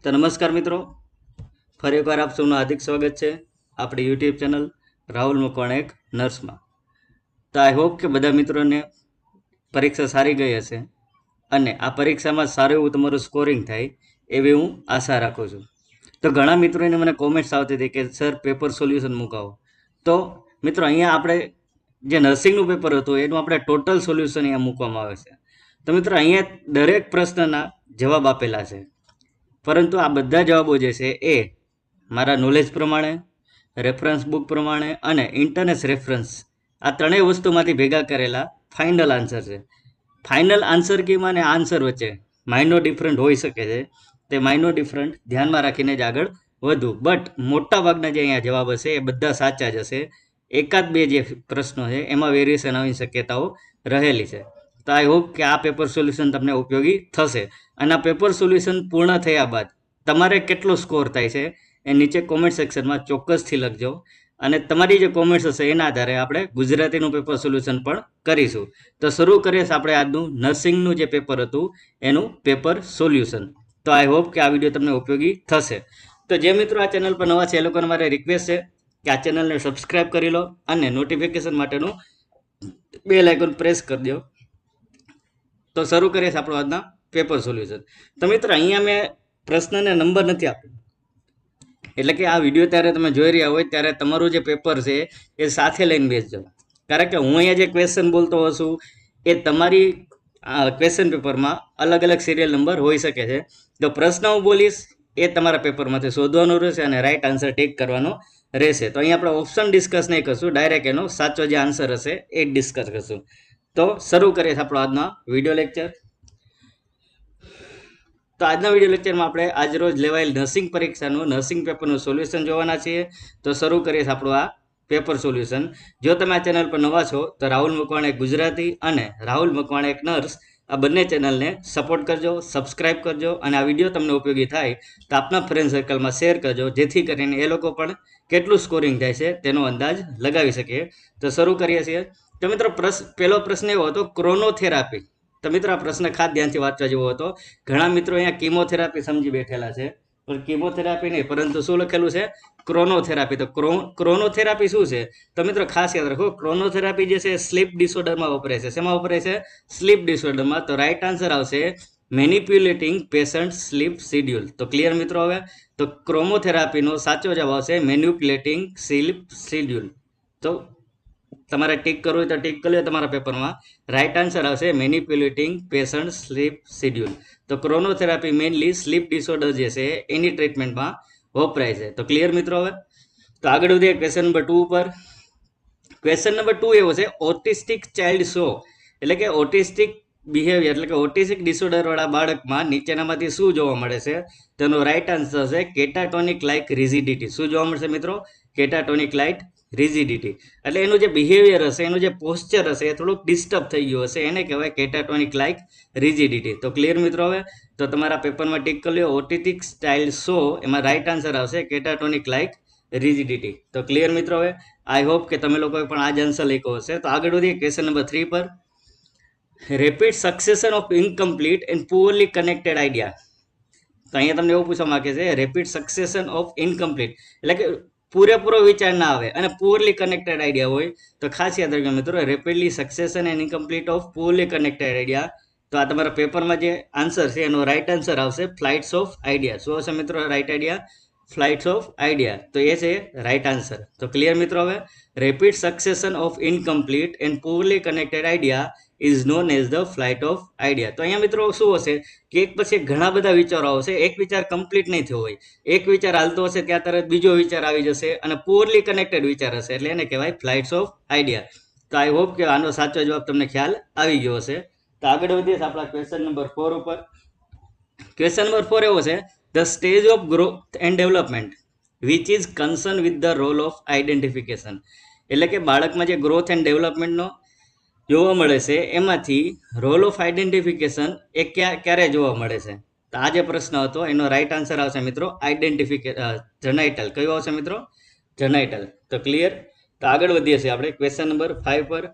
तो नमस्कार मित्रों, फरी एक बार आप सबનું हार्दिक स्वागत है આપણી યુટ્યુબ ચેનલ રાહુલ મકવાણા એક નર્સમાં। તો આઈ હોપ કે બધા મિત્રોને પરીક્ષા સારી ગઈ હશે અને આ પરીક્ષામાં સારું એવું તમારું સ્કોરિંગ થાય એવી હું આશા રાખું છું। તો ઘણા મિત્રોને મને કોમેન્ટ્સ આવતી હતી કે સર પેપર સોલ્યુશન મુકાવો। તો મિત્રો અહીંયા આપણે જે નર્સિંગનું પેપર હતું એનું આપણે ટોટલ સોલ્યુશન અહીંયા મૂકવામાં આવે છે। તો મિત્રો અહીંયા દરેક પ્રશ્નના જવાબ આપેલા છે, પરંતુ આ બધા જવાબો જે છે એ મારા નોલેજ પ્રમાણે, રેફરન્સ બુક પ્રમાણે અને ઇન્ટરનેટ રેફરન્સ આ ત્રણેય વસ્તુમાંથી ભેગા કરેલા ફાઇનલ આન્સર છે। ફાઇનલ આન્સર કીમાં અને આન્સર વચ્ચે માઇનોર ડિફરન્ટ હોઈ શકે છે, તે માઇનોર ડિફરન્ટ ધ્યાનમાં રાખીને જ આગળ વધુ। બટ મોટા ભાગના જે અહીંયા જવાબ હશે એ બધા સાચા જ હશે। એકાદ બે જે પ્રશ્નો છે એમાં વેરિએશન આવવાની શક્યતાઓ રહેલી છે। તો આઈ હોપ કે આ પેપર સોલ્યુશન તમને ઉપયોગી થશે અને આ પેપર સોલ્યુશન પૂર્ણ થયા બાદ તમારે કેટલો સ્કોર થાય છે એ નીચે કોમેન્ટ સેક્શનમાં ચોક્કસથી લખજો અને તમારી જે કોમેન્ટ્સ હશે એના આધારે આપણે ગુજરાતીનું પેપર સોલ્યુશન પણ કરીશું। તો શરૂ કરીએ આપણે આજનું નર્સિંગનું જે પેપર હતું એનું પેપર સોલ્યુશન। તો આઈ હોપ કે આ વિડીયો તમને ઉપયોગી થશે। તો જે મિત્રો આ ચેનલ પર નવા છે એ લોકોને મારે રિક્વેસ્ટ છે કે આ ચેનલને સબસ્ક્રાઈબ કરી લો અને નોટિફિકેશન માટેનું બેલ આઇકોન પ્રેસ કરી દો। તો શરૂ કરીએ આપણું આજના પેપર સોલ્યુશન। તો મિત્રો અહીંયા મેં પ્રશ્નને નંબર નથી આપ્યો, એટલે કે આ વિડીયો ત્યારે તમે જોઈ રહ્યા હોય ત્યારે તમારું જે પેપર છે એ સાથે લઈને બેસજો, કારણ કે હું અહીંયા જે ક્વેશ્ચન બોલતો હશું એ તમારી ક્વેશ્ચન પેપરમાં અલગ અલગ સિરિયલ નંબર હોઈ શકે છે। તો પ્રશ્ન હું બોલીશ એ તમારા પેપરમાંથી શોધવાનો રહેશે અને રાઈટ આન્સર ટીક કરવાનો રહેશે। તો અહીંયા આપણે ઓપ્શન ડિસ્કસ નહીં કરશું, ડાયરેક્ટ એનો સાચો જે આન્સર હશે એ ડિસ્કસ કરશું। તો શરૂ કરીએ આપણો આજનો વિડીયો લેક્ચર। તો આજના વિડીયો લેક્ચરમાં આપણે આજરોજ લેવાયેલ નર્સિંગ પરીક્ષાનું નર્સિંગ પેપરનું સોલ્યુશન જોવાના છીએ। તો શરૂ કરીએ આપણું આ પેપર સોલ્યુશન। જો તમે આ ચેનલ પર નવા છો તો રાહુલ મકવાણા એક ગુજરાતી અને રાહુલ મકવાણા એક નર્સ આ બંને ચેનલને સપોર્ટ કરજો, સબસ્ક્રાઇબ કરજો અને આ વિડીયો તમને ઉપયોગી થાય તો આપના ફ્રેન્ડ સર્કલમાં શેર કરજો, જેથી કરીને એ લોકો પણ કેટલું સ્કોરિંગ થાય છે તેનો અંદાજ લગાવી શકીએ। તો શરૂ કરીએ છીએ। તો મિત્રો પહેલો પ્રશ્ન એવો હતો ક્રોનોથેરાપી। તો મિત્રો આ પ્રશ્ન ખાસ ધ્યાનથી વાંચવા જેવો હતો। ઘણા મિત્રો અહીંયા કીમોથેરાપી સમજી બેઠેલા છે, પણ કીમોથેરાપી નહીં, પરંતુ શું લખેલું છે ક્રોનોથેરાપી। તો ક્રોનોથેરાપી શું છે? તો મિત્રો ખાસ યાદ રાખો, ક્રોનોથેરાપી જે છે સ્લીપ ડિસઓર્ડરમાં વપરાય છે। શેમાં વપરાય છે? સ્લીપ ડિસઓર્ડરમાં। તો રાઈટ આન્સર આવશે મેનિપ્યુલેટિંગ પેશન્ટ સ્લીપ શિડ્યુલ। તો ક્લિયર મિત્રો હવે? તો ક્રોમોથેરાપીનો સાચો જવાબ આવશે મેનિપ્યુલેટિંગ સ્લીપ શિડ્યુલ। તો તમારે ટીક કરવું હોય તો ટીક કરી લો તમારા પેપરમાં। રાઈટ આન્સર આવશે મેનિપ્યુલેટિંગ પેશન્ટ સ્લીપ શિડ્યુલ। તો ક્રોનોથેરાપી મેઇનલી સ્લીપ ડિસઓર્ડર જે છે એની ટ્રીટમેન્ટમાં વપરાય છે। તો ક્લિયર મિત્રો હવે? તો આગળ વધીએ ક્વેશ્ચન નંબર 2 ઉપર। ક્વેશ્ચન નંબર 2 એવો છે ઓટિસ્ટિક ચાઇલ્ડ શો, એટલે કે ઓટિસ્ટિક બિહેવિયર એટલે કે ઓટિસ્ટિક ડિસઓર્ડર વાળા બાળકમાં નીચેનામાંથી શું જોવા મળે છે? તેનો રાઈટ આન્સર છે કેટાટોનિક લાઇક રિજિડિટી। શું જોવા મળશે મિત્રો? કેટાટોનિક લાઇક રિજિડિટી। એટલે એનું જે બિહેવિયર હશે, એનું જે પોસ્ચર હશે એ થોડુંક ડિસ્ટર્બ થઈ ગયું હશે, એને કહેવાય કેટાટોનિક લાઇક રિજિડિટી। તો ક્લિયર મિત્રો હવે? તો તમારા પેપરમાં ટીક કરી લો ઓટિસ્ટિક ચાઇલ્ડ શો, એમાં રાઈટ આન્સર આવશે કેટાટોનિક લાઇક રિજિડિટી। તો ક્લિયર મિત્રો હવે? આઈ હોપ કે તમે લોકોએ પણ આ જ આન્સર લખ્યો હશે। તો આગળ વધીએ ક્વેશ્ચન નંબર 3 પર। Rapid succession of incomplete and poorly connected idea. તો અહીંયા તમને એવું પૂછવા માંગે છે રેપિડ સક્સેશન ઓફ ઇનકમ્પ્લીટ એટલે કે પૂરેપૂરો વિચાર ના આવે અને પુઅરલી કનેક્ટેડ આઈડિયા હોય, તો ખાસ યાદ રાખજો મિત્રો, rapidly succession and incomplete of poorly connected idea. તો આ તમારા પેપરમાં જે આન્સર છે એનો રાઈટ આન્સર આવશે ફ્લાઇટ્સ ઓફ આઈડિયા। શું હશે મિત્રો right idea? Flights of idea. તો એ છે રાઈટ આન્સર। તો ક્લિયર મિત્રો હવે? Rapid succession of incomplete and poorly connected idea is known as the flight of idea. તો અહીંયા મિત્રો શું હશે કે એક પછી ઘણા બધા વિચારો આવશે, એક વિચાર કમ્પ્લીટ નહીં થયો હોય, એક વિચાર હાલતો હશે ત્યાં તરત બીજો વિચાર આવી જશે અને પુઅરલી કનેક્ટેડ વિચાર હશે, એટલે એને કહેવાય ફ્લાઇટ્સ ઓફ આઈડિયા। તો આઈ હોપ કે આનો સાચો જવાબ તમને ખ્યાલ આવી ગયો હશે। તો આગળ વધીએ આપણા ક્વેશ્ચન નંબર 4 ઉપર। ક્વેશ્ચન નંબર 4 એવો છે the stage of growth and development which is concern with the role of identification. એટલે કે બાળકમાં જે ગ્રોથ એન્ડ ડેવલપમેન્ટનો જોવા મળે છે એમાંથી રોલ ઓફ આઈડેન્ટિફિકેશન એ ક્યારે જોવા મળે છે? તો આ જે પ્રશ્ન હતો એનો રાઈટ આન્સર આવશે મિત્રો જનાઇટલ। કયું આવશે મિત્રો? જનાઇટલ। તો ક્લિયર? તો આગળ વધીએ છીએ આપણે ક્વેશ્ચન નંબર 5 પર।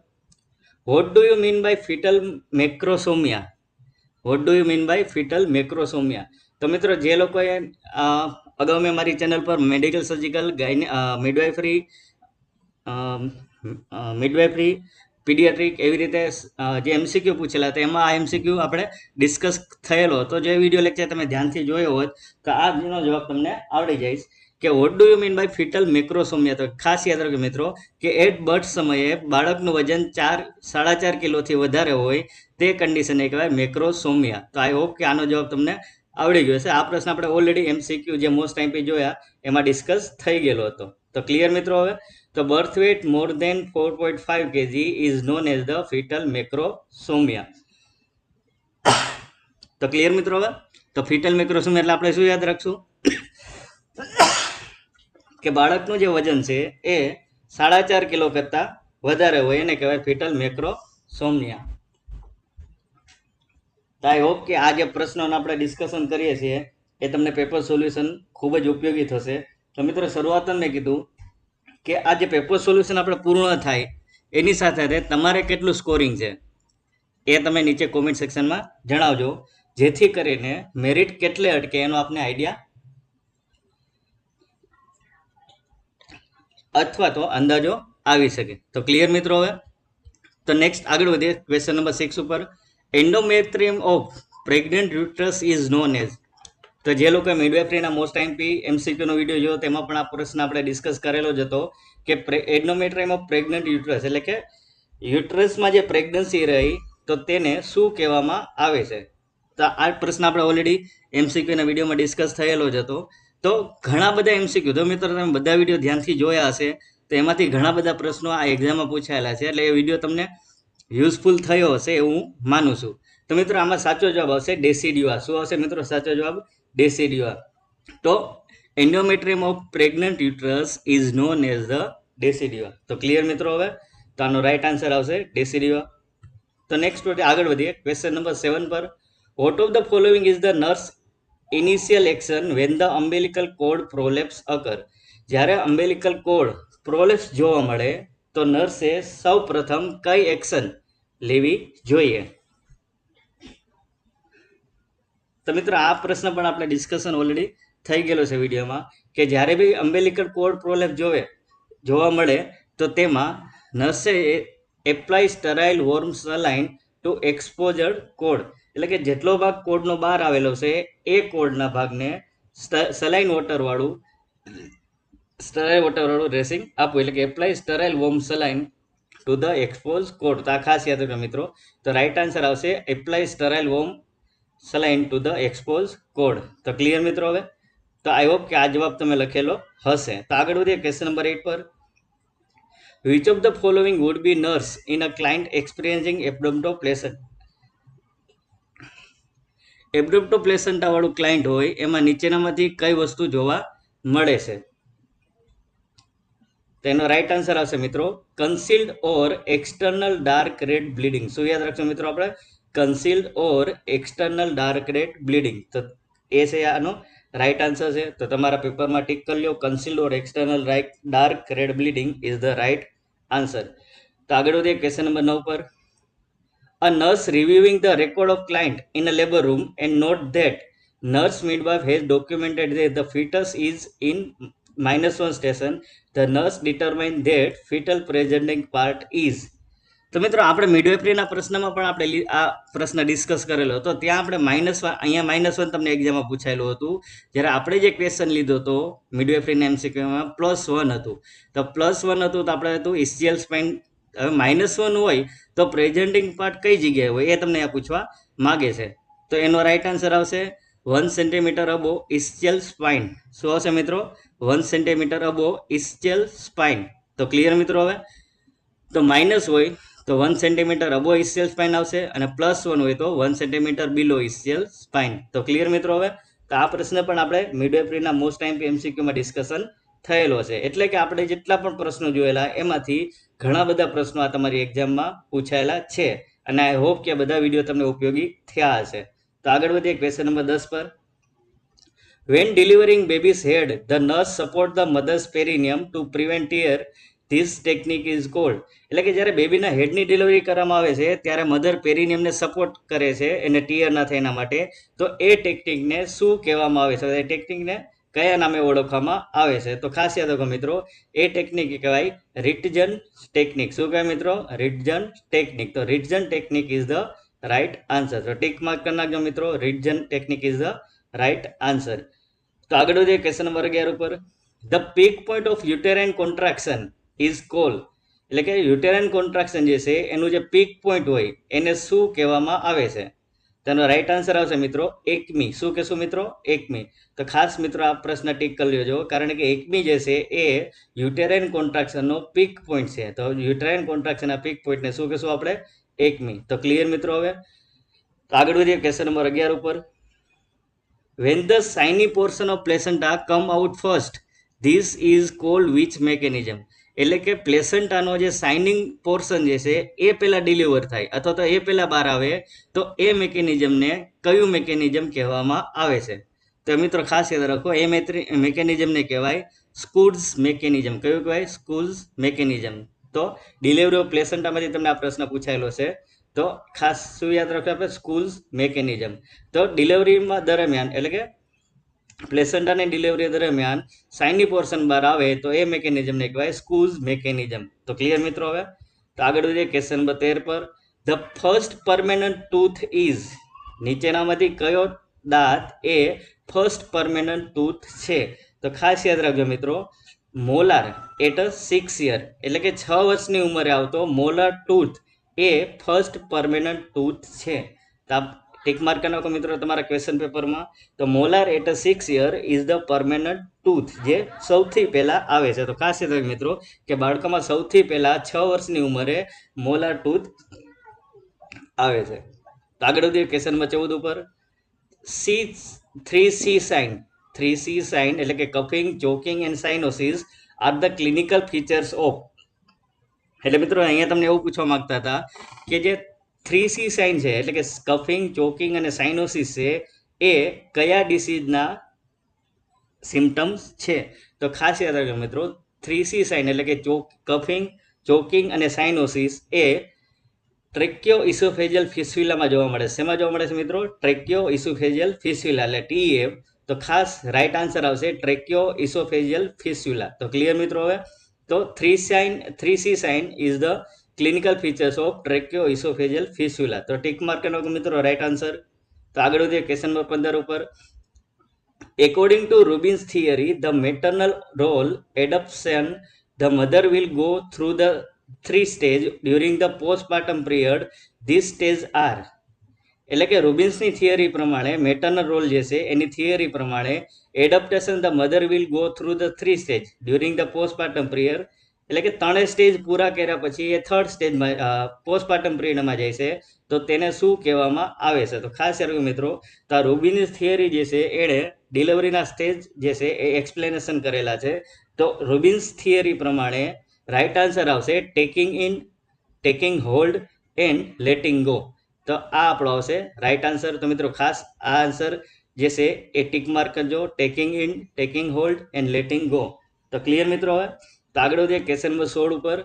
What do you mean by fetal macrosomia? What do you mean by fetal macrosomia? તો મિત્રો જે લોકોએ અગાઉ મેં મારી ચેનલ પર medical surgical midwifery midwifery paediatric એવી રીતે જે એમસીક્યુ પૂછેલા હતા એમાં આ એમસીક્યુ આપણે ડિસ્કસ થયેલો હતો. જે વિડીયો લેક્ચર તમે ધ્યાનથી જોયો હોત તો આજનો જવાબ તમને આવડી જાય કે what do you mean by fetal macrosomia. તો ખાસ યાદ રાખજો મિત્રો કે એટ બર્થ સમયે બાળકનું વજન 4.5 કિલોથી વધારે હોય તે કન્ડિશનને કહેવાય મેક્રોસોમિયા. તો આઈ હોપ કે આનો જવાબ તમને આવડી ગયો હશે. આ પ્રશ્ન આપણે ઓલરેડી એમસીક્યુ જે મોસ્ટ ટાઈમ જોયા એમાં ડિસ્કસ થઈ ગયેલો હતો. તો ક્લિયર મિત્રો હવે તો birth weight more than 4.5 kg is known as the fetal macrosomia. તો ક્લિયર મિત્રો હવે તો ફિટલ મેક્રોસોમિયા એટલે આપણે શું યાદ રાખશું કે બાળકનું જે વજન છે એ 4.5 કિલો કરતા વધારે હોય એને કહેવાય ફિટલ મેક્રોસોમિયા. તો આઈ હોપ કે આ જે પ્રશ્નોનું આપણે ડિસ્કશન કરીએ છીએ એ તમને પેપર સોલ્યુશન ખૂબ જ ઉપયોગી થશે. તો મિત્રો શરૂઆતમાં મેં કીધું કે આ જે પેપર સોલ્યુશન આપણે પૂર્ણ થાય એની સાથે તમારે કેટલું સ્કોરિંગ છે એ તમે નીચે કોમેન્ટ સેક્શનમાં જણાવજો, જેથી કરીને મેરિટ કેટલે અટકે એનો આપને આઈડિયા અથવા તો અંદાજો આવી શકે. તો ક્લિયર મિત્રો હવે તો નેક્સ્ટ આગળ વધીએ ક્વેશ્ચન નંબર 6 ઉપર. Endometrium of pregnant uterus is known as. તો જે લોકો મિડવાઇફરીના મોસ્ટ એમપી એમસીક્યુનો વિડીયો જોયો તેમાં પણ આ પ્રશ્ન આપણે ડિસ્કસ કરેલો જ હતો કે એન્ડોમેટ્રિયમ ઓફ પ્રેગ્નન્ટ યુટ્રસ એટલે કે યુટ્રસમાં જે પ્રેગ્નન્સી રહી તો તેને શું કહેવામાં આવે છે. તો આ પ્રશ્ન આપણે ઓલરેડી એમસીક્યુના વિડીયોમાં ડિસ્કસ થયેલો જ હતો. તો ઘણા બધા એમસીક્યુ તો મિત્રો તમે બધા વિડીયો ધ્યાનથી જોયા હશે તો એમાંથી ઘણા બધા પ્રશ્નો આ એક્ઝામમાં પૂછાયેલા છે, એટલે એ વિડીયો તમને યુઝફુલ થયો હશે એવું માનું છું. તો મિત્રો આમાં સાચો જવાબ આવશે ડેસિડ્યુઆ. શું આવશે મિત્રો સાચો જવાબ? ડેસિડ્યુઆ. તો endometrium of pregnant uterus is known as the decidua. તો ક્લિયર મિત્રો હવે તો આનો રાઈટ આન્સર આવશે ડેસિડ્યુઆ. તો નેક્સ્ટ આગળ વધીએ ક્વેશ્ચન નંબર 7 પર. What of the following is the nurse initial action when the umbilical cord prolapse occur. જ્યારે અમ્બેલિકલ કોર્ડ પ્રોલેપ્સ જોવા મળે તો નર્સે સૌ પ્રથમ કઈ એક્શન લેવી જોઈએ? તો મિત્રો આ પ્રશ્ન પણ આપણે ડિસ્કશન ઓલરેડી થઈ ગયેલો છે વિડીયોમાં કે જ્યારે બી અમ્બેલિકલ કોર્ડ પ્રોલેપ્સ જોવા મળે તો તેમાં નર્સે apply sterile warm saline to exposed cord. એટલે કે જેટલો ભાગ કોર્ડનો બહાર આવેલો છે એ કોર્ડના ભાગને સલાઇન વોટરવાળું ડ્રેસિંગ આપવું. એટલે કે apply sterile warm saline to the expose cord. તો આ ખાસ યાદ રાખો મિત્રો. તો રાઈટ આન્સર આવશે apply sterile warm saline to the expose cord. તો ક્લિયર મિત્રો હવે તો આઈ હોપ કે આ જવાબ તમે લખેલો હશે. તો આગળ વધીએ ક્વેશ્ચન નંબર 8 પર. Which of the following would be nurse in a client experiencing abruptio placenta વાળું ક્લાયન્ટ હોય એમાં નીચેનામાંથી કઈ વસ્તુ જોવા મળે છે? તો એનો રાઈટ આન્સર આવશે મિત્રો કન્સીલ્ડ or external dark red bleeding. શું યાદ રાખશો મિત્રો આપણે? કન્સીલ્ડ or external dark red bleeding. તો એ છે આનો રાઈટ આન્સર છે. તો તમારા પેપરમાં ટીક કરી લો concealed or external dark red bleeding is the right answer. તો આગળ વધીએ ક્વેશ્ચન નંબર 9 પર. A nurse reviewing the record of client in a labor room and note that nurse midwife has documented that the fetus is in -1 station. The nurse determined that fetal presenting part is. તો મિત્રો આપણે મિડવાઇફરીના પ્રશ્નમાં પણ આપણે આ પ્રશ્ન discuss કરેલો હતો. ત્યાં આપણે અહીંયા -1 તમને એક્ઝામમાં પૂછાયેલું હતું. જ્યારે આપણે જે ક્વેશ્ચન લીધો હતો મિડવાઇફરીના એમસીક્યુમાં +1 હતું. તો +1 હતું તો આપણે હતું ઇસ્ચિયલ સ્પાઇન. હવે -1 હોય તો પ્રેઝન્ટિંગ પાર્ટ કઈ જગ્યાએ હોય એ તમને આ પૂછવા માગે છે. તો એનો રાઈટ આન્સર આવશે 1 સેન્ટીમીટર અબો ઇસ્ચિયલ સ્પાઇન. શું આવશે મિત્રો? 1 સેન્ટીમીટર અબો ઇસ્ચિયલ સ્પાઇન. તો ક્લિયર મિત્રો હવે તો માઇનસ હોય તો 1 સેન્ટીમીટર અબો ઇસ્ચિયલ સ્પાઇન આવશે અને +1 હોય તો 1 સેન્ટીમીટર બિલો ઇસ્ચિયલ સ્પાઇન. તો ક્લિયર મિત્રો હવે તો આ પ્રશ્ન પણ આપણે મિડવાઇફરીના મોસ્ટ ટાઈમ એમસીક્યુમાં ડિસ્કશન થયેલો છે. એટલે કે આપણે જેટલા પણ પ્રશ્નો જોયેલા એમાંથી ઘણા બધા પ્રશ્નો આ તમારી એક્ઝામમાં પૂછાયેલા છે અને આઈ હોપ કે બધા વિડીયો તમને ઉપયોગી થયા હશે. તો આગળ વધીએ ક્વેશ્ચન નંબર 10 પર. When delivering baby's head, the nurse support the mother's perineum to prevent tear. This technique is called. એટલે કે જ્યારે બેબીના હેડની ડિલિવરી કરવામાં આવે છે ત્યારે મધર પેરીનિયમને સપોર્ટ કરે છે એને ટીયર ના થાય એના માટે. તો એ ટેકનિકને શું કહેવામાં આવે છે? એ ટેકનિકને કયા નામે ઓળખવામાં આવે છે? તો ખાસ યાદ રાખો મિત્રો, એ ટેકનિક કહેવાય રિટજન ટેકનિક. શું કહેવાય મિત્રો? Ritgen technique. તો Ritgen technique is the right answer. તો ટીક માર્ક કરી નાખજો મિત્રો, Ritgen technique is the right answer. તો આગળ વધીએ ક્વેશ્ચન નંબર 11 ઉપર. The peak point of uterine contraction is called. એટલે કે યુટેરાઇન કોન્ટ્રાક્શન જે છે એનું જે પીક પોઈન્ટ હોય એને શું કહેવામાં આવે છે? તેનો રાઈટ આન્સર આવશે મિત્રો એકમી. શું કહેશું મિત્રો? એકમી. તો ખાસ મિત્રો આ પ્રશ્ન ટીક કરી લેજો, કારણ કે એકમી જે છે એ યુટેરાઇન કોન્ટ્રાક્શનનો પીક પોઈન્ટ છે. તો યુટેરાઇન કોન્ટ્રાક્શનના પીક પોઈન્ટને શું કહેશું આપણે? એકમી. તો ક્લિયર મિત્રો. હવે આગળ વધીએ ક્વેશ્ચન નંબર 11 ઉપર. When the shiny portion of placenta come out first, this is called which mechanism? એટલે કે પ્લેસેન્ટાનો જે શાઇનિંગ પોર્શન જે છે એ પહેલા ડિલિવર થાય અથવા તો એ પહેલા બહાર આવે તો એ મેકેનિઝમને કયું મેકેનિઝમ કહેવામાં આવે છે? તો મિત્રો ખાસ યાદ રાખો, એ મેકેનિઝમને કહેવાય સ્કુડ્સ મેકેનિઝમ. કયું કહેવાય? સ્કુડ્સ મેકેનિઝમ. તો ડિલિવરી ઓફ પ્લેસેન્ટામાંથી તમને આ પ્રશ્ન પૂછાયેલો છે. તો ખાસ શું યાદ રાખો આપણે? Schools mechanism. તો ડિલિવરીમાં દરમિયાન એટલે કે પ્લેસેન્ટાની ડિલિવરી દરમિયાન શાઇની પોર્શન બહાર આવે તો એ મેકેનિઝમને કહેવાય સ્કુલ્સ મેકેનિઝમ. તો ક્લિયર મિત્રો. હવે તો આગળ વધીએ ક્વેશ્ચન નંબર 13 પર. The first permanent tooth is. નીચેનામાંથી કયો દાંત એ ફર્સ્ટ પરમેનન્ટ ટૂથ છે? તો ખાસ યાદ રાખજો મિત્રો, મોલાર એટ 6 યર એટલે કે 6 વર્ષની ઉંમરે આવતો મોલાર ટૂથ એ ફર્સ્ટ પરમેનન્ટ ટૂથ છે. તો ટીક માર્ક કરી નાખો મિત્રો તમારા ક્વેશ્ચન પેપરમાં. તો molar at 6 year is the permanent tooth, જે સૌથી પહેલા આવે છે. તો ખાસ યાદ મિત્રો કે બાળકોમાં સૌથી પહેલા 6 વર્ષની ઉંમરે મોલાર ટૂથ આવે છે. તો આગળ વધીએ ક્વેશ્ચન નંબર 14 ઉપર. C3C sign. 3C સાઇન એટલે કે coughing, choking and cyanosis are the clinical features of. એટલે મિત્રો અહીંયા તમને એવું પૂછવા માંગતા હતા કે જે 3C સાઇન છે એટલે કે કફિંગ, ચોકિંગ અને સાઇનોસિસ છે એ કયા ડિસીઝના સિમ્ટમ્સ છે? તો ખાસ યાદ રાખજો મિત્રો, 3C સાઇન એટલે કે કફિંગ, ચોકિંગ અને સાઇનોસિસ એ ટ્રેક્યો ઇસોફેજિયલ ફિસ્યુલામાં જોવા મળે છે. શેમાં જોવા મળે છે મિત્રો? ટ્રેક્યો ઇસોફેજિયલ ફિસ્યુલા એટલે TEF. તો ખાસ રાઈટ આન્સર આવશે ટ્રેક્યો ઇસોફેજિયલ ફિસ્યુલા. તો ક્લિયર મિત્રો. હવે તો 3C sign is the clinical features of tracheo oesophageal fistula. તો ટીક માર્ક કરો મિત્રો રાઈટ આન્સર. તો આગળ વધીએ ક્વેશ્ચન નંબર 15 ઉપર. According to Rubin's theory, the maternal role adaption, the mother will go through the 3 stage during the postpartum period. This stage are. એટલે કે રૂબિન્સની થિયરી પ્રમાણે મેટર્નલ રોલ જે છે એની થિયરી પ્રમાણે adaptation the mother will go through the 3 stage during the postpartum period. એટલે કે 3 સ્ટેજ પૂરા કર્યા પછી એ 3rd સ્ટેજમાં પોસ્ટપાર્ટમ પીરિયડમાં જાય છે. તો તેને શું કહેવામાં આવે છે? તો ખાસ યાદ મિત્રો, તો આ રૂબિન્સ થિયરી જે છે એણે ડિલિવરીના સ્ટેજ જે છે એ એક્સપ્લેનેશન કરેલા છે. તો રૂબિન્સ થિયરી પ્રમાણે રાઈટ આન્સર આવશે taking in, taking hold and letting go. તો આ આપણો આવશે રાઈટ આન્સર. તો મિત્રો ખાસ આ આન્સર જે છે એ ટીક માર્ક કરજો, taking in, taking hold and letting go. તો ક્લિયર મિત્રો. હવે તો આગળ વધીએ ક્વેશ્ચન નંબર 16 ઉપર.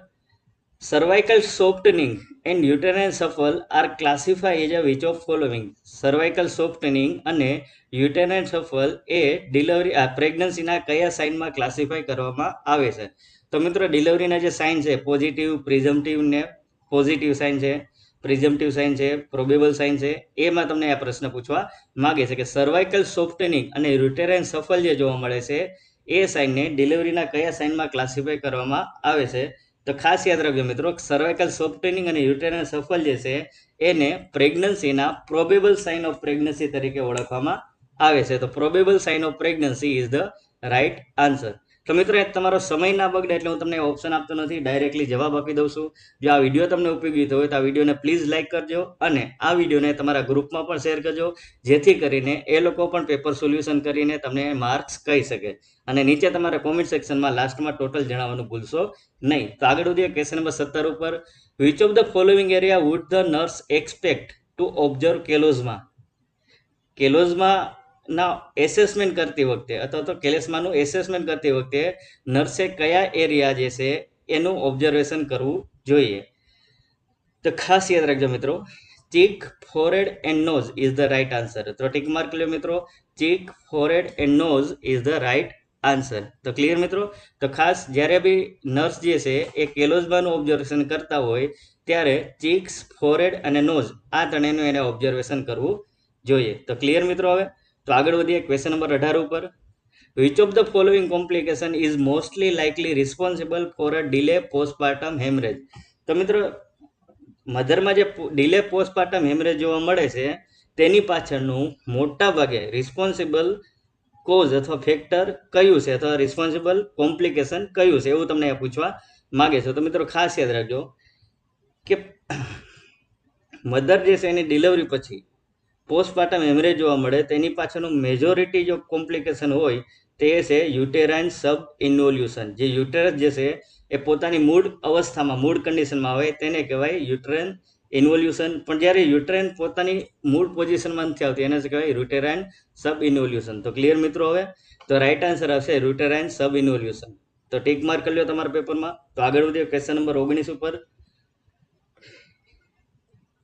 Cervical softening and uterine souffle are classify as a which of following. Cervical softening અને યુટેરાઇન સફલ એ ડિલિવરી પ્રેગ્નન્સીના કયા સાઇનમાં ક્લાસિફાઈ કરવામાં આવે છે? તો મિત્રો ડિલિવરીના જે સાઇન છે પોઝિટિવ, પ્રિઝમ્પટિવ ને પોઝિટિવ સાઇન છે, પ્રિઝમ્પટિવ સાઇન છે, પ્રોબેબલ સાઇન છે, એમાં તમને આ પ્રશ્ન પૂછવા માગે છે કે સર્વાઇકલ સોફ્ટનિંગ અને યુટેરાઇન સફલ જે જોવા મળે છે એ સાઇનને ડિલિવરીના કયા સાઇનમાં ક્લાસિફાઈ કરવામાં આવે છે? તો ખાસ યાદ રાખજો મિત્રો, સર્વાઇકલ સોફ્ટનિંગ અને યુટેરાઇન સફલ જે છે એને પ્રેગ્નન્સીના પ્રોબેબલ સાઇન ઓફ પ્રેગ્નન્સી તરીકે ઓળખવામાં આવે છે. તો probable sign of pregnancy is the right answer. તો મિત્રો તમારો સમય ના બગડે એટલે હું તમને ઓપ્શન આપતો નથી, ડાયરેક્ટલી જવાબ આપી દઉં છું. જો આ વિડીયો તમને ઉપયોગી થયો હોય તો આ વિડીયોને પ્લીઝ લાઇક કરજો અને આ વિડીયોને તમારા ગ્રુપમાં પણ શેર કરજો, જેથી કરીને એ લોકો પણ પેપર સોલ્યુશન કરીને તમને માર્ક્સ કહી શકે. અને નીચે તમારે કોમેન્ટ સેક્શનમાં લાસ્ટમાં ટોટલ જણાવવાનું ભૂલશો નહીં. તો આગળ વધીએ ક્વેશ્ચન નંબર 17 ઉપર. Which of the following area would the nurse expect to observe કેલોઝમાં. કેલોઝમાં ના એસેસમેન્ટ કરતી વખતે અથવા તો કેલેસ્માનું એસેસમેન્ટ કરતી વખતે નર્સે કયા એરિયા જે છે એનું ઓબ્ઝર્વેશન કરવું જોઈએ. તો ખાસ યાદ રાખજો મિત્રો, cheek, forehead and nose is the right answer. તો ટીક માર્ક લ્યો મિત્રો, cheek, forehead and nose is the right answer. તો ક્લિયર મિત્રો. તો ખાસ જ્યારે બી નર્સ જે છે એ કેલોઝમાનું ઓબ્ઝર્વેશન કરતા હોય ત્યારે ચીક્સ, ફોરેડ અને નોઝ આ ત્રણેયનું એને ઓબ્ઝર્વેશન કરવું જોઈએ. તો ક્લિયર મિત્રો. હવે તો આગળ વધીએ ક્વેશ્ચન નંબર 18 ઉપર. Which of the following complication is mostly likely responsible for a delay postpartum haemorrhage. તો મિત્રો મધરમાં જે ડિલે પોસ્ટપાર્ટમ હેમરેજ જોવા મળે છે તેની પાછળનું મોટા ભાગે રિસ્પોન્સિબલ કોઝ અથવા ફેક્ટર કયું છે અથવા રિસ્પોન્સિબલ કોમ્પ્લિકેશન કયું છે એવું તમને પૂછવા માગે છે. તો મિત્રો ખાસ યાદ રાખજો કે મધર જે છે એની ડિલિવરી પછી પોસ્ટપાર્ટમ હેમરેજ જોવા મળે તેની પાછળનું મેજોરિટી જો કોમ્પ્લિકેશન હોય તે છે યુટેરાઇન સબ ઇન્વોલ્યુશન. જે યુટેરસ જે છે એ પોતાની મૂળ અવસ્થામાં, મૂળ કન્ડિશનમાં હોય તેને કહેવાય યુટેરાઇન ઇન્વોલ્યુશન. પણ જ્યારે યુટેરાઇન પોતાની મૂળ પોઝિશનમાં નથી આવતી એને કહેવાય યુટેરાઇન સબ ઇન્વોલ્યુશન. તો ક્લિયર મિત્રો. હવે તો રાઇટ આન્સર આવશે યુટેરાઇન સબ ઇન્વોલ્યુશન. તો ટીક માર્ક કરી લો તમારા પેપરમાં. તો આગળ વધીએ ક્વેશ્ચન નંબર 19 ઉપર.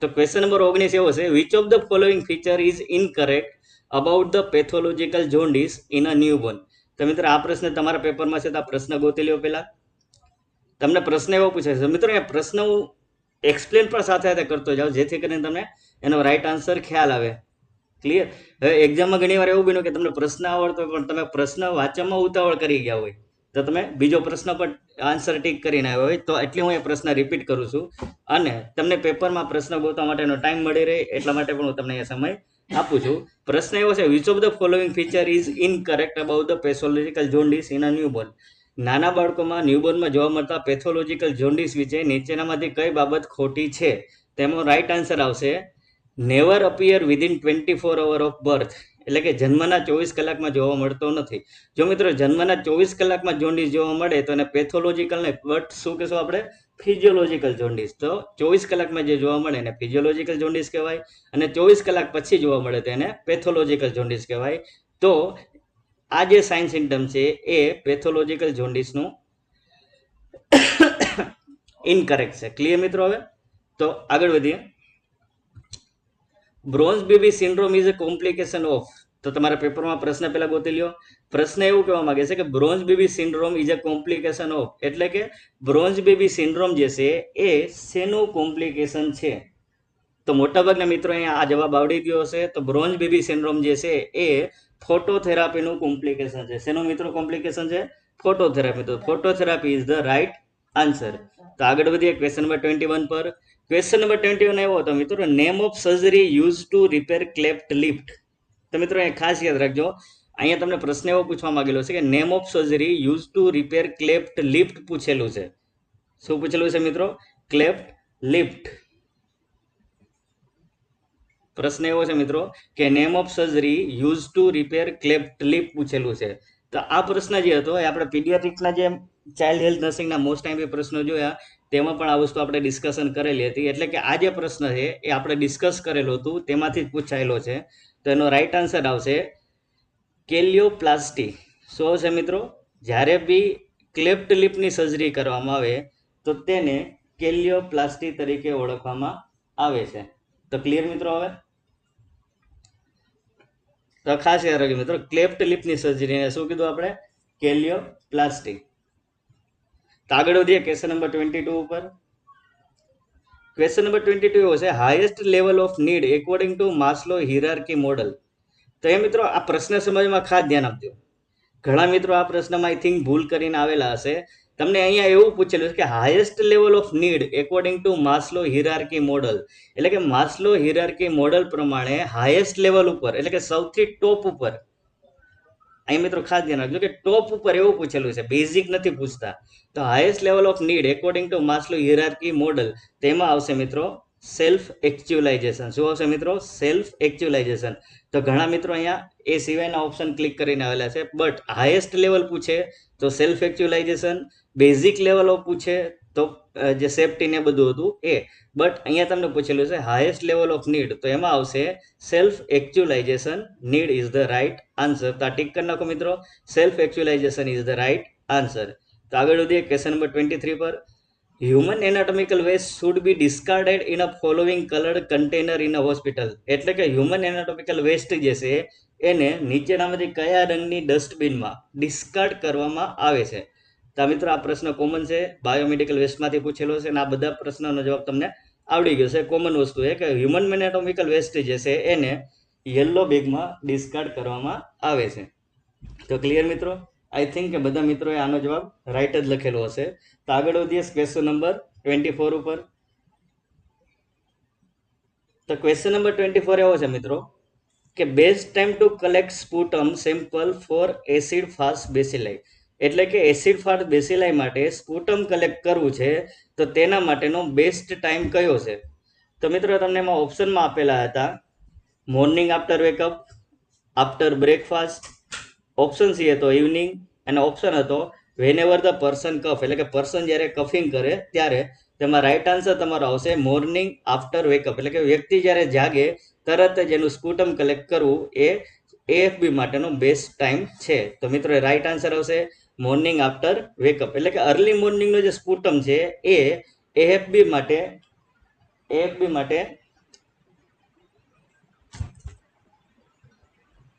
તો ક્વેશ્ચન નંબર 19 એવો છે, which of the following feature is incorrect about the pathological jaundice in a newborn. તો મિત્રો આ પ્રશ્ન તમારા પેપરમાં છે તો આ પ્રશ્ન ગોતી લ્યો પહેલા. તમને પ્રશ્ન એવો પૂછાય છે મિત્રો, એ પ્રશ્ન હું એક્સપ્લેન પણ સાથે સાથે કરતો જાઉં જેથી કરીને તમને એનો રાઈટ આન્સર ખ્યાલ આવે. ક્લિયર. હવે એક્ઝામમાં ઘણી વાર એવું બન્યું કે તમને પ્રશ્ન આવડતો હોય પણ તમે પ્રશ્ન વાંચવામાં ઉતાવળ કરી ગયા હોય તો તમે બીજો પ્રશ્ન પણ આન્સર ટીક કરીને આવ્યો હોય તો એટલે હું એ પ્રશ્ન રિપીટ કરું છું અને તમને પેપરમાં પ્રશ્ન ગોતવા માટેનો ટાઈમ મળી રહે એટલા માટે પણ હું તમને એ સમય આપું છું. પ્રશ્ન એવો છે, which of the following feature is incorrect about the pathological jaundice in a newborn. નાના બાળકોમાં ન્યૂબોર્નમાં જોવા મળતા પેથોલોજીકલ જોન્ડિસ વિશે નીચેનામાંથી કઈ બાબત ખોટી છે? તેમાં રાઈટ આન્સર આવશે never appear within 24 hour of birth. એટલે કે જન્મના 24 કલાકમાં જોવા મળતો નથી. જો મિત્રો જન્મના 24 કલાકમાં જોન્ડિસ જોવા મળે તો એને પેથોલોજીકલ ને બટ શું કહેશું આપણે? Physiological jaundice. તો 24 કલાકમાં જે જોવા મળે એને ફિઝિયોલોજીકલ જોન્ડિસ કહેવાય અને 24 કલાક પછી જોવા મળે તો એને પેથોલોજીકલ જોન્ડિસ કહેવાય. તો આ જે સાઇન સિમ્ટમ છે એ પેથોલોજીકલ જોન્ડિસનું ઇનકરેક્ટ છે. ક્લિયર મિત્રો. હવે તો આગળ વધીએ. Bronze baby syndrome is a complication of. તો તમારા પેપરમાં પ્રશ્ન પહેલા ગોતી લ્યો. પ્રશ્ન એવું કહેવા માંગે છે કે bronze baby syndrome is a complication of, એટલે કે બ્રોન્ઝ બેબી સિન્ડ્રોમ જે છે એ શેનું કોમ્પ્લિકેશન છે? તો મોટાભાગના મિત્રો અહીંયા આ જવાબ આવડી ગયો હશે. તો બ્રોન્ઝ બેબી સિન્ડ્રોમ જે છે એ ફોટોથેરાપીનું કોમ્પ્લિકેશન છે. શેનું મિત્રો કોમ્પ્લિકેશન છે? ફોટોથેરાપી. તો phototherapy is the right answer. તો આગળ વધીએ ક્વેશ્ચન નંબર 21 પર. ક્વેશ્ચન નંબર 21 એવો હતો મિત્રો, name of surgery use to repair cleft lift. તો મિત્રો એ ખાસ યાદ રાખજો, અહીંયા તમને પ્રશ્ન એવો પૂછવા માંગેલો છે કે name of surgery use to repair cleft lift પૂછેલું છે. શું પૂછેલું છે મિત્રો? Cleft lift. પ્રશ્ન એવો છે મિત્રો કે name of surgery use to repair cleft lip પૂછેલું છે. તો આ પ્રશ્ન જે હતો એ આપણે પીડિયાટ્રિક્સના જે ચાઇલ્ડ હેલ્થ નર્સિંગના મોસ્ટ ટાઈમ પ્રશ્નો જોયા તેમાં પણ આ વસ્તુ આપણે ડિસ્કશન કરેલી હતી. એટલે કે આ જે પ્રશ્ન છે એ આપણે ડિસ્કસ કરેલું હતું તેમાંથી જ પૂછાયેલો છે. તો એનો રાઈટ આન્સર આવશે કેલિયોપ્લાસ્ટી. શું આવશે મિત્રો? જ્યારે બી ક્લેફ્ટ લિપની સર્જરી કરવામાં આવે તો તેને કેલિયોપ્લાસ્ટી તરીકે ઓળખવામાં આવે છે. તો ક્લિયર મિત્રો. હવે તો ખાસ યાદ રાખજો મિત્રો, ક્લેફ્ટ લિપની સર્જરીને શું કીધું આપણે? કેલિયોપ્લાસ્ટી. તો આગળ વધીએ ક્વેશ્ચન નંબર 22 ઉપર. ક્વેશ્ચન નંબર 22 એવો છે, highest level of need according to Maslow hierarchy model. તો એ મિત્રો આ પ્રશ્ન સમજવામાં ખાસ ધ્યાન આપજો. ઘણા મિત્રો આ પ્રશ્નમાં આઈ થિંક ભૂલ કરીને આવેલા હશે. તમને અહીંયા એવું પૂછેલું છે કે highest level of need according to Maslow hierarchy model. એટલે કે માસ્લો હિરાર્કી મોડલ પ્રમાણે હાઈએસ્ટ લેવલ ઉપર એટલે કે સૌથી ટોપ ઉપર, અહીં મિત્રો ખાસ ધ્યાન રાખજો કે ટોપ ઉપર એવું પૂછેલું છે, બેઝિક નથી પૂછતા. તો highest level of need according to Maslow hierarchy model તેમાં આવશે મિત્રો સેલ્ફ એક્ચ્યુઅલાઇઝેશન. શું આવશે મિત્રો? Self actualization. તો ઘણા મિત્રો અહીંયા એ સિવાયના ઓપ્શન ક્લિક કરીને આવેલા છે. બટ હાઈએસ્ટ લેવલ પૂછે તો સેલ્ફ એક્ચ્યુઅલાઇઝેશન, બેઝિક લેવલ ઓફ પૂછે તો જે સેફ્ટી ને બધું હતું એ. બટ અહીંયા તમને પૂછેલું છે હાઈએસ્ટ લેવલ ઓફ નીડ, તો એમાં આવશે self actualization. Need is the right answer. તો આ ટીક કરી નાખો મિત્રો, self actualization is the right answer. તો આગળ વધીએ ક્વેશ્ચન નંબર 23 પર. Human anatomical waste should be discarded in a following coloured container in a hospital. એટલે કે હ્યુમન એનાટોમિકલ વેસ્ટ જે છે એને નીચેનામાંથી કયા રંગની ડસ્ટબિનમાં ડિસ્કાર્ડ કરવામાં આવે છે? તો મિત્રો આ પ્રશ્ન કોમન છે, બાયોમેડિકલ વેસ્ટમાંથી પૂછેલો છે અને આ બધા પ્રશ્નનો જવાબ તમને આવડી ગયો છે. કોમન વસ્તુ છે કે હ્યુમન એનાટોમિકલ વેસ્ટ જે છે એને યલો બેગમાં ડિસ્કાર્ડ કરવામાં આવે છે. તો ક્લિયર મિત્રો? આઈ થિંક કે બધા મિત્રોએ આનો જવાબ રાઈટ જ લખેલો હશે. તો આગળ વધીએ ક્વેશ્ચન નંબર 24 ઉપર. તો ક્વેશ્ચન નંબર 24 એવો છે મિત્રો કે best time to collect sputum sample for acid fast bacilli. એટલે કે એસિડ ફાસ્ટ બેસિલાઈ માટે સ્પુટમ કલેક્ટ કરવું છે તો તેના માટેનો બેસ્ટ ટાઈમ કયો છે? તો મિત્રો તમને એમાં ઓપ્શનમાં આપેલા હતા morning after wake up, after breakfast, option C હતો ઇવનિંગ, અને ઓપ્શન હતો વેનેવર ધ પર્સન કફ, એટલે કે પર્સન જ્યારે કફિંગ કરે ત્યારે. તેમાં રાઈટ આન્સર તમારો આવશે મોર્નિંગ આફ્ટર વેકઅપ, એટલે કે વ્યક્તિ જ્યારે જાગે તરત જ એનું સ્પુટમ કલેક્ટ કરવું એ એએફબી માટેનો બેસ્ટ ટાઈમ છે. તો મિત્રો રાઈટ આન્સર આવશે મોર્નિંગ આફ્ટર વેકઅપ, એટલે કે અર્લી મોર્નિંગનો જે સ્પુટમ છે એ એએફબી માટે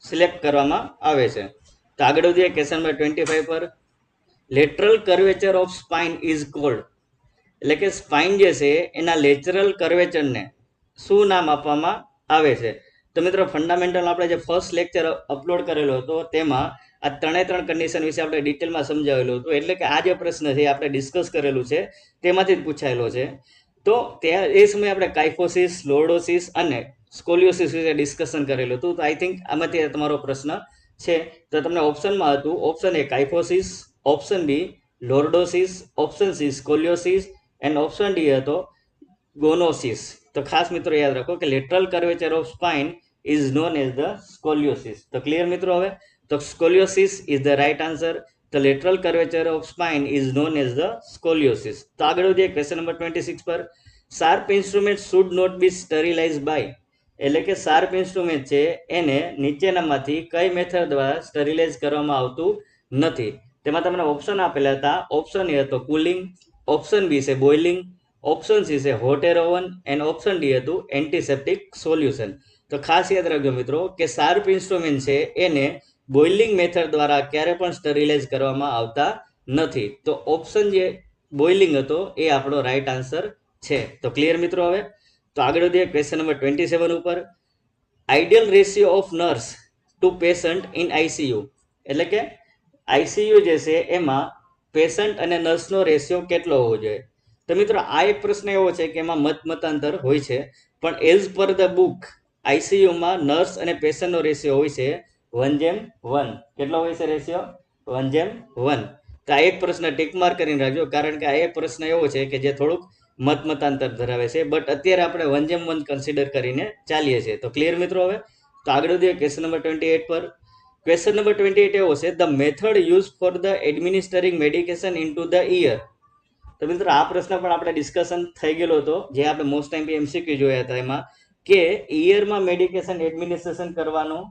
સિલેક્ટ કરવામાં આવે છે. તો આગળ વધીએ ક્વેશ્ચન નંબર 25 પર. Lateral curvature of spine is called. એટલે કે સ્પાઇન જે છે એના લેટરલ કર્વેચરને શું નામ આપવામાં આવે છે? તો મિત્રો ફંડામેન્ટલ આપણે જે ફર્સ્ટ લેક્ચર અપલોડ કરેલો હતો તેમાં આ ત્રણ કન્ડિશન વિશે આપણે ડિટેલમાં સમજાવેલું હતું. એટલે કે આ જે પ્રશ્ન છે આપણે ડિસ્કસ કરેલું છે તેમાંથી જ પૂછાયેલો છે. તો ત્યાં એ સમયે આપણે કાઇફોસિસ, લોર્ડોસિસ અને સ્કોલિયોસિસ વિશે ડિસ્કશન કરેલું હતું. તો આઈ થિંક આમાંથી તમારો પ્રશ્ન છે. તો તમને ઓપ્શનમાં હતું option A kyphosis, option B lordosis, option C scoliosis and option D હતો ગોનોસિસ. તો ખાસ મિત્રો યાદ રાખો કે lateral curvature of spine is known as the scoliosis. તો ક્લિયર મિત્રો? હવે તો scoliosis is the right answer. The lateral curvature of spine is known as the scoliosis. તો આગળ વધીએ ક્વેશ્ચન નંબર 26 પર. Sharp instrument should not be sterilized by. એટલે કે શાર્પ ઇન્સ્ટ્રુમેન્ટ છે એને નીચેનામાંથી કઈ મેથડ દ્વારા સ્ટરીલાઇઝ કરવામાં આવતું નથી? તેમાં તમને ઓપ્શન આપેલા હતા. ઓપ્શન એ હતો કુલિંગ, ઓપ્શન બી છે બોઇલિંગ, ઓપ્શન સી છે hot air oven and option D હતું એન્ટીસેપ્ટિક સોલ્યુશન. તો ખાસ યાદ રાખજો મિત્રો કે શાર્પ ઇન્સ્ટ્રુમેન્ટ છે એને બોઇલિંગ મેથડ દ્વારા ક્યારે પણ સ્ટરીલાઇઝ કરવામાં આવતા નથી. તો ઓપ્શન જે બોઇલિંગ હતો એ આપણો રાઈટ આન્સર છે. તો ક્લિયર મિત્રો? હવે તો આગળ વધીએ ક્વેશ્ચન નંબર 27 ઉપર. Ideal ratio of nurse to patient in ICU. એટલે કે આઈસીયુ જે છે એમાં પેશન્ટ અને નર્સનો રેશિયો કેટલો હોવો જોઈએ? તો મિત્રો આ એક પ્રશ્ન એવો છે કે એમાં મતાંતર હોય છે, પણ as per the book આઈસીયુમાં nurse અને પેશન્ટનો રેશિયો હોય છે 1:1. કેટલો હોય છે રેશિયો? 1:1. તો આ એક પ્રશ્ન ટીક માર્ક કરીને રાખજો, કારણ કે આ એક પ્રશ્ન એવો છે કે જે થોડુંક મતાંતર ધરાવે છે, બટ અત્યારે આપણે 1:1 કન્સિડર કરીને ચાલીએ છીએ. તો ક્લિયર મિત્રો? હવે તો આગળ વધીએ ક્વેશ્ચન નંબર 28 પર. ક્વેશ્ચન નંબર 28 એવો છે the method use for the administering medication into the ear. તો મિત્રો આ પ્રશ્ન પણ આપણે ડિસ્કશન થઈ ગયેલો હતો, જે આપણે મોસ્ટ ટાઈમ એમસીક્યુ જોયા હતા એમાં, કે ઇયરમાં મેડિકેશન એડમિનિસ્ટ્રેશન કરવાનું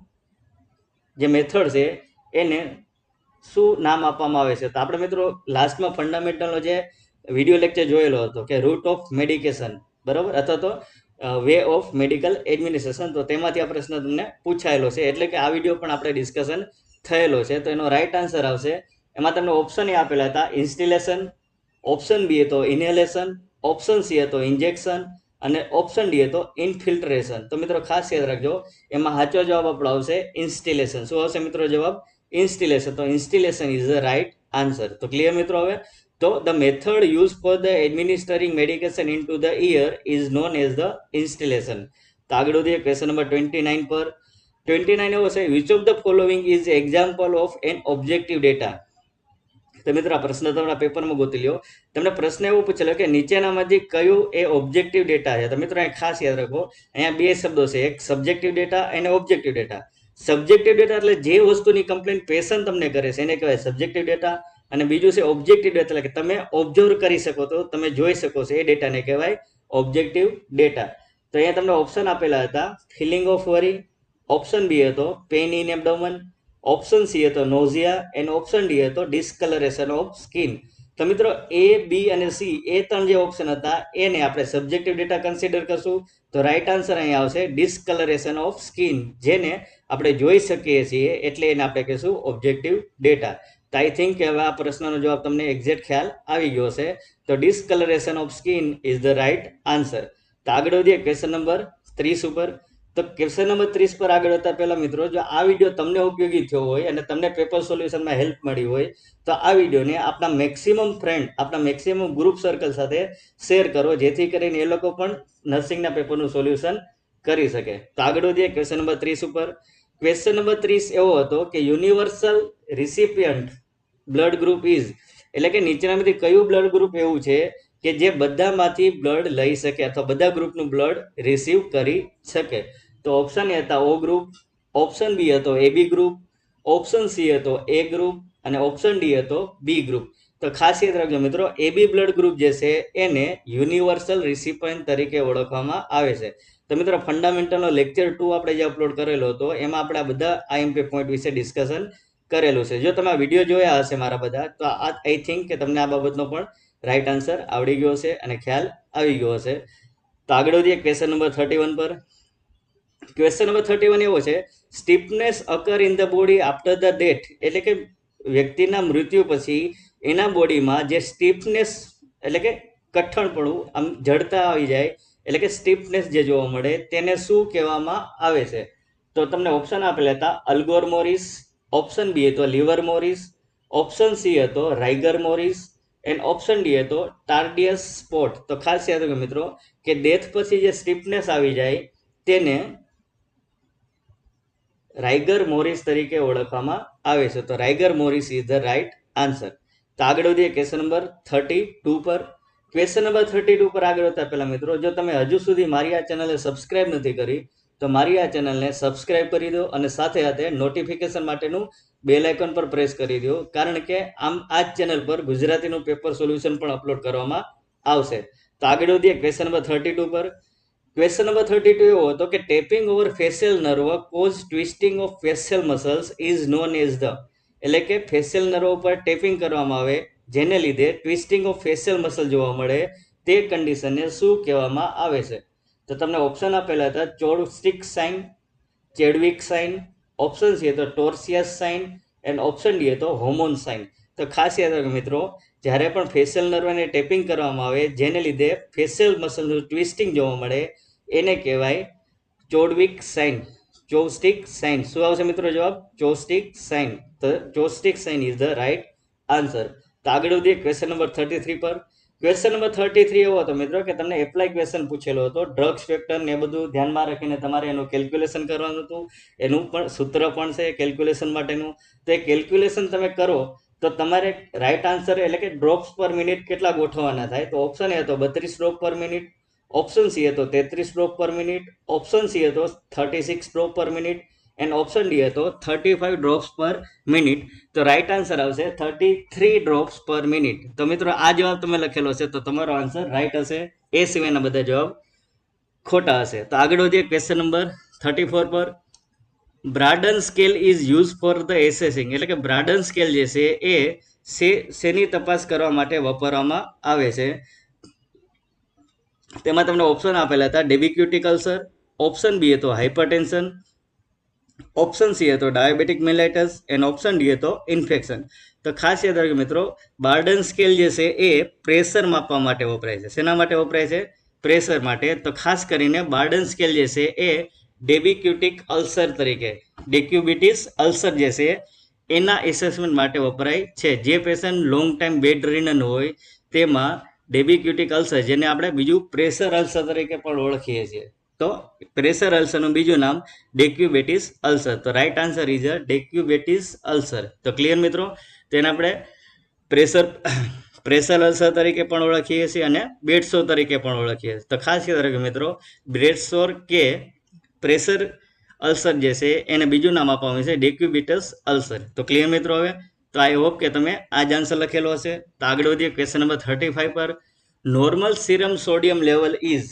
જે મેથડ છે એને શું નામ આપવામાં આવે છે? તો આપણે મિત્રો લાસ્ટમાં ફંડામેન્ટલનો જે વિડીયો લેક્ચર જોયેલો હતો કે રૂટ ઓફ મેડિકેશન, બરાબર, અથવા તો વે ઓફ મેડિકલ એડમિનિસ્ટ્રેશન. તો તેમાંથી આ પ્રશ્ન તમને પૂછાયેલો છે, એટલે કે આ વિડીયો પણ આપણે ડિસ્કશન થયેલો છે. તો એનો રાઈટ આન્સર આવશે, એમાં તમને ઓપ્શન એ આપેલા હતા ઇન્સ્ટિલેશન, ઓપ્શન બી હતો ઇન્હેલેશન, ઓપ્શન સી હતો ઇન્જેક્શન અને ઓપ્શન ડી હતો ઇન્ફિલ્ટ્રેશન. તો મિત્રો ખાસ યાદ રાખજો, એમાં સાચો જવાબ આપણો આવશે ઇન્સ્ટિલેશન. શું આવશે મિત્રો જવાબ? ઇન્સ્ટિલેશન. તો instillation is the right answer. તો ક્લિયર મિત્રો? હવે તો the method use for the administering medication in to the ear is known as the instillation. તો આગળ વધીએ ક્વેશ્ચન નંબર 29 પર. 29 એવો છે which of the following is example of an objective data. તો મિત્રો આ પ્રશ્ન તમારા પેપરમાં ગોતી લ્યો. તમને પ્રશ્ન એવો પૂછેલો કે નીચેનામાંથી કયું એ ઓબ્જેક્ટિવ ડેટા છે? તો મિત્રો અહીં ખાસ યાદ રાખો, અહીંયા બે શબ્દો છે, એક સબ્જેક્ટિવ ડેટા અને ઓબ્જેક્ટિવ ડેટા. સબ્જેક્ટિવ ડેટા એટલે જે વસ્તુની કમ્પ્લેન પેશન્ટ તમને કરે છે એને કહેવાય સબ્જેક્ટિવ ડેટા, અને બીજું છે ઓબ્જેક્ટિવ ડેટા, એટલે કે તમે ઓબ્ઝર્વ કરી શકો તો તમે જોઈ શકો છો એ ડેટાને કહેવાય ઓબ્જેક્ટિવ ડેટા. તો અહીંયા તમને ઓપ્શન આપેલા હતા feeling of worry, option B હતો pain in abdomen, option C હતો નોઝિયા એન્ડ ઓપ્શન ડી હતો ડિસ્કલરેશન ઓફ સ્કિન. તો મિત્રો એ, બી અને સી એ ત્રણ જે ઓપ્શન હતા એને આપણે સબ્જેક્ટિવ ડેટા કન્સિડર કરશું. તો રાઈટ આન્સર અહીંયા આવશે ડિસ્કલરેશન ઓફ સ્કિન, જેને આપણે જોઈ શકીએ છીએ એટલે એને આપણે કહીશું ઓબ્જેક્ટિવ ડેટા. તો આઈ થિંક કે હવે આ પ્રશ્નનો જવાબ તમને એક્ઝેક્ટ ખ્યાલ આવી ગયો છે. તો discolouration of skin is the right answer. તો આગળ વધીએ ક્વેશ્ચન નંબર 30 ઉપર. તો ક્વેશ્ચન નંબર 30 પર આગળ વધતા પહેલા મિત્રો, જો આ વિડીયો તમને ઉપયોગી થયો હોય અને તમને પેપર સોલ્યુશનમાં હેલ્પ મળી હોય તો આ વિડીયોને આપણા મેક્સિમમ ફ્રેન્ડ, આપણા મેક્સિમમ ગ્રુપ સર્કલ સાથે શેર કરો, જેથી કરીને એ લોકો પણ નર્સિંગના પેપરનું સોલ્યુશન કરી શકે. તો આગળ વધીએ ક્વેશ્ચન નંબર 30 ઉપર. ક્વેશ્ચન નંબર 30 એવો હતો કે યુનિવર્સલ રિસિપિયન્ટ બ્લડ ગ્રુપ ઇઝ, એટલે કે નીચેનામાંથી કયું બ્લડ ગ્રુપ એવું છે કે જે બધામાંથી બ્લડ લઈ શકે અથવા બધા ગ્રુપનું બ્લડ રિસીવ કરી શકે. તો ઓપ્શન એ હતા ઓ ગ્રુપ, ઓપ્શન બી હતો એબી ગ્રુપ, ઓપ્શન સી હતો એ ગ્રુપ અને ઓપ્શન ડી હતો બી ગ્રુપ. તો ખાસ યાદ રાખજો મિત્રો, એબી બ્લડ ગ્રુપ જે છે એને યુનિવર્સલ રિસિપિયન્ટ તરીકે ઓળખવામાં આવે છે. તો મિત્રો ફંડામેન્ટલનો લેક્ચર 2 આપણે જે અપલોડ કરેલો હતો એમાં આપણે આ બધા આઈએમપી પોઈન્ટ વિશે ડિસ્કશન કરેલું છે. જો તમે આ વિડીયો જોયા હશે મારા બધા, તો આઈ થિંક કે તમને આ બાબતનો પણ રાઈટ આન્સર આવડી ગયો હશે અને ખ્યાલ આવી ગયો હશે. તો આગળ વધીએ ક્વેશ્ચન નંબર 31 પર. ક્વેશ્ચન નંબર 31 એવો છે, stiffness અકર in the body after the death, એટલે કે વ્યક્તિના મૃત્યુ પછી એના બોડીમાં જે સ્ટીફનેસ એટલે કે કઠણપણું, આમ જડતા આવી જાય એટલે કે સ્ટીફનેસ જે જોવા મળે તેને શું કહેવામાં આવે છે? તો તમને ઓપ્શન આપેલા હતા અલ્ગોર મોરિસ, ઓપ્શન બી હતો લિવર મોરિસ, ઓપ્શન સી હતો રાઇગર મોરિસ એન્ડ ઓપ્શન ડી હતો ટાર્ડિયસ સ્પોટ. તો ખાસ યાદ રાખો મિત્રો કે ડેથ પછી જે સ્ટીફનેસ આવી જાય તેને રાઇગર મોરિસ તરીકે ઓળખવામાં આવે છે. તો rigor mortis is the right answer. તો આગળ વધીએ ક્વેશ્ચન નંબર 32 પર. ક્વેશ્ચન નંબર 32 પર આગળ વધતા પહેલા મિત્રો, જો તમે હજુ સુધી મારી આ ચેનલને સબસ્ક્રાઇબ નથી કરી તો મારી આ ચેનલને સબસ્ક્રાઇબ કરી દો અને સાથે સાથે નોટિફિકેશન માટેનું બેલ આઇકન પર પ્રેસ કરી દો, કારણ કે આમ આ જ ચેનલ પર ગુજરાતીનું પેપર સોલ્યુશન પણ અપલોડ કરવામાં આવશે. તો આગળ વધીએ ક્વેશ્ચન નંબર 32 પર. ક્વેશ્ચન નંબર 32 એવો હતો કે tapping over facial nerve cause twitching of facial muscles is known as the, એટલે કે ફેશિયલ નર્વ ઉપર ટેપિંગ કરવામાં આવે જેને લીધે ટ્વિસ્ટિંગ ઓફ ફેશિયલ મસલ જોવા મળે તે કન્ડિશનને શું કહેવામાં આવે છે? તો તમને ઓપ્શન આપેલા હતા ચોડસ્ટિક સાઇન, ચેડવિક સાઇન, ઓપ્શન સી હતો ટોર્સિયસ સાઇન એન્ડ ઓપ્શન ડી હતો હોર્મોન સાઇન. તો ખાસ યાદ રાખો મિત્રો, જ્યારે પણ ફેશિયલ નર્વને ટેપિંગ કરવામાં આવે જેને લીધે ફેશિયલ મસલનું ટ્વિસ્ટિંગ જોવા મળે એને કહેવાય ચોડવિક સાઇન, ચોસ્ટિક સાઇન. શું આવશે મિત્રો જવાબ? Chvostek sign. તો Chvostek sign is the right answer. તો આગળ વધીએ ક્વેશ્ચન નંબર 33 પર. ક્વેશ્ચન નંબર 33 એવો હતો મિત્રો કે તમને એપ્લાય ક્વેશ્ચન પૂછેલો હતો, ડ્રગ્સ ફેક્ટર ને એ બધું ધ્યાનમાં રાખીને તમારે એનું કેલ્ક્યુલેશન કરવાનું હતું. એનું પણ સૂત્ર પણ છે કેલ્ક્યુલેશન માટેનું. તો એ કેલ્ક્યુલેશન તમે કરો તો તમારે રાઈટ આન્સર એટલે કે ડ્રોપ્સ પર મિનિટ કેટલા ગોઠવવાના થાય? તો ઓપ્શન એ હતો 32 ડ્રોપ પર મિનિટ, ઓપ્શન સી હતો 33 ડ્રોપ પર મિનિટ, ઓપ્શન સી હતો 36 ડ્રોપ પર મિનિટ એન્ડ ઓપ્શન ડી હતો 35 ડ્રોપ્સ પર મિનિટ. તો રાઈટ આન્સર આવશે 33 ડ્રોપ્સ પર મિનિટ. તો મિત્રો આ જવાબ તમે લખેલો છે તો તમારો આન્સર રાઈટ હશે, એ સિવાયના બધા જવાબ ખોટા હશે. તો આગળ વધીએ ક્વેશ્ચન નંબર 34 પર. Braden scale is use for the assessing, એટલે કે બ્રાડન સ્કેલ જે છે એ શેની તપાસ કરવા માટે વાપરવામાં આવે છે? તેમાં તમને ઓપ્શન આપેલા હતા ડેબિક્યુટિક અલ્સર, ઓપ્શન બી હતો હાઇપરટેન્શન, ઓપ્શન સી હતો ડાયાબિટીક મેલાઇટસ એન્ડ ઓપ્શન ડી હતો ઇન્ફેક્શન. તો ખાસ યાદ રાખજો મિત્રો, બાર્ડન સ્કેલ જે છે એ પ્રેશર માપવા માટે વપરાય છે. શેના માટે વપરાય છે? પ્રેશર માટે. તો ખાસ કરીને બાર્ડન સ્કેલ જે છે એ ડેબિક્યુટિક અલ્સર તરીકે, ડેક્યુબિટીસ અલ્સર જે છે એના એસેસમેન્ટ માટે વપરાય છે. જે patient long time bed ridden હોય તેમાં ડેબિક્યુટિક અલ્સર, જેને આપણે બીજું પ્રેશર અલ્સર તરીકે પણ ઓળખીએ છીએ, તો પ્રેશર અલ્સરનું બીજું નામ ડેક્યુબિટીસ અલ્સર. તો right answer is a decubitus ulcer. તો ક્લિયર મિત્રો, તેને આપણે પ્રેશર અલ્સર તરીકે પણ ઓળખીએ છીએ અને બેડ સોર તરીકે પણ ઓળખીએ છીએ. તો ખાસ યાદ રાખજો મિત્રો, બેડ સોર કે પ્રેશર અલ્સર જે છે એને બીજું નામ આપવામાં આવે છે ડેક્યુબિટસ અલ્સર. તો ક્લિયર મિત્રો હવે? તો આઈ હોપ કે તમે આ જ આન્સર લખેલો હશે. તો આગળ વધીએ ક્વેશ્ચન નંબર 35 પર. Normal serum sodium level is,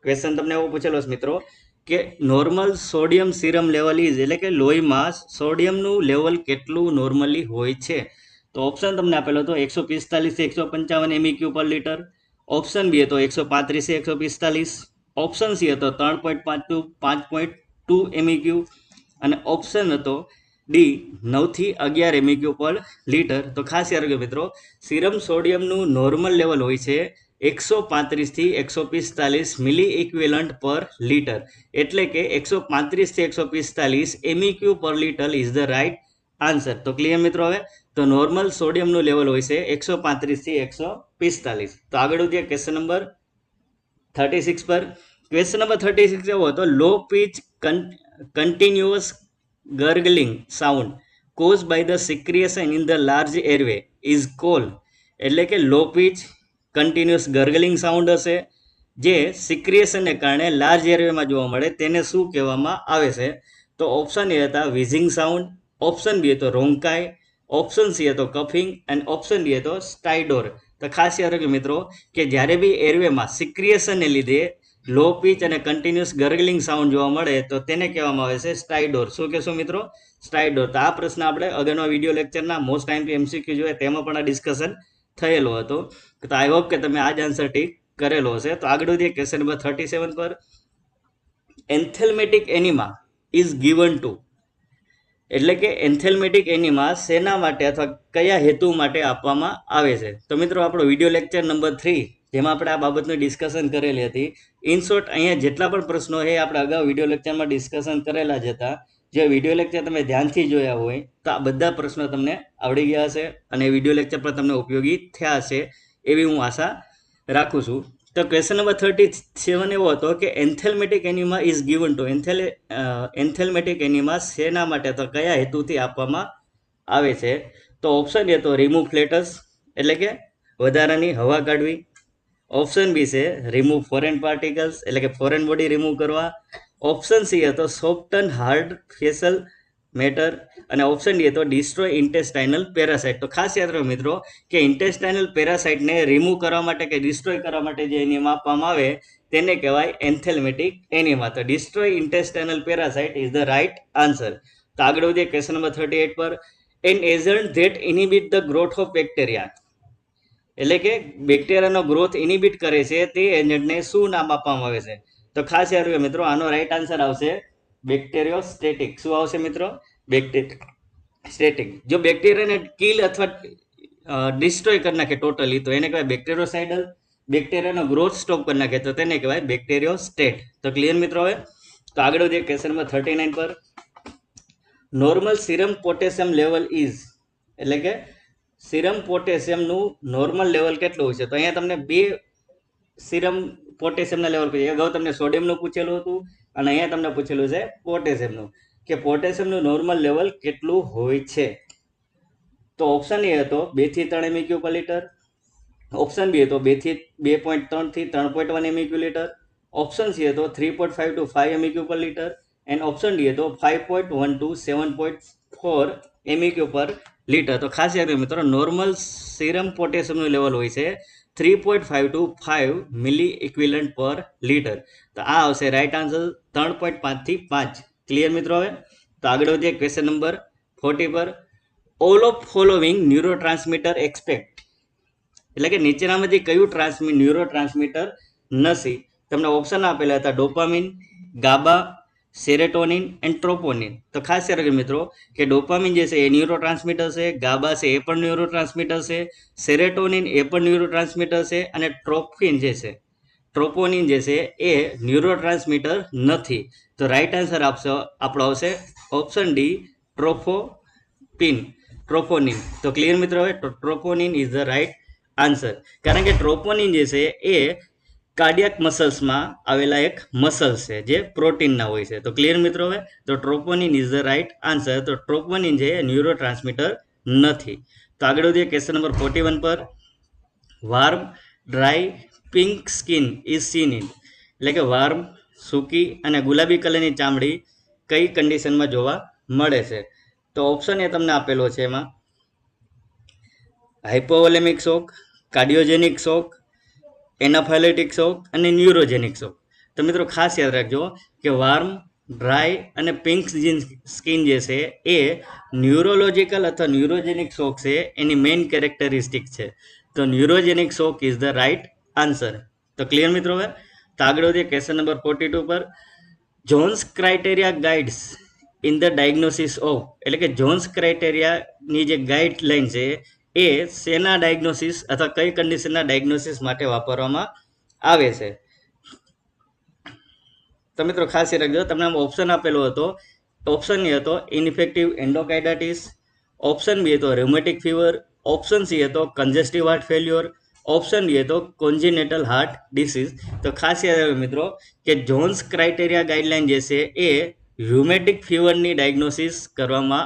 question તમને એવો પૂછેલો છે મિત્રો કે normal sodium serum level is, એટલે કે લોહીમાં સોડિયમનું લેવલ કેટલું નોર્મલી હોય છે. તો ઓપ્શન તમને આપેલો હતો 145 થી 155 MEQ પર લીટર. ઓપ્શન બી હતો 135 થી 145. ઓપ્શન સી હતો 3.5 to 5.2 MEQ અને ઓપ્શન હતો ડી 9 થી 11 MEQ પર લીટર. તો ખાસ યાદ રાખજો મિત્રો, સિરમ સોડિયમનું નોર્મલ લેવલ હોય છે 135 થી 145 મિલી ઇક્વિવલન્ટ પર લીટર, એટલે કે 135 થી 145 MEQ પર litre is the right answer. તો ક્લિયર મિત્રો. હવે તો નોર્મલ સોડિયમનું લેવલ હોય છે 135 થી 145. તો આગળ વધીએ ક્વેશ્ચન નંબર 36 પર. ક્વેશ્ચન નંબર 36 એવો હતો, low pitch continuous gurgling sound cause by the secretion in the large airway is call, એટલે કે low pitch continuous gurgling sound હશે જે સિક્રિએશનને કારણે લાર્જ એરવેમાં જોવા મળે, તેને શું કહેવામાં આવે છે. તો ઓપ્શન એ હતા વિઝિંગ સાઉન્ડ, ઓપ્શન બી હતો રોંકાઈ, ઓપ્શન સી હતો કફિંગ અને ઓપ્શન ડી હતો સ્ટાઇડોર. તો ખાસ યાદ રાખજો મિત્રો કે જ્યારે બી એરવેમાં સિક્રિએશનને લીધે લો પીચ અને કન્ટિન્યુઅસ ગર્ગલિંગ સાઉન્ડ જોવા મળે તો તેને કહેવામાં આવે છે સ્ટાઇડોર. શું કહેશો મિત્રો? સ્ટાઇડોર. તો આ પ્રશ્ન આપણે અગાઉના વિડીયો લેક્ચરના મોસ્ટ ટાઈમ MCQ જોઈએ તેમાં પણ આ ડિસ્કશન થયેલો હતો. તો આઈ હોપ કે તમે આ જ આન્સર ટીક કરેલો હશે. તો આગળ વધીએ ક્વેશ્ચન નંબર 37 પર. એન્થેલ્મેટિક એનિમા ઇઝ ગિવન ટુ, એટલે કે એન્થેલ્મેટિક એનિમા શેના માટે અથવા કયા હેતુ માટે આપવામાં આવે છે. તો મિત્રો આપણો વિડીયો લેક્ચર નંબર 3 જેમાં આપણે આ બાબતનું ડિસ્કશન કરેલી હતી. ઇન શોર્ટ અહીંયા જેટલા પણ પ્રશ્નો છે આપણે અગાઉ વિડીયો લેક્ચરમાં ડિસ્કશન કરેલા જ હતા. જે વિડીયો લેક્ચર તમે ધ્યાનથી જોયા હોય તો આ બધા પ્રશ્નો તમને આવડી ગયા હશે અને વિડીયો લેક્ચર પર તમને ઉપયોગી થયા હશે એવી હું આશા રાખું છું. તો ક્વેશ્ચન નંબર 37 એવો હતો કે એન્થેલ્મેટિક enema is given to, એન્થેલ્મેટિક enema શેના માટે તો કયા હેતુથી આપવામાં આવે છે. તો ઓપ્શન એ તો રિમૂવ ફ્લેટસ, એટલે કે વધારાની હવા કાઢવી. ઓપ્શન બી છે રિમૂવ ફોરેન પાર્ટિકલ્સ, એટલે કે ફોરેન બોડી રિમૂવ કરવા. ઓપ્શન સી હતો સોફ્ટન હાર્ડ ફેશલ મેટર અને ઓપ્શન ડી હતો ડિસ્ટ્રોય ઇન્ટેસ્ટાઇનલ પેરાસાઇટ. તો ખાસ યાદ રાખો મિત્રો કે ઇન્ટેસ્ટાઇનલ પેરાસાઇટને રિમૂવ કરવા માટે કે ડિસ્ટ્રોય કરવા માટે જે એનિમા આપવામાં આવે તેને કહેવાય એન્થેલ્મેટિક એનિમા. તો destroy intestinal parasite is the right answer. તો આગળ વધીએ ક્વેશ્ચન નંબર 38 પર. An agent that inhibit the growth of bacteria, એટલે કે બેક્ટેરિયાનો ગ્રોથ ઇનિબિટ કરે છે તે એજન્ટને શું નામ આપવામાં આવે છે. તો ખાસ યાદ રાખજો મિત્રો, આનો રાઈટ આન્સર આવશે બેક્ટેરિયોસ્ટેટિક. શું આવશે મિત્રો? બેક્ટેરિયોસ્ટેટિક. જો બેક્ટેરિયાને કિલ અથવા ડિસ્ટ્રોય કરી નાખે ટોટલી તો એને કહેવાય બેક્ટેરિયોસાઇડલ. બેક્ટેરિયાનો ગ્રોથ સ્ટોપ કરી નાખે તો તેને કહેવાય બેક્ટેરિયોસ્ટેટ. તો ક્લિયર મિત્રો. હવે તો આગળ વધીએ ક્વેશ્ચન નંબર 39 પર. Normal serum potassium level is, એટલે કે સિરમ પોટેશિયમનું નોર્મલ લેવલ કેટલું હોય છે. તો અહીંયા તમને બે સિરમ પોટેશિયમના લેવલ પૂછે. અગાઉ તમને સોડિયમનું પૂછેલું હતું અને અહીંયા તમને પૂછેલું છે પોટેશિયમનું, કે પોટેશિયમનું નોર્મલ લેવલ કેટલું હોય છે. તો ઓપ્શન એ હતો 2 થી 3 MEQ પર લીટર. ઓપ્શન બી હતો 2.3 થી 3.1 MEQ લીટર. ઓપ્શન સી હતો 3.5 to 5 MEQ પર લીટર એન્ડ ઓપ્શન ડી હતો 5.1 to 7.4 MEQ પર લીટર. તો ખાસ યાદ રાખો મિત્રો, નોર્મલ સિરમ પોટેશિયમનું લેવલ હોય છે 3.5 to 5 મિલી ઇક્વિવલન્ટ પર લીટર. તો આ આવશે રાઈટ આન્સર 3.5 થી 5. ક્લિયર મિત્રો. હવે તો આગળ વધીએ ક્વેશ્ચન નંબર 40 પર. All of following neuro transmitter expect, એટલે કે નીચેનામાંથી કયું ન્યુરો ટ્રાન્સમીટર નથી. તમને ઓપ્શન આપેલા હતા dopamine, GABA, serotonin and troponin. તો ખાસ યાદ રાખજો મિત્રો કે ડોપામિન જે છે એ ન્યુરો ટ્રાન્સમીટર છે, ગાબા છે એ પણ ન્યુરો ટ્રાન્સમીટર છે, સેરેટોનિન એ પણ ન્યુરો ટ્રાન્સમીટર છે અને ટ્રોપોનિન જે છે એ ન્યુરો ટ્રાન્સમીટર નથી. તો રાઈટ આન્સર આપણો આવશે ઓપ્શન ડી ટ્રોપોનિન. તો ક્લિયર મિત્રો. હવે troponin is the right answer, કારણ કે ટ્રોપોનિન જે છે એ કાર્ડિયાક મસલ્સમાં આવેલા એક મસલ્સ છે જે પ્રોટીનના હોય છે. તો ક્લિયર મિત્રો. હવે તો troponin is the right answer. તો ટ્રોપોનિન છે એ ન્યુરો ટ્રાન્સમીટર નથી. તો આગળ વધીએ ક્વેશ્ચન નંબર 41 પર. Warm, dry, pink skin is seen in, એટલે કે વાર્મ, સૂકી અને ગુલાબી કલરની ચામડી કઈ કન્ડિશનમાં જોવા મળે છે. તો ઓપ્શન એ તમને આપેલો છે એમાં હાઇપોવોલેમિક શોક, કાર્ડિયોજેનિક શોક, એનાફાઇલેટિક શોક અને ન્યુરોજેનિક શોક. તો મિત્રો ખાસ યાદ રાખજો કે વાર્મ, ડ્રાય અને પિંક સ્કિન જે છે એ ન્યુરોલોજીકલ અથવા ન્યુરોજેનિક શોક છે એની મેઇન કેરેક્ટરિસ્ટિક છે. તો ન્યુરોજેનિક શોક ઇઝ ધ રાઇટ આન્સર. તો ક્લિયર મિત્રો હવે? તો આગળ વધીએ ક્વેશ્ચન નંબર 42 પર. Jones criteria guides in the diagnosis of, એટલે કે જોન્સ ક્રાઇટેરિયાની જે ગાઈડલાઇન છે એ શેના ડાયગ્નોસિસ અથવા કઈ કન્ડિશનના ડાયગ્નોસિસ માટે વાપરવામાં આવે છે? તો મિત્રો ખાસ યાદ રાખજો, તમને ઓપ્શન આપેલો હતો. ઓપ્શન એ હતો ઇનઇફેક્ટિવ એન્ડોકાર્ડાઇટિસ, ઓપ્શન બી હતો ર્યુમેટિક ફીવર, ઓપ્શન સી હતો કન્જેસ્ટિવ હાર્ટ ફેલ્યોર, ઓપ્શન ડી હતો કોન્જિનેટલ હાર્ટ ડિસીઝ. તો ખાસ યાદ રાખજો મિત્રો કે જોન્સ ક્રાઇટેરિયા ગાઈડલાઇન જે છે એ ર્યુમેટિક ફીવરની ડાયગ્નોસિસ કરવામાં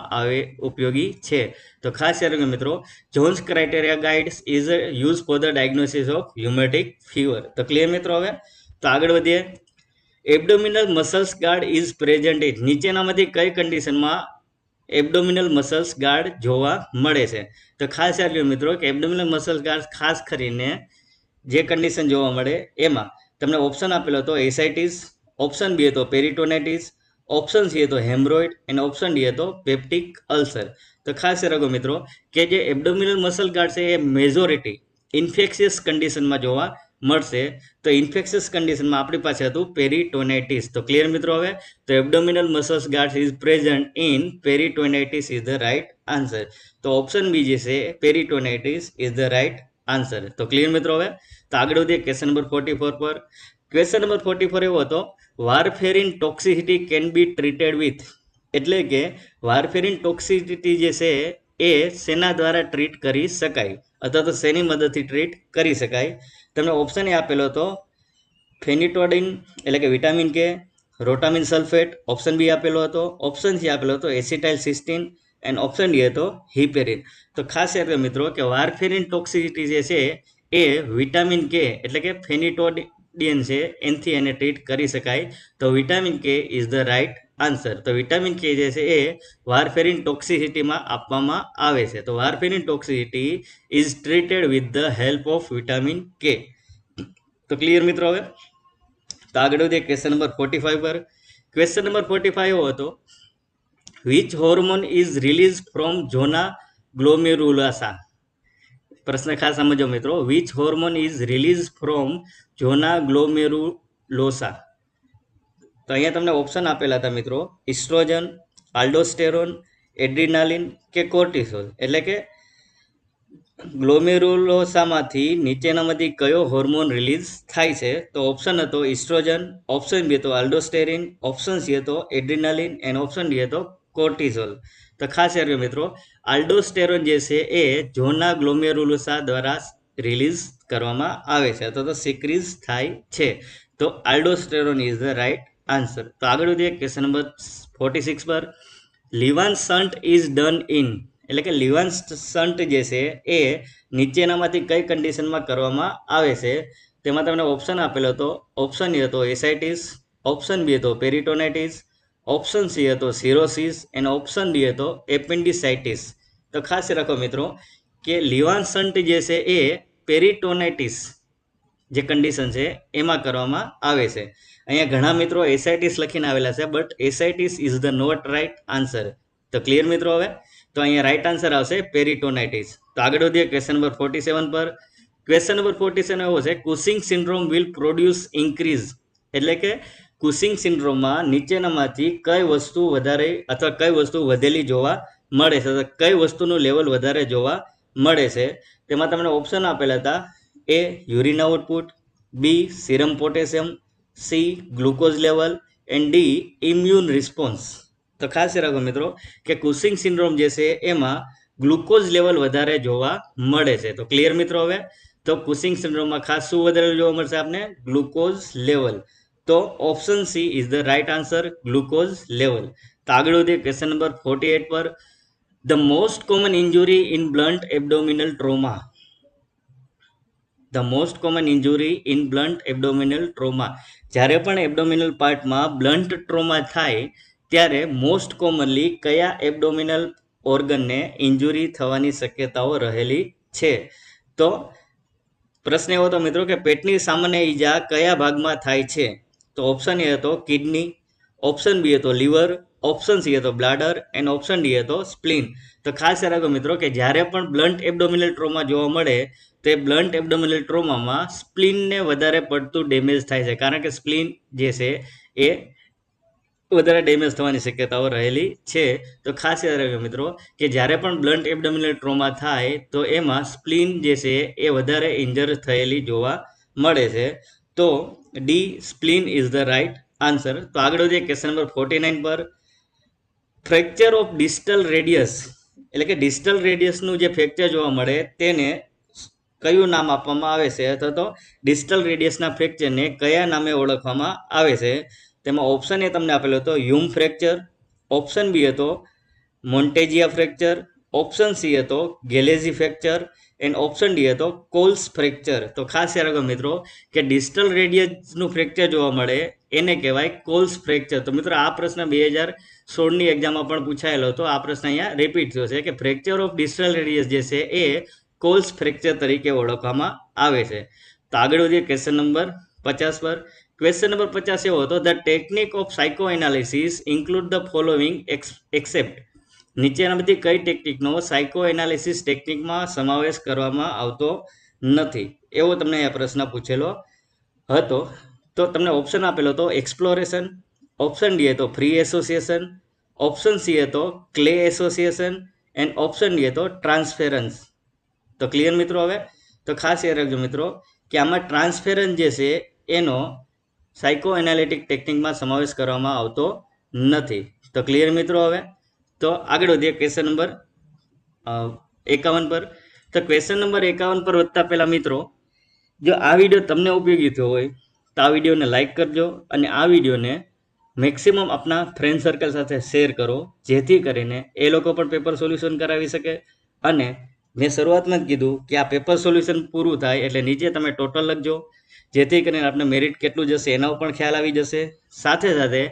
ઉપયોગી છે. તો ખાસ યાદ રાખજો મિત્રો, Jones criteria guides is use for the diagnosis of rheumatic fever. તો ક્લિયર મિત્રો હવે? તો આગળ વધીએ. Abdominal muscles guard is present in, નીચેનામાંથી કઈ કન્ડિશનમાં એબડોમિનલ મસલ્સ ગાર્ડ જોવા મળે છે? તો ખાસ યાદ રાખજો મિત્રો કે એબડોમિનલ મસલ્સ ગાર્ડ ખાસ કરીને જે કન્ડિશન જોવા મળે એમાં તમને ઓપ્શન આપેલો હતો એસાઇટિસ, ઓપ્શન બી હતો પેરિટોનાઇટિસ, ઓપ્શન સી હતો હેમરોઇડ અને ઓપ્શન ડી હતો પેપ્ટિક અલ્સર. તો ખાસ યાદ રાખો મિત્રો કે જે એબડોમિનલ મસલ ગાર્ડ છે એ મેજોરિટી ઇન્ફેક્શિયસ કન્ડિશનમાં જોવા મળશે. તો ઇન્ફેક્શિયસ કન્ડિશનમાં આપણી પાસે હતું પેરિટોનાઇટિસ. તો ક્લિયર મિત્રો હવે? તો abdominal muscles guard is present in peritonitis is the right answer. તો ઓપ્શન બી જે છે peritonitis is the right answer. તો ક્લિયર મિત્રો હવે? તો આગળ વધીએ ક્વેશ્ચન નંબર 44 પર. ક્વેશ્ચન નંબર 44 એવો હતો, warfarin toxicity can be treated with, એટલે કે વારફેરિન ટોક્સિસિટી જે છે એ શેના દ્વારા ટ્રીટ કરી શકાય અથવા તો શેની મદદથી ટ્રીટ કરી શકાય? તમને ઓપ્શન એ આપેલો હતો ફેનિટોડિન એટલે કે વિટામિન કે, રોટામિન સલ્ફેટ, ઓપ્શન બી આપેલો હતો, ઓપ્શન સી આપેલો હતો acetyl cysteine and option D હતો હિપેરિન. તો ખાસ યાદ રાખો મિત્રો કે વારફેરિન ટોક્સિસિટી જે છે એ વિટામિન કે એટલે કે ફેનિટોડિન છે એનાથી એને ટ્રીટ કરી શકાય. તો વિટામિન કે ઇઝ ધ રાઇટ આન્સર. તો વિટામિન કે જે છે એ વારફેરિન ટોક્સિસિટીમાં આપવામાં આવે છે. તો warfarin toxicity is treated with the help of vitamin K. તો ક્લિયર મિત્રો હવે? તો આગળ વધીએ ક્વેશ્ચન નંબર 45 પર. ક્વેશ્ચન નંબર 45 એવો હતો, which hormone is release from zona glomerulosa. પ્રશ્ન ખાસ સમજો મિત્રો, which hormone is release from zona glomerulosa. તો અહીંયા તમને ઓપ્શન આપેલા હતા મિત્રો, ઇસ્ટ્રોજન, આલ્ડોસ્ટેરોન, એડ્રીનાલિન કે કોર્ટિસોલ. એટલે કે ગ્લોમેરુલોસામાંથી નીચેનામાંથી કયો હોર્મોન રિલીઝ થાય છે? તો ઓપ્શન હતો ઇસ્ટ્રોજન, ઓપ્શન બી હતો આલ્ડોસ્ટેરિન, ઓપ્શન સી હતો એડ્રીનાલિન એન્ડ ઓપ્શન ડી હતો કોર્ટિસોલ. તો ખાસ યાદ રાખજો મિત્રો, આલ્ડોસ્ટેરોન જે છે એ ઝોના ગ્લોમેરુલોસા દ્વારા રિલીઝ કરવામાં આવે છે અથવા તો સિક્રીઝ થાય છે. તો આલ્ડોસ્ટેરોન ઇઝ ધ રાઇટ આન્સર. તો આગળ વધીએ ક્વેશ્ચન નંબર 46 પર. લિવાન શન્ટ ઇઝ ડન ઇન, એટલે કે લિવાન શન્ટ જે છે એ નીચેનામાંથી કઈ કન્ડિશનમાં કરવામાં આવે છે? તેમાં તમને ઓપ્શન આપેલો હતો. ઓપ્શન એ હતો એસાઇટિસ, ઓપ્શન બી હતો પેરિટોનાઇટિસ, ઓપ્શન સી હતો સિરોસિસ અને ઓપ્શન ડી હતો એપેન્ડિસાઇટિસ. તો ખાસ રાખો મિત્રો કે લિવાન શન્ટ જે છે એ પેરિટોનાઇટિસ જે કન્ડિશન છે એમાં કરવામાં આવે છે. અહીંયા ઘણા મિત્રો એસાઇટિસ લખીને આવેલા છે, but ascites is the not right answer. તો ક્લિયર મિત્રો હવે? તો અહીંયા રાઇટ આન્સર આવશે પેરિટોનાઇટિસ. તો આગળ વધીએ ક્વેશ્ચન નંબર 47 પર. ક્વેશ્ચન નંબર 47 એવો છે, કુસિંગ સિન્ડ્રોમ વિલ પ્રોડ્યુસ ઇન્ક્રીઝ, એટલે કે કુસિંગ સિન્ડ્રોમમાં નીચેનામાંથી કઈ વસ્તુ વધારે અથવા કઈ વસ્તુ વધેલી જોવા મળે છે, અથવા કઈ વસ્તુનું લેવલ વધારે જોવા મળે છે? તેમાં તમને ઓપ્શન આપેલા હતા, A urine output, B serum potassium, C glucose level and D immune response. તો ખાસ રાખો મિત્રો કે કુસિંગ સિન્ડ્રોમ જે છે એમાં ગ્લુકોઝ લેવલ વધારે જોવા મળે છે. તો ક્લિયર મિત્રો હવે? તો કુસિંગ સિન્ડ્રોમમાં ખાસ શું વધારે જોવા મળશે આપને? Glucose level. તો option C is the right answer, glucose level. તો આગળ વધીએ ક્વેશ્ચન નંબર 48 પર. The most common injury in blunt abdominal trauma. The most common injury in blunt abdominal trauma. જ્યારે પણ એબડોમિનલ પાર્ટમાં બ્લન્ટ ટ્રોમા થાય ત્યારે મોસ્ટ કોમનલી કયા એબડોમિનલ ઓર્ગનને ઇન્જુરી થવાની શક્યતાઓ રહેલી છે? તો પ્રશ્ન એવો હતો મિત્રો કે પેટની સામાન્ય ઈજા કયા ભાગમાં થાય છે? તો ઓપ્શન એ હતો કિડની, ઓપ્શન બી હતો લીવર, ઓપ્શન સી હતો બ્લાડર એન્ડ ઓપ્શન ડી હતો સ્પ્લીન. તો ખાસ યાદ રાખો મિત્રો કે જ્યારે પણ બ્લન્ટ એબ્ડોમિનલ ટ્રોમા જોવા મળે તે બ્લન્ટ એબ્ડોમિનલ ટ્રોમામાં સ્પ્લીનને વધારે પડતું ડેમેજ થાય છે, કારણ કે સ્પ્લીન જે છે એ વધારે ડેમેજ થવાની શક્યતાઓ રહેલી છે. તો ખાસ યાદ રાખજો મિત્રો કે જ્યારે પણ બ્લન્ટ એબ્ડોમિનલ ટ્રોમા થાય તો એમાં સ્પ્લીન જે છે એ વધારે ઇન્જર થયેલી જોવા મળે છે. તો D spleen is the right answer. તો આગળ વધીએ ક્વેશ્ચન નંબર 49 પર. ફ્રેક્ચર ઓફ ડિસ્ટલ રેડિયસ એટલે કે ડિસ્ટલ રેડિયસનું જે ફ્રેક્ચર જોવા મળે તેને કયું નામ આપવામાં આવે છે, અથવા તો ડિસ્ટલ રેડિયસના ફ્રેક્ચરને કયા નામે ઓળખવામાં આવે છે? તેમાં ઓપ્શન એ તમને આપેલો હતો હ્યુમ ફ્રેક્ચર, ઓપ્શન બી હતો મોન્ટેજિયા ફ્રેક્ચર, ઓપ્શન સી હતો ગેલેઝી ફ્રેક્ચર એન્ડ ઓપ્શન ડી હતો કોલ્સ ફ્રેક્ચર. તો ખાસ યાદ રાખો મિત્રો કે ડિસ્ટલ રેડિયસનું ફ્રેક્ચર જોવા મળે એને કહેવાય કોલ્સ ફ્રેક્ચર. તો મિત્રો આ પ્રશ્ન 2016ની એક્ઝામમાં પણ પૂછાયેલો હતો. આ પ્રશ્ન અહીંયા રિપીટ થયો છે કે ફ્રેક્ચર ઓફ ડિસ્ટલ રેડિયસ જે છે એ કોલ્સ ફ્રેક્ચર તરીકે ઓળખવામાં આવે છે. તો આગળ વધીએ ક્વેશ્ચન નંબર 50 પર. ક્વેશ્ચન નંબર 50 એવો હતો the technique of psycho analysis include the following accept. નીચેનામાંથી કઈ ટેકનિકનો સાયકો એનાલિસિસ ટેકનિકમાં સમાવેશ કરવામાં આવતો નથી, એવો તમને આ પ્રશ્ન પૂછેલો હતો. તો તમને ઓપ્શન આપેલો હતો એક્સપ્લોરેશન, ઓપ્શન ડી હતો ફ્રી એસોસિએશન, ઓપ્શન સી હતો clay association and option D હતો ટ્રાન્સફેરન્સ. તો ક્લિયર મિત્રો? હવે તો ખાસ યાદ રાખજો મિત્રો કે આમાં ટ્રાન્સફેરન્સ જે છે એનો સાયકો એનાલિટિક ટેકનિકમાં સમાવેશ કરવામાં આવતો નથી. તો ક્લિયર મિત્રો? હવે તો આગળ વધીએ ક્વેશ્ચન નંબર 51 પર. તો ક્વેશ્ચન નંબર 51 પર વધતા પહેલા મિત્રો, જો આ વિડીયો તમને ઉપયોગી થયો હોય તો આ વિડીયોને લાઇક કરજો અને આ વિડીયોને મેક્સિમમ આપના ફ્રેન્ડ સર્કલ સાથે શેર કરો, જેથી કરીને એ લોકો પણ પેપર સોલ્યુશન કરાવી શકે. અને મેં શરૂઆતમાં જ કીધું કે આ પેપર સોલ્યુશન પૂરું થાય એટલે નીચે તમે ટોટલ લખજો, જેથી કરીને આપણે મેરિટ કેટલું જશે એનો પણ ખ્યાલ આવી જશે. સાથે સાથે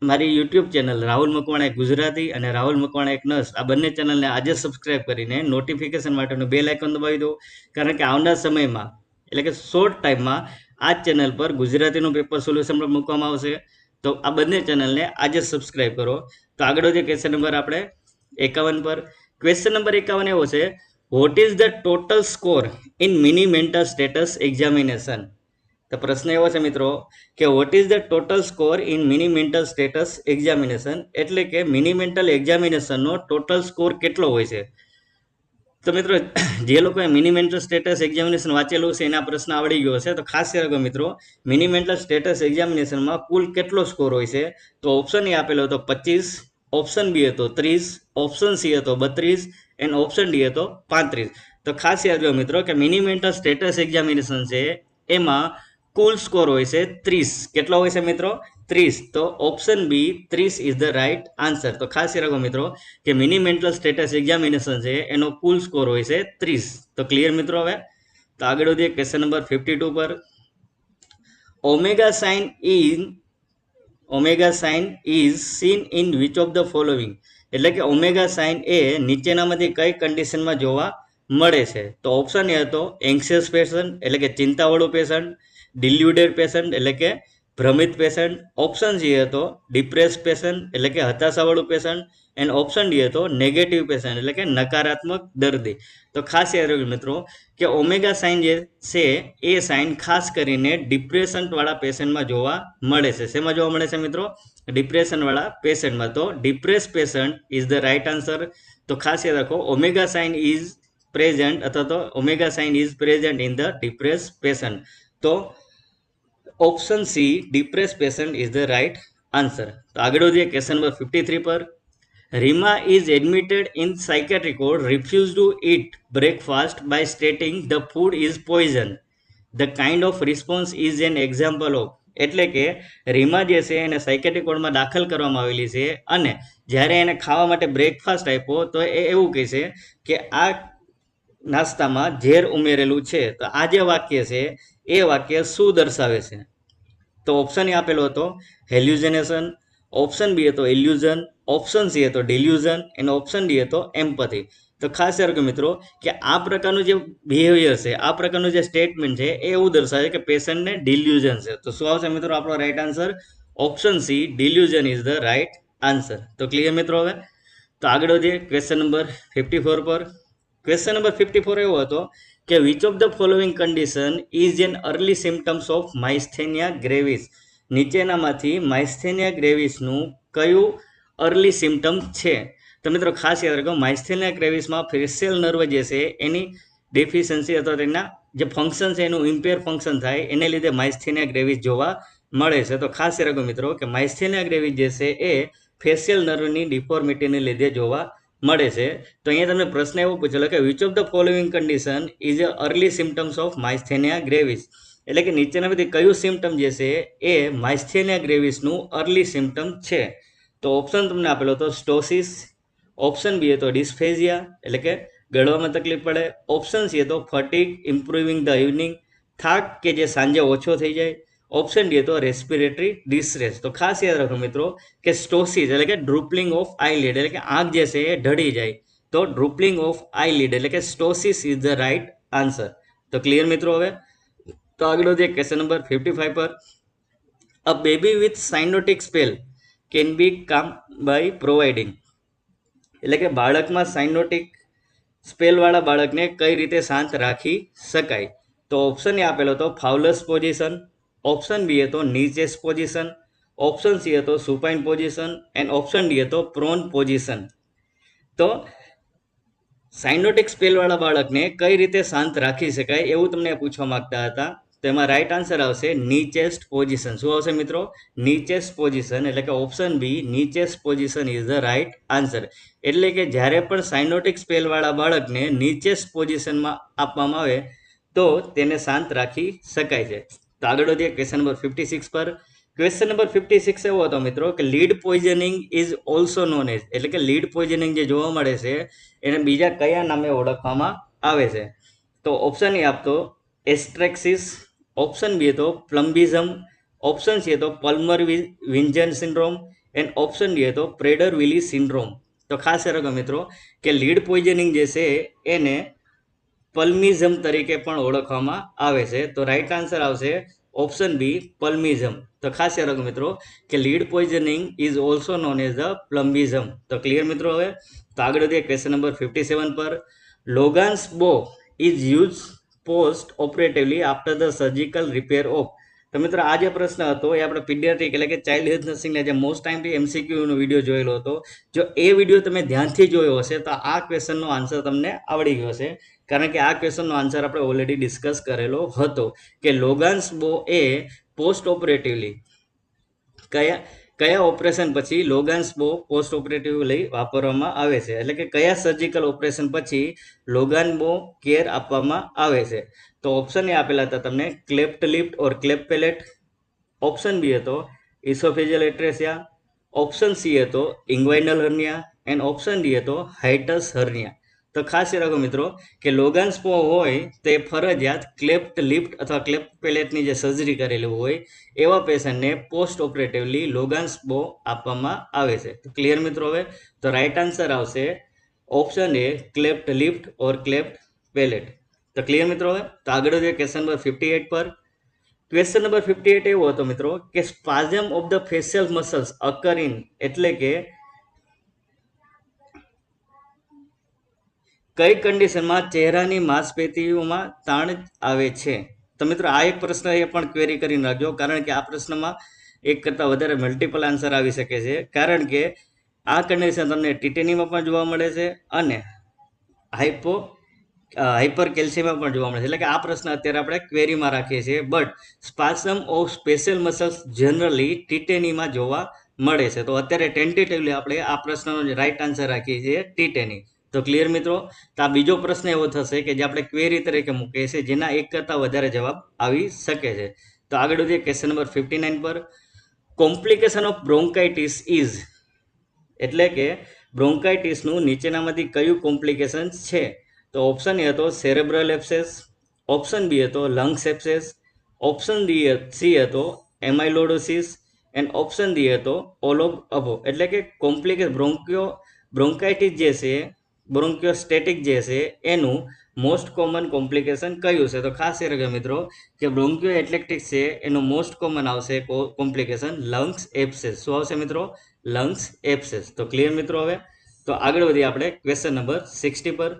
મારી યુટ્યુબ ચેનલ રાહુલ મકવાણા ગુજરાતી અને રાહુલ મકવાણા એક નર્સ, આ બંને ચેનલને આજે સબસ્ક્રાઇબ કરીને નોટિફિકેશન માટેનું બેલ આઇકોન દબાવી દો, કારણ કે આવનાર સમયમાં એટલે કે શોર્ટ ટાઈમમાં આ ચેનલ પર ગુજરાતીનું પેપર સોલ્યુશન પણ મૂકવામાં આવશે. તો આ બંને ચેનલને આજે સબસ્ક્રાઇબ કરો. તો આગળ વધીએ ક્વેશ્ચન નંબર આપણે 51 પર. ક્વેશ્ચન નંબર 51 એવો છે vote is the total score in mini mental status examination. તો પ્રશ્ન એવો છે મિત્રો કે vote is the total score in mini mental status examination, એટલે કે મિની મેન્ટલ એક્ઝામિનેશનનો ટોટલ સ્કોર કેટલો હોય છે? તો મિત્રો જે લોકોએ મિની મેન્ટલ સ્ટેટસ એક્ઝામિનેશન વાંચેલું છે એના પ્રશ્ન આવડી ગયો છે. તો ખાસ યાદ રાખો મિત્રો મિની મેન્ટલ સ્ટેટસ એક્ઝામિનેશનમાં કુલ કેટલો સ્કોર હોય છે? તો ઓપ્શન એ આપેલો હતો 25, ઓપ્શન બી હતો 30, ઓપ્શન સી હતો 32 એન્ડ ઓપ્શન ડી હતો 35. તો ખાસ યાદ રાખો મિત્રો કે મિની મેન્ટલ સ્ટેટસ એક્ઝામિનેશન છે એમાં કુલ સ્કોર હોય છે 30. કેટલો હોય છે મિત્રો? 30. તો option B 30 is the right answer. તો ખાસ રાખો મિત્રો કે મિની મેન્ટલ સ્ટેટસ એક્ઝામિનેશન છે એનો કુલ સ્કોર હોય છે 30. તો ક્લિયર મિત્રો? હવે તો આગળ વધીએ ક્વેશ્ચન નંબર 52 પર. Omega sign is seen in which of the following, એટલે કે ઓમેગા સાઇન એ નીચેનામાંથી કઈ કન્ડિશનમાં જોવા મળે છે? તો ઓપ્શન એ હતો એન્ક્સિયસ પેશન્ટ એટલે કે ચિંતાવાળું પેશન્ટ, ડિલ્યુડેડ પેશન્ટ એટલે કે ભ્રમિત પેશન્ટ, ઓપ્શન સી હતો ડિપ્રેસ પેશન્ટ એટલે કે હતાશાવાળું પેશન્ટ એન્ડ ઓપ્શન ડી હતો નેગેટિવ પેશન્ટ એટલે કે નકારાત્મક દર્દી. તો ખાસ યાદ રાખજો મિત્રો કે ઓમેગા સાઇન જે છે એ સાઇન ખાસ કરીને ડિપ્રેશનવાળા પેશન્ટમાં જોવા મળે છે. શેમાં જોવા મળે છે મિત્રો? ડિપ્રેશનવાળા પેશન્ટમાં. તો depress patient is the right answer. તો ખાસ યાદ રાખો ઓમેગા સાઇન ઇઝ પ્રેઝન્ટ અથવા તો omega sign is present in the depress patient. તો option C depress patient is the right answer. તો આગળ વધીએ ક્વેશ્ચન નંબર 53 પર. Reema is admitted in psychiatric ward refuse to eat breakfast by stating the food is poison. The kind of response is an example of, એટલે કે રીમા જે છે એને psychiatric વોર્ડમાં દાખલ કરવામાં આવેલી છે અને જ્યારે એને ખાવા માટે બ્રેકફાસ્ટ આપ્યો તો એ એવું કહે છે કે આ નાસ્તામાં ઝેર ઉમેરેલું છે. તો આ જે વાક્ય છે એ વાક્ય શું દર્શાવે છે? તો ઓપ્શન એ આપેલો હતો હેલ્યુઝિનેશન, ઓપ્શન બી હતો ઇલ્યુઝન, ઓપ્શન સી હતો ડિલ્યુઝન અને ઓપ્શન ડી હતો એમ્પથી. તો ખાસ યાદ રાખો મિત્રો કે આ પ્રકારનું જે બિહેવિયર છે, આ પ્રકારનું જે સ્ટેટમેન્ટ છે એ એવું દર્શાવે કે પેશન્ટને ડિલ્યુઝન છે. તો શું આવશે મિત્રો આપણો right answer? Option C, delusion is the right answer. તો ક્લિયર મિત્રો હવે? તો આગળ વધીએ ક્વેશ્ચન નંબર 54 પર. ક્વેશ્ચન નંબર 54 એવો હતો કે which of the following condition is an early symptoms of માઇસ્થેનિયા ગ્રેવિસ? નીચેનામાંથી માઇસ્થેનિયા ગ્રેવિસનું કયું અર્લી સિમ્ટમ છે? તો મિત્રો ખાસ યાદ રાખો, માઇસ્થેનિયા ગ્રેવિસમાં ફેશિયલ નર્વ જે છે એની ડેફિશિયન્સી અથવા તેના જે ફંક્શન છે એનું ઇમ્પેર ફંક્શન થાય, એને લીધે માઇસ્થેનિયા ગ્રેવિસ જોવા મળે છે. તો ખાસ યાદ રાખો મિત્રો કે માઇસ્થેનિયા ગ્રેવિસ જે છે એ ફેશિયલ નર્વની ડિફોર્મિટીને લીધે જોવા મળે છે. તો અહીંયા તમને પ્રશ્ન એવો પૂછેલો કે which of the following condition is a early symptoms of માઇસ્થેનિયા ગ્રેવિસ? એટલે કે નીચેનામાંથી કયું સિમ્ટમ જે છે એ માઇસ્થેનિયા ગ્રેવિસનું અર્લી સિમ્ટમ છે? તો ઓપ્શન તમને આપેલો હતો સ્ટોસિસ, ઓપ્શન બી હતો ડિસ્ફેઝિયા એટલે કે ગળવામાં તકલીફ પડે, ઓપ્શન સી હતો ફટીગ ઇમ્પ્રુવિંગ ધ ઇવનિંગ, થાક કે જે સાંજે ઓછો થઈ જાય, ઓપ્શન ડી હતો રેસ્પિરેટરી ડિસ્ટ્રેસ. તો ખાસ યાદ રાખો મિત્રો કે સ્ટોસિસ એટલે કે ડ્રુપલિંગ ઓફ આઈલિડ એટલે કે આંખ જે છે એ ઢળી જાય, તો ડ્રુપલિંગ ઓફ આઈલિડ એટલે કે ptosis is the right answer. તો ક્લિયર મિત્રો હવે? તો આગળ વધીએ ક્વેશ્ચન નંબર 55 પર. A baby with cyanotic spell can be calm by providing એટલે કે બાળકમાં સાઇનોટિક સ્પેલવાળા બાળકને કઈ રીતે શાંત રાખી શકાય? તો ઓપ્શન એ આપેલો હતો ફાઉલસ પોઝિશન, ઓપ્શન બી હતો નીચેસ પોઝિશન, ઓપ્શન સી હતો સુપાઇન પોઝિશન એન્ડ ઓપ્શન ડી હતો પ્રોન પોઝિશન. તો સાઇનોટિક સ્પેલવાળા બાળકને કઈ રીતે શાંત રાખી શકાય એવું તમને પૂછવા માંગતા હતા. તો એમાં રાઈટ આન્સર આવશે નીચેસ્ટ પોઝિશન. શું આવશે મિત્રો? નીચેસ્ટ પોઝિશન એટલે કે option B knee chest position is the right answer. એટલે કે જ્યારે પણ સાઇનોટિક સ્પેલવાળા બાળકને નીચેસ્ટ પોઝિશનમાં આપવામાં આવે તો તેને શાંત રાખી શકાય છે. તો આગળ વધીએ ક્વેશ્ચન નંબર 56 પર. ક્વેશ્ચન નંબર 56 એવો હતો મિત્રો કે lead poisoning is also known as એટલે કે લીડ પોઈઝનિંગ જે જોવા મળે છે એને બીજા કયા નામે ઓળખવામાં આવે છે? તો ઓપ્શન એ આપતો એસ્ટ્રેક્સિસ, ઓપ્શન બી હતો પ્લમ્બિઝમ, ઓપ્શન સી હતો પલ્મર વિન્જન સિન્ડ્રોમ એન્ડ ઓપ્શન ડી હતો પ્રેડર વિલી સિન્ડ્રોમ. તો ખાસ રાખો મિત્રો કે લીડ પોઈઝનિંગ જે છે એને પલ્મિઝમ તરીકે પણ ઓળખવામાં આવે છે. તો રાઈટ આન્સર આવશે ઓપ્શન બી પલ્મિઝમ. તો ખાસ યાદ રાખો મિત્રો કે lead poisoning is also known as the plumbism. તો ક્લિયર મિત્રો હવે? તો આગળ વધીએ ક્વેશ્ચન નંબર 57 પર. Logan's bow is use post operatively after the surgical repair of. તો મિત્રો આ જે પ્રશ્ન હતો એ આપણે પીડિયાટ્રિક એટલે કે ચાઇલ્ડ હેલ્થ નર્સિંગના જે મોસ્ટ ટાઈમથી MCQનો વિડીયો જોયેલો હતો. જો એ વિડીયો તમે ધ્યાનથી જોયો હશે તો આ ક્વેશ્ચનનો આન્સર તમને આવડી ગયો હશે, કારણ કે આ ક્વેશ્ચનનો આન્સર આપણે ઓલરેડી ડિસ્કસ કરેલો હતો કે લોગાન્સ બો એ પોસ્ટ ઓપરેટિવલી કયા ઓપરેશન પછી લોગાન્સ બો પોસ્ટ ઓપરેટિવલી વાપરવામાં આવે છે એટલે કે કયા સર્જિકલ ઓપરેશન પછી લોગાન બો કેર આપવામાં આવે છે? તો ઓપ્શન એ આપેલા હતા તમને ક્લેપ્ટ લિફ્ટ ઓર ક્લેપ પેલેટ, ઓપ્શન બી હતો ઇસોફેજિયલ એટ્રેસિયા, ઓપ્શન સી હતો ઇંગ્વાઇનલ હર્નિયા એન્ડ ઓપ્શન ડી હતો હાઇટસ હર્નિયા. તો ખાસ રાખો મિત્રો કે લોગાન્સ બો હોય તે ફરજિયાત ક્લેપ્ટ લિફ્ટ અથવા ક્લેપ્ટ પેલેટની જે સર્જરી કરેલી હોય એવા પેશન્ટને પોસ્ટ ઓપરેટિવલી લોગાન્સ બો આપવામાં આવે છે. તો ક્લિયર મિત્રો હવે? તો રાઈટ આન્સર આવશે option A cleft lift or cleft palate. તો ક્લિયર મિત્રો હવે? તો આગળ વધીએ ક્વેશ્ચન નંબર 58 પર. ક્વેશ્ચન નંબર 58 એવો હતો મિત્રો કે spasm of the facial muscles occur in એટલે કે કઈ કન્ડિશનમાં ચહેરાની માંસપેશીઓમાં તાણ આવે છે? તો મિત્રો આ એક પ્રશ્ન એ પણ ક્વેરી કરીને રાખજો, કારણ કે આ પ્રશ્નમાં એક કરતાં વધારે મલ્ટિપલ આન્સર આવી શકે છે, કારણ કે આ કન્ડિશન તમને ટીટેનીમાં પણ જોવા મળે છે અને હાઇપર કેલ્શિયમમાં પણ જોવા મળે છે. એટલે કે આ પ્રશ્ન અત્યારે આપણે ક્વેરીમાં રાખીએ છીએ, but spasm of special muscles generally ટીટેનીમાં જોવા મળે છે. તો અત્યારે ટેન્ટેટિવલી આપણે આ પ્રશ્નનો રાઈટ આન્સર રાખીએ છીએ ટીટેની. તો ક્લિયર મિત્રો? તો આ બીજો પ્રશ્ન એવો થશે કે જે આપણે ક્વેરી તરીકે મૂકીએ છીએ, જેના એક કરતાં વધારે જવાબ આવી શકે છે. તો આગળ વધીએ ક્વેશ્ચન નંબર 59 પર. કોમ્પ્લિકેશન ઓફ બ્રોન્કાઇટિસ ઇઝ એટલે કે બ્રોન્કાઇટિસનું નીચેનામાંથી કયું કોમ્પ્લિકેશન છે? તો ઓપ્શન એ હતો સેરેબ્રલ એબ્સેસ, ઓપ્શન બી હતો લંગ્સ એબ્સેસ, ઓપ્શન સી હતો એમાઇલોડોસિસ એન્ડ ઓપ્શન ડી હતો ઓલ ઓફ અબો. એટલે કે બ્રોન્કાઇટિસ જે છે બ્રોન્કિયોસ્ટેટિક જે છે એનું મોસ્ટ કોમન કોમ્પ્લિકેશન કયું છે? તો ખાસ એ રાખજો મિત્રો કે બ્રોન્કિયો એટલેક્ટિક છે એનું મોસ્ટ કોમન આવશે કોમ્પ્લિકેશન લંગ્સ એબ્સેસ. શું આવશે મિત્રો? લંગ્સ એબ્સેસ. તો ક્લિયર મિત્રો. હવે તો આગળ વધીએ આપણે ક્વેશ્ચન નંબર 60 પર.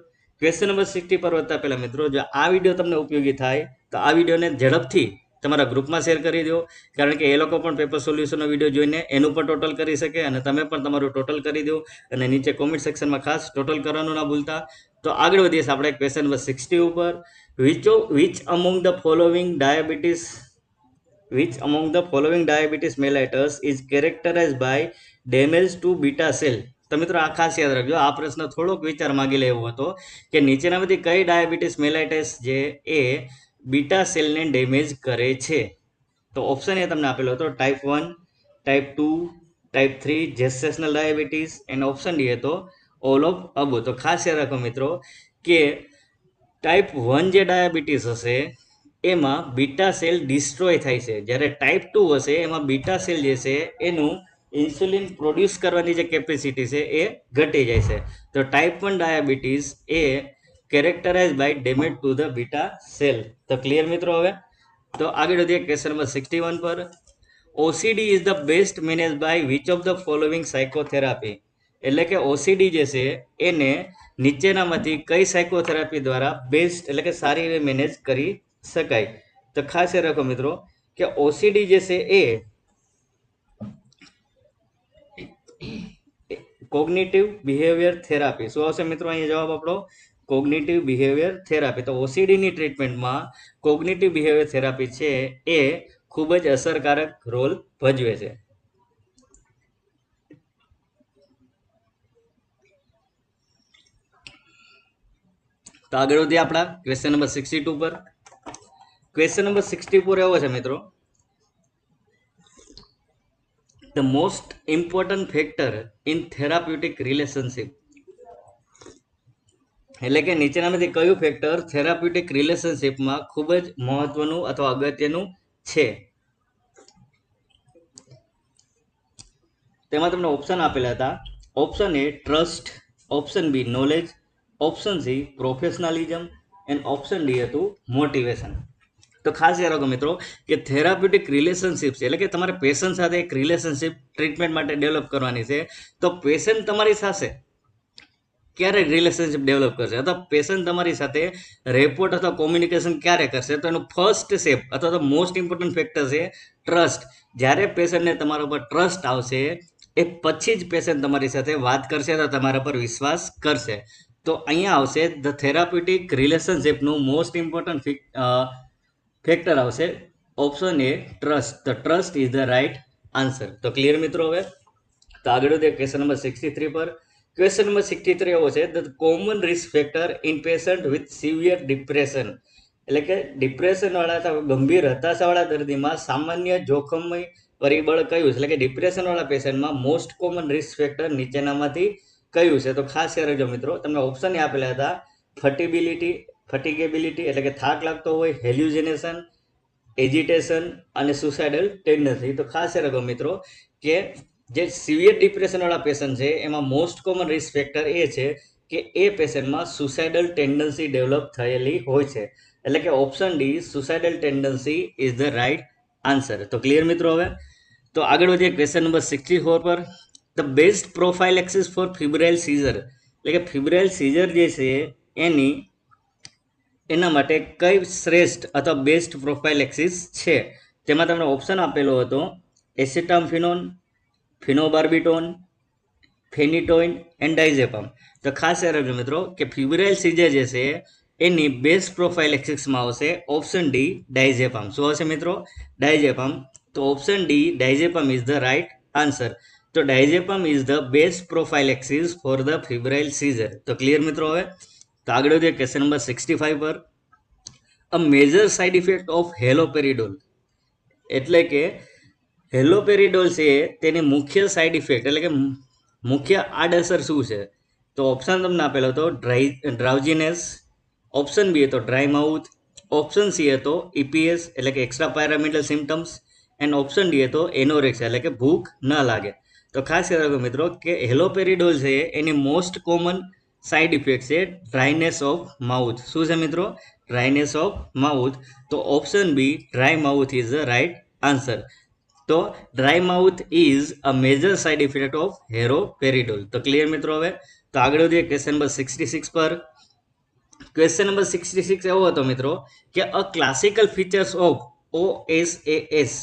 ક્વેશ્ચન નંબર 60 પર વધતા પહેલા મિત્રો, જો આ વિડીયો તમને ઉપયોગી થાય તો આ વિડીયોને ઝડપથી તમારા ગ્રુપમાં શેર કરી દો, કારણ કે એ લોકો પણ પેપર સોલ્યુશનનો વિડીયો જોઈને એનું પણ ટોટલ કરી શકે અને તમે પણ તમારું ટોટલ કરી દો. અને નીચે કોમેન્ટ સેક્શનમાં ખાસ ટોટલ કરવાનું ના ભૂલતા. તો આગળ વધીએ આપણે ક્વેશ્ચન નંબર 60 ઉપર. Which among the following diabetes mellitus is characterized by damage to beta cell? તો મિત્રો આ ખાસ યાદ રાખજો, આ પ્રશ્ન થોડોક વિચાર માંગી લેવો હતો કે નીચેનામાંથી કઈ ડાયાબિટીસ મેલાઇટિસ જે એ બીટા સેલને ડેમેજ કરે છે? તો ઓપ્શન એ તમને આપેલો હતો type 1, type 2, type 3 gestational diabetes, and option D હતો ઓલ ઓફ અબો. તો ખાસ યાદ રાખો મિત્રો કે ટાઈપ 1 જે ડાયાબિટીસ હશે એમાં બીટા સેલ ડિસ્ટ્રોય થાય છે, જ્યારે ટાઈપ 2 હશે એમાં બીટા સેલ જે છે એનું ઇન્સ્યુલિન પ્રોડ્યુસ કરવાની જે કેપેસિટી છે એ ઘટી જાય છે. તો ટાઈપ 1 ડાયાબિટીસ એ characterize by damage to the beta cell. તો ક્લિયર મિત્રો. હવે તો આગળ વધીએ ક્વેશ્ચન નંબર 61 પર. OCD is the best manage by which of the following psychotherapy? એટલે કે ઓસીડી જે છે એને નીચેનામાંથી કઈ સાયકોથેરાપી દ્વારા બેસ્ટ એટલે કે સારી રીતે મેનેજ કરી શકાય? તો ખાસ એ રાખો મિત્રો કે ઓસીડી જે છે એ કોગ્નિટિવ બિહેવિયર થેરાપી. શું આવશે મિત્રો અહીંયા જવાબ આપણો? Cognitive behaviour therapy. તો ઓસીડીની ટ્રીટમેન્ટમાં કોગ્નિટિવ બિહેવિયર થેરાપી છે એ ખૂબ જ અસરકારક રોલ ભજવે છે. તો આગળ વધીએ આપણા ક્વેશ્ચન નંબર 62 પર. ક્વેશ્ચન નંબર 64 એવો છે મિત્રો, the most important factor in therapeutic relationship. એટલે કે નીચેનામાંથી કયું ફેક્ટર થેરાપ્યુટિક રિલેશનશિપમાં ખૂબ જ મહત્વનું અથવા અગત્યનું છે? તેમાં તમને ઓપ્શન આપેલા હતા. Option A trust, option B knowledge, option C professionalism and option D હતું મોટિવેશન. તો ખાસ યાદ રાખો મિત્રો કે થેરાપ્યુટિક રિલેશનશિપ છે એટલે કે તમારે પેશન્ટ સાથે એક રિલેશનશિપ ટ્રીટમેન્ટ માટે ડેવલપ કરવાની છે. તો પેશન્ટ તમારી સાથે ક્યારે રિલેશનશિપ ડેવલપ કરશે અથવા પેશન્ટ તમારી સાથે રેપોર્ટ અથવા કોમ્યુનિકેશન ક્યારે કરશે? તો એનું ફર્સ્ટ સ્ટેપ અથવા તો મોસ્ટ ઇમ્પોર્ટન્ટ ફેક્ટર છે ટ્રસ્ટ. જ્યારે પેશન્ટને તમારા પર ટ્રસ્ટ આવશે એ પછી જ પેશન્ટ તમારી સાથે વાત કરશે અથવા તમારા પર વિશ્વાસ કરશે. તો અહીંયા આવશે ધ થેરાપ્યુટિક રિલેશનશિપનું મોસ્ટ ઇમ્પોર્ટન્ટ ફેક્ટર આવશે ઓપ્શન એ ટ્રસ્ટ. તો trust is the right answer. તો ક્લિયર મિત્રો. હવે તો આગળ વધીએ ક્વેશ્ચન નંબર 63 પર. ક્વેશ્ચન નંબર 63 એવો છે, the common risk factor in patient with severe depression. એટલે કે ડિપ્રેશનવાળા અથવા ગંભીર હતાશાવાળા દર્દીમાં સામાન્ય જોખમમય પરિબળ કયું છે? એટલે કે ડિપ્રેશનવાળા પેશન્ટમાં મોસ્ટ કોમન રિસ્ક ફેક્ટર નીચેનામાંથી કયું છે? તો ખાસ યાદ રાખજો મિત્રો, તમને ઓપ્શન આપેલા હતા ફટિગેબિલિટી એટલે કે થાક લાગતો હોય, હેલ્યુસિનેશન, એજિટેશન અને સુસાઇડલ ટેન્ડન્સી. તો ખાસ યાદ રાખો મિત્રો કે જે સિવિયર ડિપ્રેશનવાળા પેશન્ટ છે એમાં મોસ્ટ કોમન રિસ્ક ફેક્ટર એ છે કે એ પેશન્ટમાં સુસાઇડલ ટેન્ડન્સી ડેવલપ થયેલી હોય છે. એટલે કે option D suicidal tendency is the right answer. તો ક્લિયર મિત્રો. હવે તો આગળ વધીએ ક્વેશ્ચન નંબર 64 પર. The best prophylaxis for febrile seizure. એટલે કે ફિબ્રાઇલ સીઝર જે છે એના માટે કઈ શ્રેષ્ઠ અથવા બેસ્ટ પ્રોફાઇલેક્સિસ છે? તેમાં તમને ઓપ્શન આપેલો હતો એસિટામફિનોન, ફિનોબાર્બિટોન, ફેનિટોઇન એન્ડ ડાઇઝેપામ. તો ખાસ યાદ રાખજો મિત્રો કે ફિબ્રાઇલ સીઝર જે છે એની બેસ્ટ પ્રોફાઇલેક્સિસમાં આવશે ઓપ્શન ડી ડાઇઝેપામ. શું આવશે મિત્રો? ડાઇઝેપામ. તો option D diazepam is the right answer. તો diazepam is the best prophylaxis for the febrile seizure. તો ક્લિયર મિત્રો. હવે તો આગળ વધીએ ક્વેશ્ચન નંબર 65 પર. A major side effect of haloperidol. એટલે કે હેલોપેરિડોલ છે તેની મુખ્ય સાઇડ ઇફેક્ટ એટલે કે મુખ્ય આડઅસર શું છે? તો ઓપ્શન તમને આપેલો હતો ડ્રાઉઝીનેસ, ઓપ્શન બી હતો ડ્રાય માઉથ, ઓપ્શન સી હતો ઇપીએસ એટલે કે extra pyramidal symptoms and option D હતો એનોરેક્સિયા એટલે કે ભૂખ ન લાગે. તો ખાસ યાદ રાખો મિત્રો કે હેલોપેરિડોલ છે એની મોસ્ટ કોમન સાઇડ ઇફેક્ટ છે ડ્રાયનેસ ઓફ માઉથ. શું છે મિત્રો? Dryness of mouth. તો option B dry mouth is the right answer. તો dry mouth is a major side effect of haloperidol. તો ક્લિયર મિત્રો. હવે તો આગળ વધીએ ક્વેશ્ચન નંબર 66 પર. ક્વેશ્ચન નંબર 66 એવો હતો મિત્રો કે અ ક્લાસિકલ ફીચર્સ ઓફ OSAS.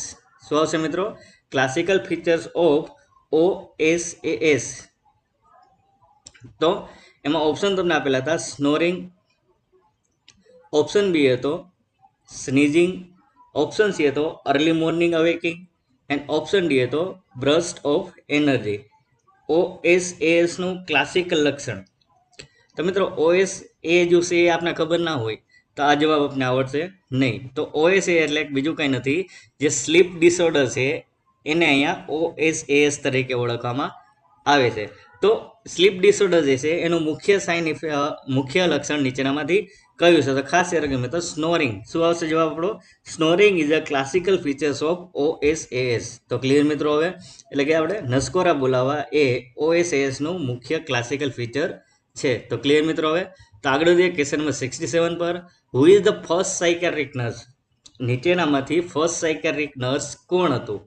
શું આવશે મિત્રો? Classical features of OSAS. તો એમાં ઓપ્શન તમને આપેલા હતા સ્નોરિંગ, ઓપ્શન બી હતો સ્નીઝિંગ, ઓપ્શન સી હતો early morning awakening and option D હતો બ્રસ્ટ ઓફ એનર્જી. OSAS નું ક્લાસિકલ લક્ષણ. તો મિત્રો OS એ જો છે એ આપને ખબર ના હોય તો આ જવાબ આપને આવડશે નહીં. તો OSA એટલે બીજું કંઈ નથી, જે સ્લીપ ડિસઓર્ડર છે એને અહીંયા OSAS તરીકે ઓળખવામાં આવે છે. તો સ્લીપ ડિસઓર્ડર જે છે એનું મુખ્ય લક્ષણ નીચેનામાંથી કયું છે? તો ખાસ યાદ રાખજો મિત્રો, સ્નોરિંગ. શું આવશે જવાબ આપણો? સ્નોરિંગ is a classical features of OSAS. તો ક્લિયર મિત્રો. હવે એટલે કે આપણે નસકોરા બોલાવવા એ OSAS નું મુખ્ય ક્લાસિકલ ફીચર છે. તો ક્લિયર મિત્રો. હવે તો આગળ વધીએ ક્વેશ્ચન નંબર 67 પર. Who is the first psychiatric nurse? નીચેનામાંથી ફર્સ્ટ સાયકેટ્રિક નર્સ કોણ હતું?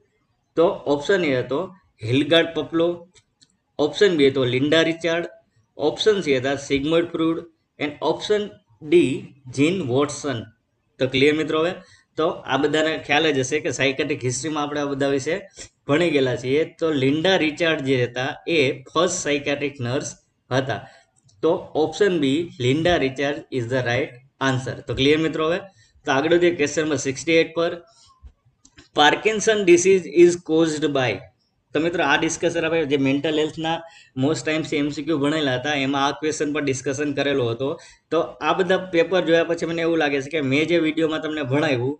તો ઓપ્શન એ હતો હિલગાર્ડ પપ્લો, ઓપ્શન બી હતો લિન્ડા રિચાર્ડ, ઓપ્શન સી હતા Sigmund Freud and option D Jean Watson. તો ક્લિયર મિત્રો. હવે તો આ બધાને ખ્યાલ જ હશે કે સાયકેટ્રિક હિસ્ટ્રીમાં આપણે આ બધા વિશે ભણી ગયેલા છીએ. તો લિન્ડા રિચાર્ડ જે હતા એ ફર્સ્ટ સાયકેટ્રિક નર્સ હતા. તો option B Linda Richard is the right answer. તો ક્લિયર મિત્રો. હવે તો આગળ વધીએ ક્વેશ્ચન નંબર 68 પર. Parkinson disease is caused by. તો મિત્રો આ ડિસ્કશન આપણે જે મેન્ટલ હેલ્થના મોસ્ટ ટાઈમ્સ MCQ ભણેલા હતા એમાં આ ક્વેશ્ચન પર ડિસ્કશન કરેલો હતો. તો આ બધા પેપર જોયા પછી મને એવું લાગે છે કે મેં જે વિડીયોમાં તમને ભણાવ્યું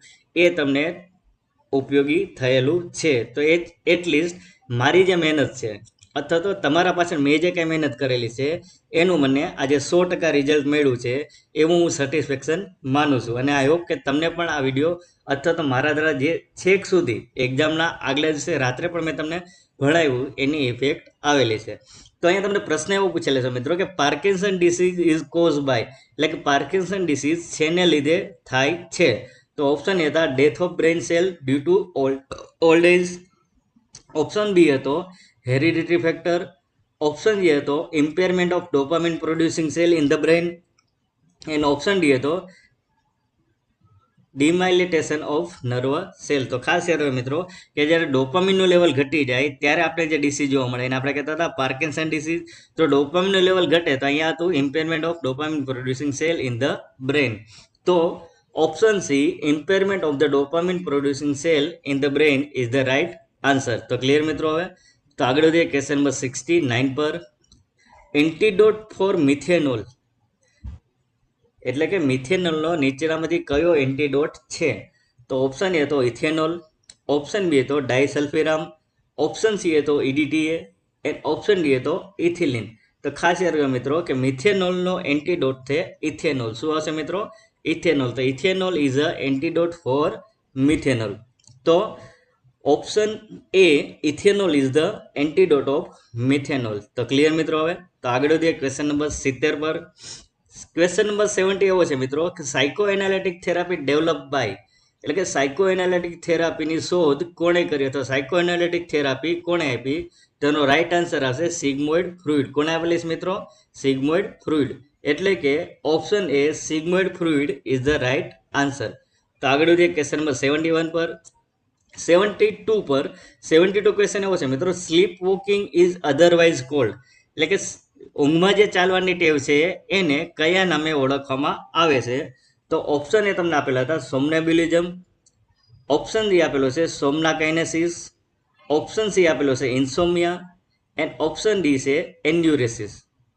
એ તમને ઉપયોગી થયેલું છે. તો એ એટલીસ્ટ મારી જે મહેનત છે અથવા તો તમારા પાછળ મેં જે કંઈ મહેનત કરેલી છે એનું મને આજે 100% રિઝલ્ટ મળ્યું છે એવું હું સેટિસ્ફેક્શન માનું છું. અને આઈ હોપ કે તમને પણ આ વિડીયો અથવા તો મારા દ્વારા જે છેક સુધી એક્ઝામના આગલા દિવસે રાત્રે પણ મેં તમને ભણાવ્યું એની ઇફેક્ટ આવેલી છે. તો અહીંયા તમને પ્રશ્ન એવો પૂછેલો છે મિત્રો કે Parkinson disease is cause by, એટલે કે પાર્કિન્સન ડિસીઝ શેને લીધે થાય છે? તો ઓપ્શન એ હતા death of brain cell due to old age, option B હતો હેરિડિટરી ફેક્ટર, ઓપ્શન એ હતો impairment of dopamine producing cell in the brain and option D હતો ડિમાઇલેટેશન ઓફ નર્વ સેલ. તો ખાસ યાદ રાખો મિત્રો કે જ્યારે ડોપામિનનું લેવલ ઘટી જાય ત્યારે આપણે જે ડિસીઝ જોવા મળે એને આપણે કહેતા હતા પાર્કિન્સન ડિસીઝ. તો ડોપામિનનું લેવલ ઘટે તો અહીંયા હતું impairment of dopamine producing cell in the brain. તો option C impairment of the dopamine producing cell in the brain is the right answer. તો ક્લિયર મિત્રો. હવે તો આગળ વધીએ ક્વેશ્ચન નંબર 69 પર. એન્ટીડોટ ફોર મિથેનોલ, એટલે કે મિથેનોલનો નીચેનામાંથી કયો એન્ટીડોટ છે? તો ઓપ્શન એ હતો ઇથેનોલ, ઓપ્શન બી હતો ડાયસલ્ફેરામ, ઓપ્શન સી હતો EDTA એન્ડ ઓપ્શન ડી હતો ઇથિલિન. તો ખાસ યાદ રાખો મિત્રો કે મિથેનોલનો એન્ટીડોટ છે ઇથેનોલ. શું આવશે મિત્રો? ઇથેનોલ. તો ethanol is a antidote for methanol. તો option A ethanol is the antidote of methanol. તો ક્લિયર મિત્રો. હવે તો આગળ વધીએ ક્વેશ્ચન નંબર 70 પર. ક્વેશ્ચન નંબર 70 એવો છે મિત્રો કે psycho analytic therapy develop by, એટલે કે સાયકો એનાલિટિક થેરાપીની શોધ કોણે કરી? તો સાયકો એનાલિટિક થેરાપી કોણે આપી? તેનો રાઇટ આન્સર આવશે સિગ્મોઇડ ફ્રુઇડ. કોણે આપેલી મિત્રો? Sigmund Freud. એટલે કે option A Sigmund Freud is the right answer. તો આગળ વધીએ ક્વેશ્ચન નંબર 71 પર. 72 ક્વેશ્ચન એવો છે મિત્રો sleep walking is otherwise called, એટલે કે ઊંઘમાં જે ચાલવાની ટેવ છે એને કયા નામે ઓળખવામાં આવે છે? તો ઓપ્શન એ તમને આપેલા હતા સોમનેબ્યુલિઝમ, ઓપ્શન ડી આપેલો છે સોમનાકાઇનેસિસ, ઓપ્શન સી આપેલો છે ઇન્સોમિયા એન્ડ ઓપ્શન ડી છે એન્યુરેસિસ.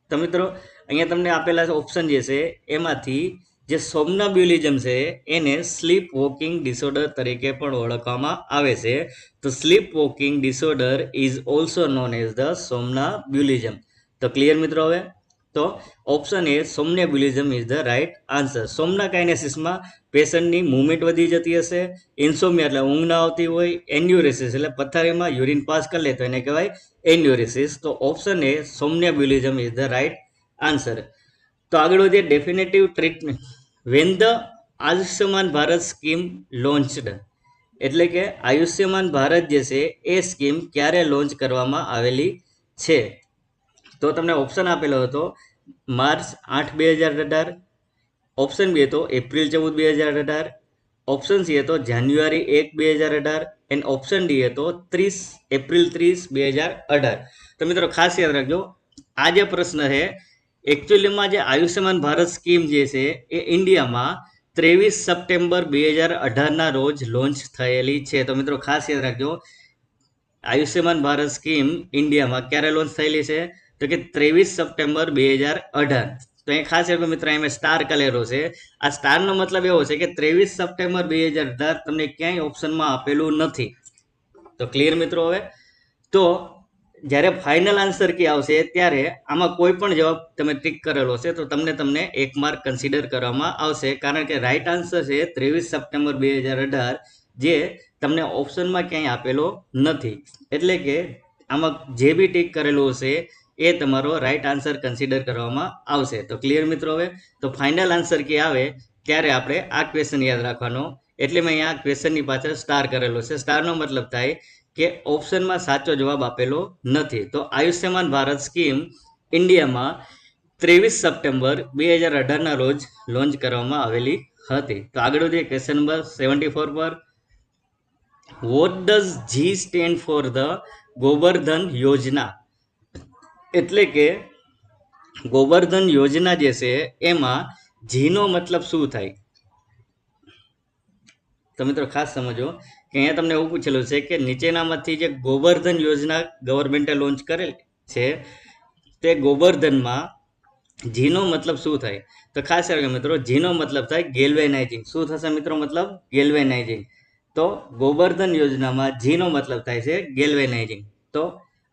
તો મિત્રો અહીંયા તમને આપેલા ઓપ્શન જે છે એમાંથી જે સોમનાબ્યુલિઝમ છે એને સ્લીપ વોકિંગ ડિસઓર્ડર તરીકે પણ ઓળખવામાં આવે છે. તો sleep walking disorder is also known as the somnambulism. તો ક્લિયર મિત્રો. હવે તો option A somnambulism is the right answer. સોમનાકાઇનેસિસમાં પેશન્ટની મૂવમેન્ટ વધી જતી હશે, ઇન્સોમિયા એટલે ઊંઘ ના આવતી હોય, એન્યુરેસિસ એટલે પથારીમાં યુરિન પાસ કરી લે તો એને કહેવાય એન્યુરેસિસ. તો option A somnambulism is the right answer. તો આગળ વધીએ. Definitive treatment when the Ayushman Bharat scheme launched, એટલે કે આયુષ્યમાન ભારત જે છે એ સ્કીમ ક્યારે લોન્ચ કરવામાં આવેલી છે? તો તમને ઓપ્શન આપેલો હતો માર્ચ 8, 2018, ઓપ્શન બી હતો એપ્રિલ 14, 2018, ઓપ્શન સી હતો જાન્યુઆરી 1, 2018 એન્ડ ઓપ્શન ડી હતો એપ્રિલ 30, 2018. તો મિત્રો ખાસ યાદ રાખજો, આ જે પ્રશ્ન છે એકચ્યુઅલીમાં જે આયુષ્યમાન ભારત સ્કીમ જે છે એ ઇન્ડિયામાં 23 સપ્ટેમ્બર 2018ના રોજ લોન્ચ થયેલી છે. તો મિત્રો ખાસ યાદ રાખજો, આયુષ્યમાન ભારત સ્કીમ ઇન્ડિયામાં ક્યારે લોન્ચ થયેલી છે? તો કે 23 સપ્ટેમ્બર 2018. તો એ ખાસ યાદ મિત્રો એમ સ્ટાર કરેલો છે. આ સ્ટારનો મતલબ એવો છે કે 23 સપ્ટેમ્બર 2018 તમને ક્યાંય ઓપ્શનમાં આપેલું નથી. તો ક્લિયર મિત્રો. હવે તો જ્યારે ફાઇનલ આન્સર કી આવશે ત્યારે આમાં કોઈ પણ જવાબ તમે ટિક કરેલો છે તો તમને 1 માર્ક કન્સિડર કરવામાં આવશે, કારણ કે રાઈટ આન્સર છે 23 સપ્ટેમ્બર 2018, જે તમને ઓપ્શનમાં ક્યાંય આપેલો નથી. એટલે કે આમાં જે બી ટિક કરેલું હશે એ તમારો રાઈટ આન્સર કન્સિડર કરવામાં આવશે. તો ક્લિયર મિત્રો. હવે તો ફાઇનલ આન્સર કી આવે ત્યારે આપણે આ ક્વેશ્ચન યાદ રાખવાનો, એટલે મેં અહીંયા ક્વેશ્ચનની પાછળ સ્ટાર કરેલો છે. સ્ટારનો મતલબ થાય કે ઓપ્શનમાં સાચો જવાબ આપેલો નથી. તો આયુષ્યમાન ભારત સ્કીમ ઇન્ડિયામાં 23 સપ્ટેમ્બર 2018ના રોજ લોન્ચ કરવામાં આવેલી હતી. તો આગળ વધીએ ક્વેશ્ચન નંબર 74 પર. What does G stand for the Gobardhan Yojana, એટલે કે ગોબરધન યોજના જે છે એમાં જીનો મતલબ શું થાય? તો મિત્રો ખાસ સમજો કે અહીંયા તમને એવું પૂછેલું છે કે નીચેનામાંથી જે ગોબરધન યોજના ગવર્મેન્ટે લોન્ચ કરેલ છે તે ગોબરધનમાં જીનો મતલબ શું થાય? તો ખાસ કરીને મિત્રો જીનો મતલબ થાય ગેલ્વેનાઇઝિંગ. શું થશે મિત્રો? મતલબ ગેલ્વેનાઇઝિંગ. તો ગોબરધન યોજનામાં જીનો મતલબ થાય છે ગેલ્વેનાઇઝિંગ. તો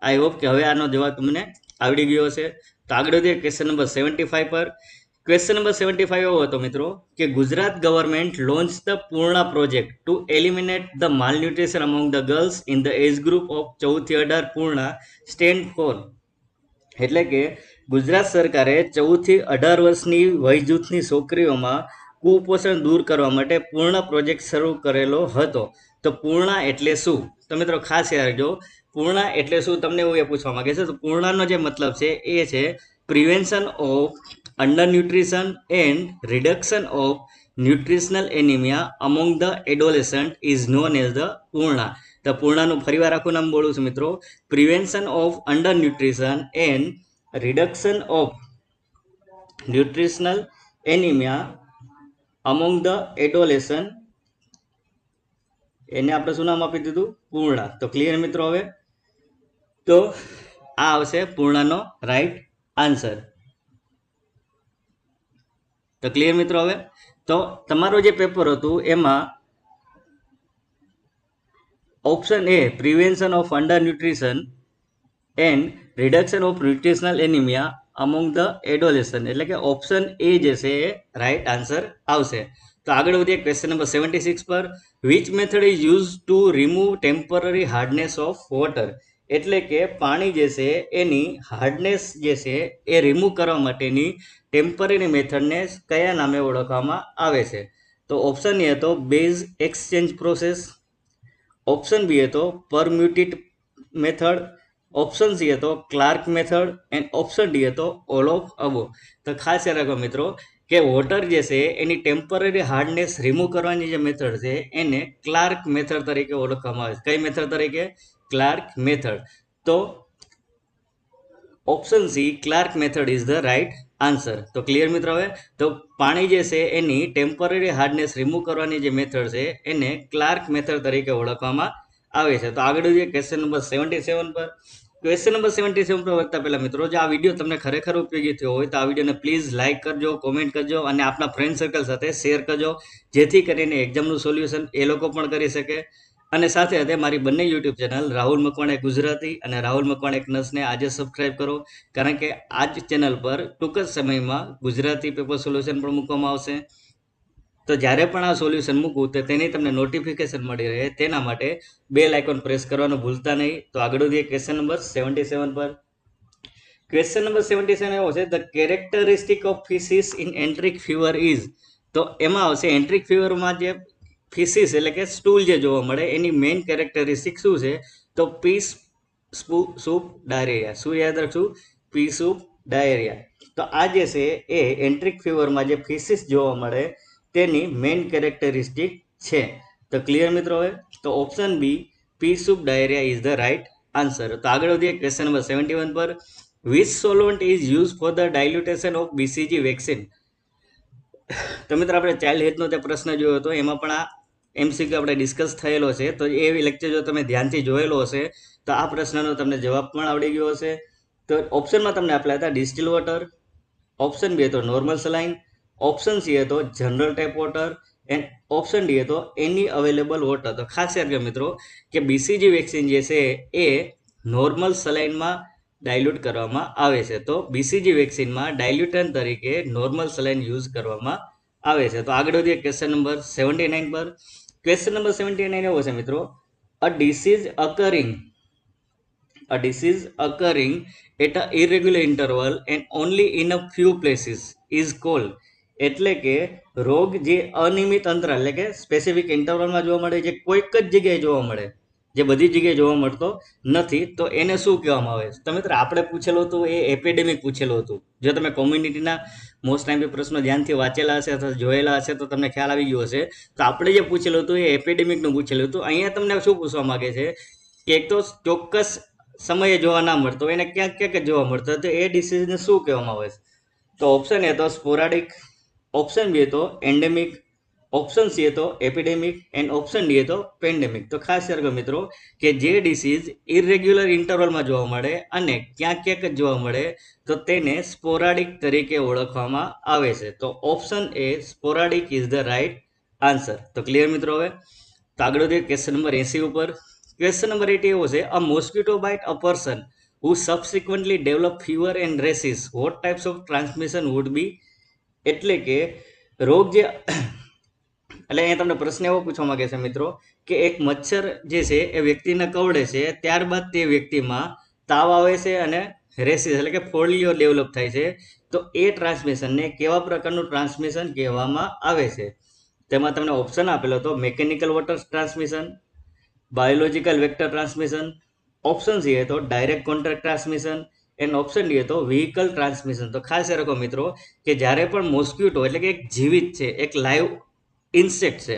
આઈ હોપ કે હવે આનો જવાબ તમને આવડી ગયો હશે. તો આગળ વધીએ ક્વેશ્ચન નંબર 75 પર. ક્વેશ્ચન નંબર 75 એવો હતો મિત્રો કે Gujarat government launch the Purna project to eliminate the malnutrition among the girls in the age group of 14 થી 18 પૂર્ણા સ્ટેન્ડ ફોર, એટલે કે ગુજરાત સરકારે 14 થી 18 વર્ષની વય જૂથની છોકરીઓમાં કુપોષણ દૂર કરવા માટે પૂર્ણ પ્રોજેક્ટ શરૂ કરેલો હતો. તો પૂર્ણા એટલે શું? તો મિત્રો ખાસ યાદ રાખજો, પૂર્ણા એટલે શું તમને એવું એ પૂછવા માંગે છે. તો પૂર્ણાનો જે મતલબ છે એ છે prevention of under nutrition and reduction of nutritional anaemia among the adolescent is known as the Purna. તો પૂર્ણાનું ફરીવાર આખું નામ બોલું છું મિત્રો. Prevention of under nutrition and reduction of nutritional anaemia among the adolescent, એને આપણે શું નામ આપી દીધું? પૂર્ણા. તો ક્લિયર મિત્રો. હવે તો આ આવશે પૂર્ણાનો રાઈટ આન્સર. તો ક્લિયર મિત્રો. હવે તો તમારું જે પેપર હતું એમાં option A prevention of under nutrition and reduction of nutritional anaemia among the adolescent, એટલે કે ઓપ્શન એ જે છે એ રાઈટ આન્સર આવશે. તો આગળ વધીએ ક્વેશ્ચન નંબર 76 પર. Which method is use to remove temporary hardness of water, એટલે કે પાણી જે છે એની હાર્ડનેસ જે છે એ રિમૂવ કરવા માટેની ટેમ્પરરી મેથડને કયા નામે ઓળખવામાં આવે છે? તો ઓપ્શન એ હતો base exchange process, option B હતો પરમ્યુટેડ મેથડ, ઓપ્શન સી હતો Clark method and option D હતો ઓલ ઓફ અબો. તો ખાસ યાદ રાખો મિત્રો કે વોટર જે છે એની ટેમ્પરરી હાર્ડનેસ રિમૂવ કરવાની જે મેથડ છે એને ક્લાર્ક મેથડ તરીકે ઓળખવામાં આવે છે. કઈ મેથડ તરીકે? Clarke method. તો option C Clarke method is the right answer. તો ક્લિયર મિત્રો. હવે તો પાણી જે છે એની ટેમ્પરરી હાર્ડનેસ રિમૂવ કરવાની જે મેથડ છે એને ક્લાર્ક મેથડ તરીકે ઓળખવામાં આવે છે. તો આગળ જોઈએ ક્વેશ્ચન નંબર 77 પર. ક્વેશ્ચન નંબર 77 પર વધતા પહેલા મિત્રો, જો આ વિડીયો તમને ખરેખર ઉપયોગી થયો હોય તો આ વિડીયોને પ્લીઝ લાઇક કરજો, કોમેન્ટ કરજો અને આપના ફ્રેન્ડ સર્કલ સાથે શેર કરજો, જેથી કરીને એક્ઝામનું સોલ્યુશન એ લોકો પણ કરી શકે. અને સાથે સાથે મારી બંને યુટ્યુબ ચેનલ રાહુલ મકવાણા ગુજરાતી અને રાહુલ મકવાણા નર્સને આજે સબસ્ક્રાઇબ કરો, કારણ કે આ જ ચેનલ પર ટૂંક જ સમયમાં ગુજરાતી પેપર સોલ્યુશન પણ મૂકવામાં આવશે. તો જ્યારે પણ આ સોલ્યુશન મૂકું તો તેની તમને નોટિફિકેશન મળી રહે તેના માટે બેલ આઇકોન પ્રેસ કરવાનું ભૂલતા નહીં. તો આગળ વધીએ ક્વેશ્ચન નંબર 77 પર. ક્વેશ્ચન નંબર 77 એવો છે, the characteristic of faeces in enteric fever is. તો એમાં આવશે એન્ટ્રિક ફીવરમાં જે ફિસિસ એટલે કે સ્ટૂલ જે જોવા મળે એની મેઇન કેરેક્ટરિસ્ટિક શું છે, તો પી સૂપ ડાયરિયા. શું યાદ રાખશું? પી સૂપ ડાયરિયા. તો આ જે છે એ એન્ટ્રિક ફીવરમાં જે ફિસિસ જોવા મળે તેની મેઇન કેરેક્ટરિસ્ટિક છે. તો ક્લિયર મિત્રો? હવે તો option B pea soup diarrhoea is the right answer. તો આગળ વધીએ ક્વેશ્ચન નંબર 71 પર. Which solvent is use for the dilution of BCG vaccine? તો મિત્રો આપણે ચાઇલ્ડ હેલ્થનો જે પ્રશ્ન જોયો હતો એમાં પણ આ એમસીક્યુ આપણે ડિસ્કસ થયેલો છે. તો એ લેક્ચર જો તમે ધ્યાનથી જોયેલો હશે તો આ પ્રશ્નનો તમને જવાબ પણ આવડી ગયો હશે. તો ઓપ્શનમાં તમને આપેલા હતા ડિસ્ટિલ વોટર, ઓપ્શન બી હતો નોર્મલ સલાઇન, ઓપ્શન સી હતો general tap water and option D હતો એની અવેલેબલ વોટર. તો ખાસ યાદ રાખજો મિત્રો કે બીસીજી વેક્સિન જે છે એ નોર્મલ સલાઇનમાં ડાયલ્યુટ કરવામાં આવે છે. તો બીસીજી વેક્સિનમાં ડાયલ્યુટન્ટ તરીકે નોર્મલ સલાઇન યુઝ કરવામાં આવે છે. તો આગળ વધીએ ક્વેશ્ચન નંબર 79 પર. ક્વેશ્ચન નંબર 79 એવો છે મિત્રો, અ disease occurring at a irregular interval and only in a few places is called. એટલે કે રોગ જે અનિયમિત અંતરાલ એટલે કે સ્પેસિફિક ઇન્ટરવલમાં જોવા મળે, જે કોઈક જ જગ્યાએ જોવા મળે, જે બધી જગ્યાએ જોવા મળતો નથી, તો એને શું કહેવામાં આવે? તો મિત્રો આપણે પૂછેલું હતું એ એપિડેમિક પૂછેલું હતું. જો તમે કોમ્યુનિટીના મોસ્ટ ટાઈમ પ્રશ્નો ધ્યાનથી વાંચેલા હશે અથવા જોયેલા હશે તો તમને ખ્યાલ આવી ગયો હશે. તો આપણે જે પૂછેલું હતું એ એપિડેમિકનું પૂછેલું હતું. અહીંયા તમને શું પૂછવા માંગે છે કે એક તો ચોક્કસ સમયે જોવા ના મળતો, એને ક્યાંક ક્યાંક જ જોવા મળતો, તો એ ડિસીઝને શું કહેવામાં આવે છે? તો ઓપ્શન એ તો સ્પોરાડિક, ઓપ્શન બી હતો એન્ડેમિક, ઓપ્શન સી હતો એપિડેમિક એન્ડ ઓપ્શન ડી હતો પેન્ડેમિક. તો ખાસ યાદ મિત્રો કે જે ડિસીઝ ઇરેગ્યુલર ઇન્ટરવલમાં જોવા મળે અને ક્યાંક ક્યાંક જ જોવા મળે તો તેને સ્પોરાડિક તરીકે ઓળખવામાં આવે છે. તો option A sporadic is the right answer. તો ક્લિયર મિત્રો? હવે તો આગળ વધીએ ક્વેશ્ચન નંબર 80 ઉપર. ક્વેશ્ચન નંબર 80 એવો છે, a mosquito bite a person who subsequently develop fever and rashes, what types of transmission would be? એટલે કે રોગ જે એટલે અહીંયા તમને પ્રશ્ન એવો પૂછવા માંગે છે મિત્રો કે એક મચ્છર જે છે એ વ્યક્તિને કરડે છે, ત્યારબાદ તે વ્યક્તિમાં તાવ આવે છે અને રેસિસ એટલે કે ફોલ્લીઓ ડેવલપ થાય છે, તો એ ટ્રાન્સમિશનને કેવા પ્રકારનું ટ્રાન્સમિશન કહેવામાં આવે છે? તેમાં તમને ઓપ્શન આપેલો હતો mechanical water transmission, biological vector transmission, option C હતો direct contract transmission and option D હતો વ્હીકલ ટ્રાન્સમિશન. તો ખાસ રાખો મિત્રો કે જ્યારે પણ મોસ્કિટો એટલે કે એક જીવિત છે, એક લાઈવ ઇન્સેક્ટ છે,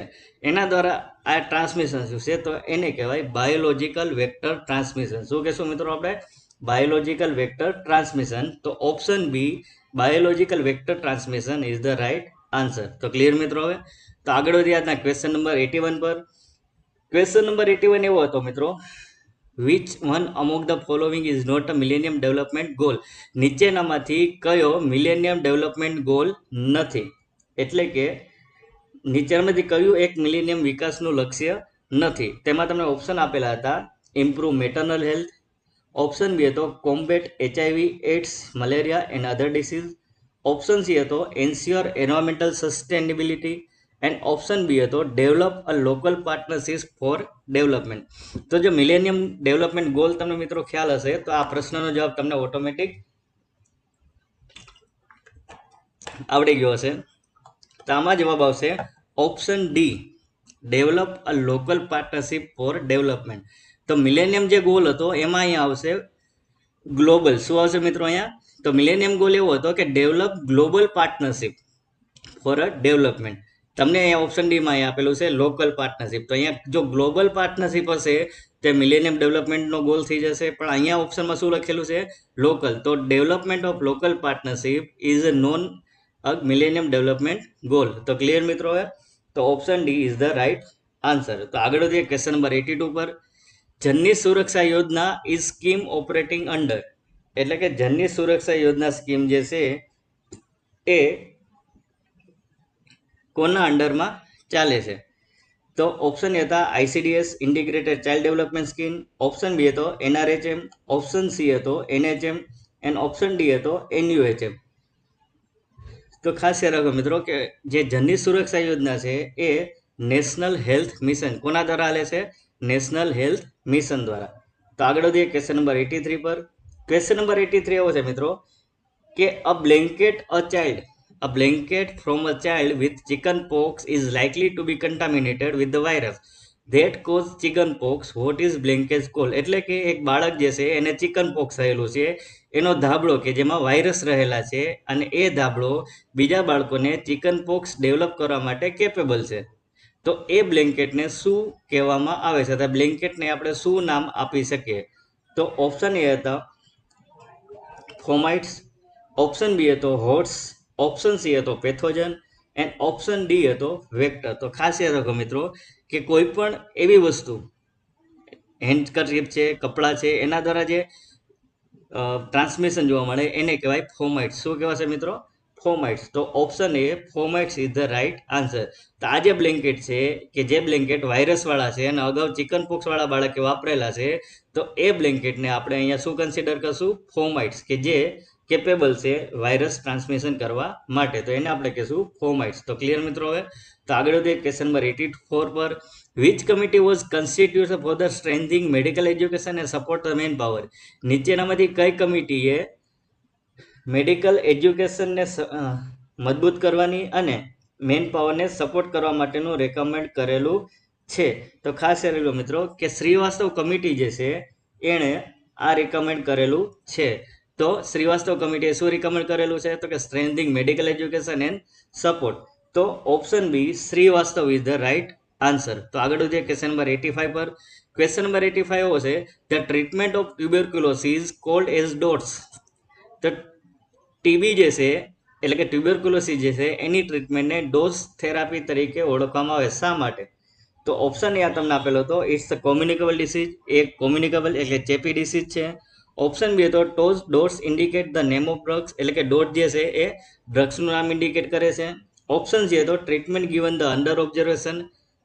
એના દ્વારા આ ટ્રાન્સમિશન શું છે તો એને કહેવાય બાયોલોજિકલ વેક્ટર ટ્રાન્સમિશન. શું કહેશું મિત્રો આપણે? Biological vector transmission. તો option B biological vector transmission is the right answer. તો ક્લિયર મિત્રો? હવે તો આગળ વધીએ આજના ક્વેશ્ચન નંબર 81 પર. ક્વેશ્ચન નંબર 81 એવો હતો મિત્રો, which one among the following is not a millennium development goal? નીચેનામાંથી કયો મિલેનિયમ ડેવલપમેન્ટ ગોલ નથી? એટલે કે નીચેનામાંથી કયું એક મિલેનિયમ વિકાસનું લક્ષ્ય નથી? તેમાં તમને ઓપ્શન આપેલા હતા improve maternal health, option B હતો combat HIV, AIDS, malaria and other disease, option C હતો ensure environmental sustainability and option B હતો develop a local partnership for development. તો જો મિલેનિયમ ડેવલપમેન્ટ ગોલ તમને મિત્રો ખ્યાલ હશે તો આ પ્રશ્નનો જવાબ તમને ઓટોમેટિક આવડી ગયો હશે. તો આમાં જવાબ આવશે option D develop a local partnership for development. તો મિલેનિયમ જે ગોલ હતો એમાં અહીંયા આવશે ગ્લોબલ. શું આવશે મિત્રો અહીંયા? તો મિલેનિયમ ગોલ એવો હતો કે develop global partnership for a development. તમને અહીંયા ઓપ્શન ડીમાં અહીંયા આપેલું છે લોકલ પાર્ટનરશિપ. તો અહીંયા જો ગ્લોબલ પાર્ટનરશિપ હશે તે મિલેનિયમ ડેવલપમેન્ટનો ગોલ થઈ જશે, પણ અહીંયા ઓપ્શનમાં શું લખેલું છે? લોકલ. તો development of local partnership is known a millennium development goal. તો ક્લિયર મિત્રો? હવે તો option D is the right answer. તો આગળ વધીએ ક્વેશ્ચન નંબર 82 પર. જનની સુરક્ષા યોજના ઇઝ સ્કીમ ઓપરેટિંગ અંડર? એટલે કે જનની સુરક્ષા યોજના સ્કીમ જે છે એ કોના અંડરમાં ચાલે છે? તો ઓપ્શન એ હતા ICDS integrated child development scheme, option B હતો NRHM, ઓપ્શન સી હતો NHM એન્ડ ઓપ્શન ડી હતો NUHM. તો ખાસ યાદ રાખો મિત્રો કે જે જનની સુરક્ષા યોજના છે એ નેશનલ હેલ્થ મિશન કોના દ્વારા ચાલે છે? નેશનલ હેલ્થ મિશન દ્વારા. તો આગળ વધીએ ક્વેશ્ચન નંબર 83 પર. ક્વેશ્ચન નંબર 83 એવો છે મિત્રો કે a blanket from a child with chicken pox is likely to be contaminated with the virus that cause chicken pox. What is blanket called? એટલે કે એક બાળક જે છે એને ચિકન પોક્સ થયેલું છે, એનો ધાબળો કે જેમાં વાયરસ રહેલા છે અને એ ધાબળો બીજા બાળકોને ચિકન પોક્સ ડેવલપ કરવા માટે કેપેબલ છે. તો એ બ્લેન્કેટને શું કહેવામાં આવે છે, તો બ્લેન્કેટને આપણે શું નામ આપી શકીએ? તો ઓપ્શન એ હતા ફોમાઇટ્સ, ઓપ્શન બી હતો હોર્સ, ઓપ્શન સી હતો પેથોજન એન્ડ ઓપ્શન ડી હતો વેક્ટર. તો ખાસ યાદ રાખો મિત્રો કે કોઈ પણ એવી વસ્તુ હેન્ડકરચીફ છે, કપડાં છે, એના દ્વારા જે ટ્રાન્સમિશન જોવા મળે એને કહેવાય ફોમાઇટ્સ. શું કહેવાશે મિત્રો? ફોમાઇટ્સ. તો option A fomites is the right answer. તો આ જે બ્લેન્કેટ છે કે જે બ્લેન્કેટ વાયરસવાળા છે અને અગાઉ ચિકન પોક્સવાળા બાળકે વાપરેલા છે, તો એ બ્લેન્કેટને આપણે અહીંયા શું કન્સિડર કરશું? ફોમાઇટ્સ, કે જે કેપેબલ છે વાયરસ ટ્રાન્સમિશન કરવા માટે. તો એને આપણે કહીશું ફોમાઇટ્સ. તો ક્લિયર મિત્રો? હવે તો આગળ વધીએ ક્વેશ્ચન નંબર 84 પર. Which committee was constituted for the strengthening medical education and support the manpower? નીચેનામાંથી કઈ કમિટીએ મેડિકલ એજ્યુકેશનને મજબૂત કરવાની અને મેન પાવરને સપોર્ટ કરવા માટેનું રેકમેન્ડ કરેલું છે? તો ખાસ યાદ મિત્રો કે શ્રીવાસ્તવ કમિટી જે છે એણે આ રેકમેન્ડ કરેલું છે. તો શ્રીવાસ્તવ કમિટીએ શું રિકમેન્ડ કરેલું છે? તો કે strengthening medical education and support. તો option B Shrivastava is the right answer. તો આગળ વધીએ ક્વેશ્ચન નંબર 85 પર. ક્વેશ્ચન નંબર 85 એવો છે the treatment of tuberculosis cold as dots. તો ટીબી જે છે એટલે કે ટ્યુબરક્યુલોસિસ જે છે એની ટ્રીટમેન્ટને ડોઝ થેરાપી તરીકે ઓળખવામાં આવે. શા માટે? તો ઓપ્શન એ આ તમને આપેલો હતો ઇટ્સ અ કોમ્યુનિકેબલ ડિસીઝ. એ કોમ્યુનિકેબલ એટલે ચેપી ડિસીઝ છે. ઓપ્શન બી હતો DOTS indicate the name of drugs, એટલે કે ડોટ જે છે એ ડ્રગ્સનું નામ ઇન્ડિકેટ કરે છે. ઓપ્શન સી હતો treatment given the under observation.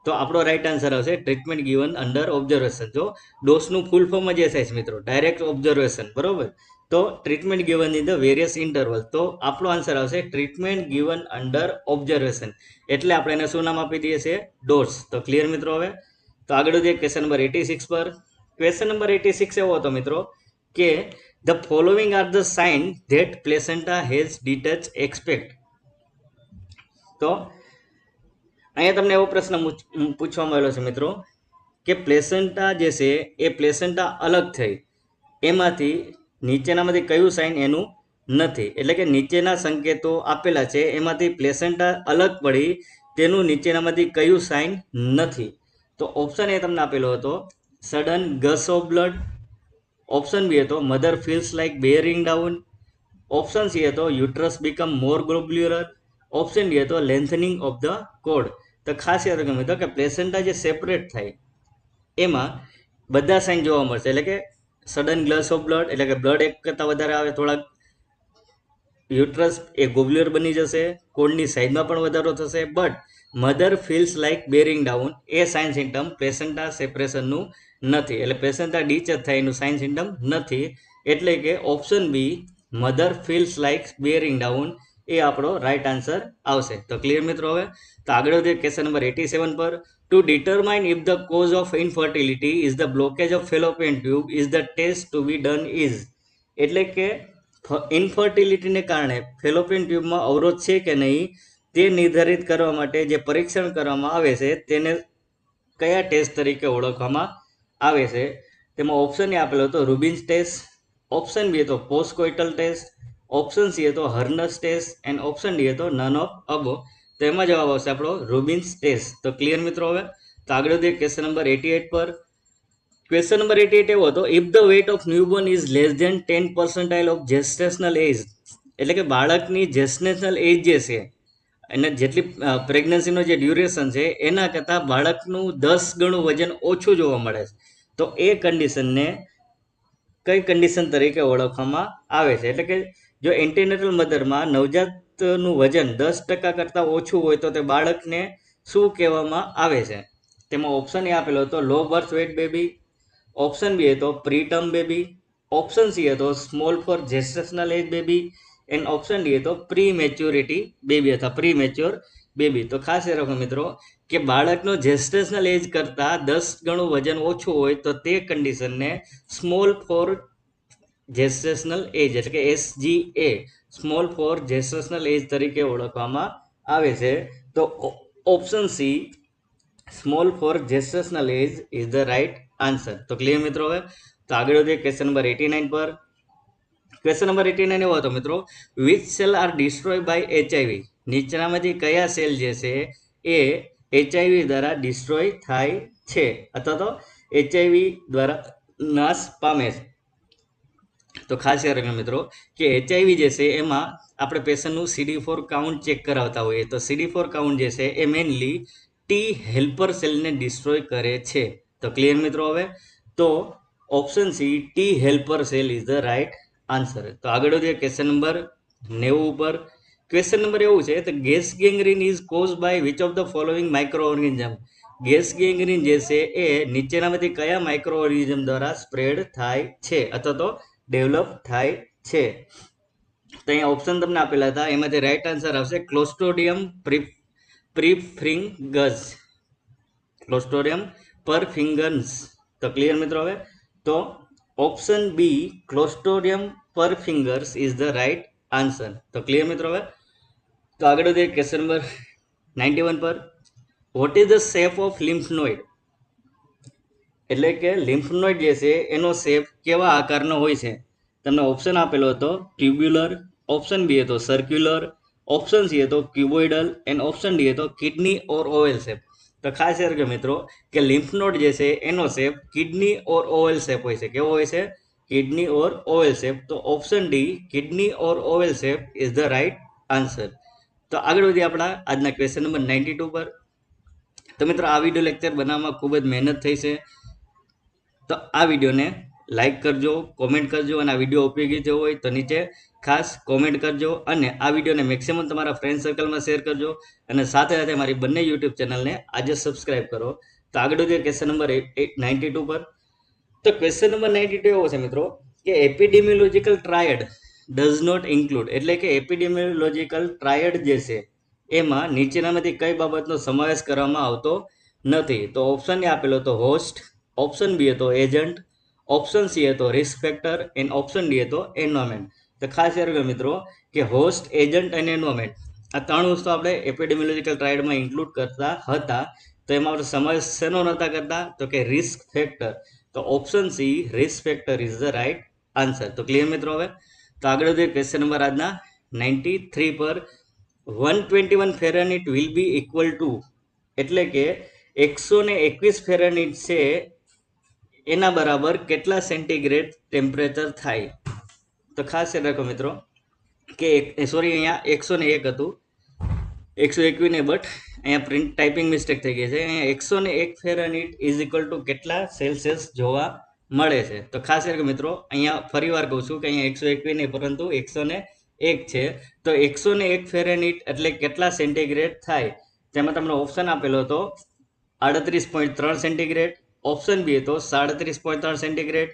તો આપણો રાઈટ આન્સર આવશે ટ્રીટમેન્ટ ગિવન અંડર ઓબ્ઝર્વેશન. જો ડોસનું ફૂલ ફોર્મ જ એ થાય છે મિત્રો, ડાયરેક્ટ ઓબ્ઝર્વેશન, બરોબર. તો treatment given in the various interval. તો આપણો આન્સર આવશે ટ્રીટમેન્ટ ગિવન અંડર ઓબ્ઝર્વેશન. એટલે આપણે એને શું નામ આપી દઈએ છીએ? ડોટ્સ. તો ક્લિયર મિત્રો? હવે તો આગળ વધીએ ક્વેશ્ચન નંબર 86 પર. ક્વેશ્ચન નંબર 86 એવો હતો મિત્રો કે the following are the sign that placenta has detach expect. તો અહીંયા તમને એવો પ્રશ્ન પૂછવામાં આવેલો છે મિત્રો કે પ્લેસેન્ટા જે છે એ પ્લેસેન્ટા અલગ થઈ, એમાંથી નીચેનામાંથી કયું સાઇન એનું નથી? એટલે કે નીચેના સંકેતો આપેલા છે એમાંથી પ્લેસેન્ટા અલગ પડી તેનું નીચેનામાંથી કયું સાઇન નથી? તો ઓપ્શન એ તમને આપેલો હતો sudden gush of blood, option B હતો mother feels like bearing down, option C હતો uterus become more globular, option D હતો લેન્થનિંગ ઓફ ધ કોડ. તો ખાસ યાદ રાખો મિત્રો કે પ્લેસેન્ટા જે સેપરેટ થાય એમાં બધા સાઇન જોવા મળશે. એટલે કે સડન ગ્લસ ઓફ બ્લડ એટલે કે બ્લડ એક કરતાં વધારે આવે, થોડાક યુટ્રસ એ ગોબ્યુલર બની જશે, કોડની સાઇઝમાં પણ વધારો થશે, but mother feels like bearing down એ સાઇન સિમ્ટમ પ્લેસેન્ટા સેપરેશનનું નથી. એટલે પ્લેસેન્ટા ડીચેચ થાય એનું સાઇન સિમ્ટમ નથી. એટલે કે option B mother feels like bearing down એ આપણો રાઇટ આન્સર આવશે. તો ક્લિયર મિત્રો? હવે તો આગળ વધીએ ક્વેશ્ચન નંબર 87 પર. To determine if the cause of infertility is the blockage of fallopian tube is the test to be done is. એટલે કે ઇનફર્ટિલિટીને કારણે ફેલોપિયન ટ્યુબમાં અવરોધ છે કે નહીં તે નિર્ધારિત કરવા માટે જે પરીક્ષણ કરવામાં આવે છે તેને કયા ટેસ્ટ તરીકે ઓળખવામાં આવે છે? તેમાં ઓપ્શન એ આપેલો હતો રૂબિન્સ ટેસ્ટ, ઓપ્શન બી હતો પોસ્ટકોઇટલ ટેસ્ટ, ઓપ્શન સી હતો હર્નસ ટેસ્ટ એન્ડ ઓપ્શન ડી હતો નન ઓફ અબો. તો એમાં જવાબ આવશે આપણો રૂબિન્સ ટેસ્ટ. તો ક્લિયર મિત્રો? હવે તો આગળ વધીએ ક્વેશ્ચન નંબર 88 પર. ક્વેશ્ચન નંબર 88 એવો હતો if the weight of newborn is less than 10% of gestational age. એટલે કે બાળકની જેસ્ટેશનલ એજ જે છે અને જેટલી પ્રેગ્નન્સીનો જે ડ્યુરેશન છે એના કરતાં બાળકનું 10 ગણું વજન ઓછું જોવા મળે છે, તો એ કન્ડિશનને કઈ કન્ડિશન તરીકે ઓળખવામાં આવે છે? એટલે કે જો એન્ટીનેટલ મધરમાં નવજાતનું વજન 10% કરતાં ઓછું હોય તો તે બાળકને શું કહેવામાં આવે છે? તેમાં ઓપ્શન એ આપેલો હતો low birth weight baby, option B હતો પ્રીટર્મ બેબી, ઓપ્શન સી હતો small for gestational age baby and option D હતો પ્રી મેચ્યોરિટી બેબી અથવા પ્રી મેચ્યોર બેબી. તો ખાસ એ રાખો મિત્રો કે બાળકનો જેસ્ટેશનલ એજ કરતાં 10 ગણું વજન ઓછું હોય તો તે કન્ડિશનને સ્મોલ ફોર જેસ્ટેશનલ એજ એટલે કે SGA small for gestational age તરીકે ઓળખવામાં આવે છે. તો option C small for gestational age is the right answer. તો ક્લિયર મિત્રો. હવે તો આગળ વધીએ ક્વેશ્ચન નંબર 89 પર. ક્વેશ્ચન નંબર 89 એવો હતો મિત્રો, which cell are destroy by HIV. નીચેનામાંથી કયા સેલ જે છે એ HIV દ્વારા ડિસ્ટ્રોય થાય છે અથવા તો HIV દ્વારા નાશ પામે છે. તો ખાસ યાદ રાખજો મિત્રો કે HIV જે છે એમાં આપણે પેશન્ટનું CD4 કાઉન્ટ ચેક કરાવતા હોઈએ. તો CD4 કાઉન્ટ જે છે એ મેઇનલી ટી હેલ્પર સેલને ડિસ્ટ્રોય કરે છે. તો ક્લિયર મિત્રો. હવે તો option C T helper cell is the right answer. તો આગળ વધીએ ક્વેશ્ચન નંબર 90 ઉપર. ક્વેશ્ચન નંબર એવું છે તો gas gangrene is cause by which of the following micro organism. Gas gangrene જે છે એ નીચેનામાંથી કયા માઇક્રો ઓર્ગેનિઝમ દ્વારા સ્પ્રેડ થાય છે અથવા તો ડેવલપ થાય છે. તો અહીંયા ઓપ્શન તમને આપેલા હતા, એમાંથી રાઈટ આન્સર આવશે ક્લોસ્ટ્રોડિયમ પ્રીફિંગસ. ક્લોસ્ટ્રોડિયમ પરફિંગન્સ. તો ક્લિયર મિત્રો. હવે તો option B clostridium perfringens is the right answer. તો ક્લિયર મિત્રો. હવે તો આગળ વધીએ ક્વેશ્ચન નંબર 91 પર. What is the shape of lymph node. એટલે કે લિમ્ફ નોડ જે છે એનો શેપ કેવા આકારનો હોય છે. તમને ઓપ્શન આપેલો હતો ટ્યુબ્યુલર, ઓપ્શન બી હતો સર્ક્યુલર, ઓપ્શન સી હતો ક્યુબોઇડલ એન્ડ ઓપ્શન ડી હતો કિડની ઓર ઓવેલ શેપ. તો ખાસ યાદ રાખજો મિત્રો કે લિમ્ફ નોડ જે છે એનો shape kidney or oval shape હોય છે. કેવો હોય છે? Kidney or oval shape. તો option D kidney or oval shape is the right answer. તો આગળ વધીએ આપણા આજના ક્વેશ્ચન નંબર 92 પર. તો મિત્રો આ વિડીયો લેક્ચર બનાવવામાં ખૂબ જ મહેનત થઈ છે. તો આ વિડીયોને લાઈક કરજો, કોમેન્ટ કરજો અને આ વિડીયો ઉપયોગી થયો હોય તો નીચે ખાસ કોમેન્ટ કરજો અને આ વિડીયોને મેક્સિમમ તમારા ફ્રેન્ડ સર્કલમાં શેર કરજો અને સાથે સાથે મારી બંને યુટ્યુબ ચેનલને આજે સબસ્ક્રાઈબ કરો. તો આગળ વધીએ ક્વેશ્ચન નંબર 92 પર. તો ક્વેશ્ચન નંબર 92 એવો છે મિત્રો કે એપિડેમિયોલોજીકલ ટ્રાયડ ડઝ નોટ ઇન્ક્લુડ. એટલે કે એપિડેમિયોલોજીકલ ટ્રાયડ જે છે એમાં નીચેનામાંથી કઈ બાબતનો સમાવેશ કરવામાં આવતો નથી. તો ઓપ્શન એ આપેલો હતો હોસ્ટ, ઓપ્શન બી હતો એજન્ટ, ઓપ્શન સી હતો risk factor and option D હતો એન્વાયરમેન્ટ. તો ખાસ યાદ રાખજો મિત્રો કે હોસ્ટ, એજન્ટ અને એન્વાયરમેન્ટ આ ત્રણ વસ્તુ આપણે એપિડેમિયોલોજીકલ ટ્રાયડમાં ઇન્ક્લુડ કરતા હતા. તો એમાં આપણે સમાવેશ શેનો નહોતા કરતા? તો કે રિસ્ક ફેક્ટર. તો option C risk factor is the right answer. તો ક્લિયર મિત્રો. હવે તો આગળ વધીએ ક્વેશ્ચન નંબર આજના 93 પર. 121 Fahrenheit will be equal to. એટલે કે 121 ફેરનહીટ છે એના બરાબર કેટલા સેન્ટીગ્રેડ ટેમ્પરેચર થાય? તો ખાસ યાદ રાખો મિત્રો કે સોરી અહીંયા 101 હતું, 121 ને બટ અહીંયા પ્રિન્ટ ટાઈપિંગ મિસ્ટેક થઈ ગઈ છે. અહીંયા 101 ફેરનહીટ ઇઝ ઇક્વલ ટુ કેટલા સેલ્સિયસ જોવા મળે છે. તો ખાસ યાદ રાખો મિત્રો અહીંયા ફરી વાર કહું છું કે અહીંયા 121 નહીં પરંતુ 101 છે. તો 101 ફેરનહીટ એટલે કેટલા સેન્ટીગ્રેડ થાય? તેમાં તમને ઓપ્શન આપેલો હતો 38.3 સેન્ટીગ્રેડ, ઓપ્શન બી હતો 37.3 સેન્ટીગ્રેડ,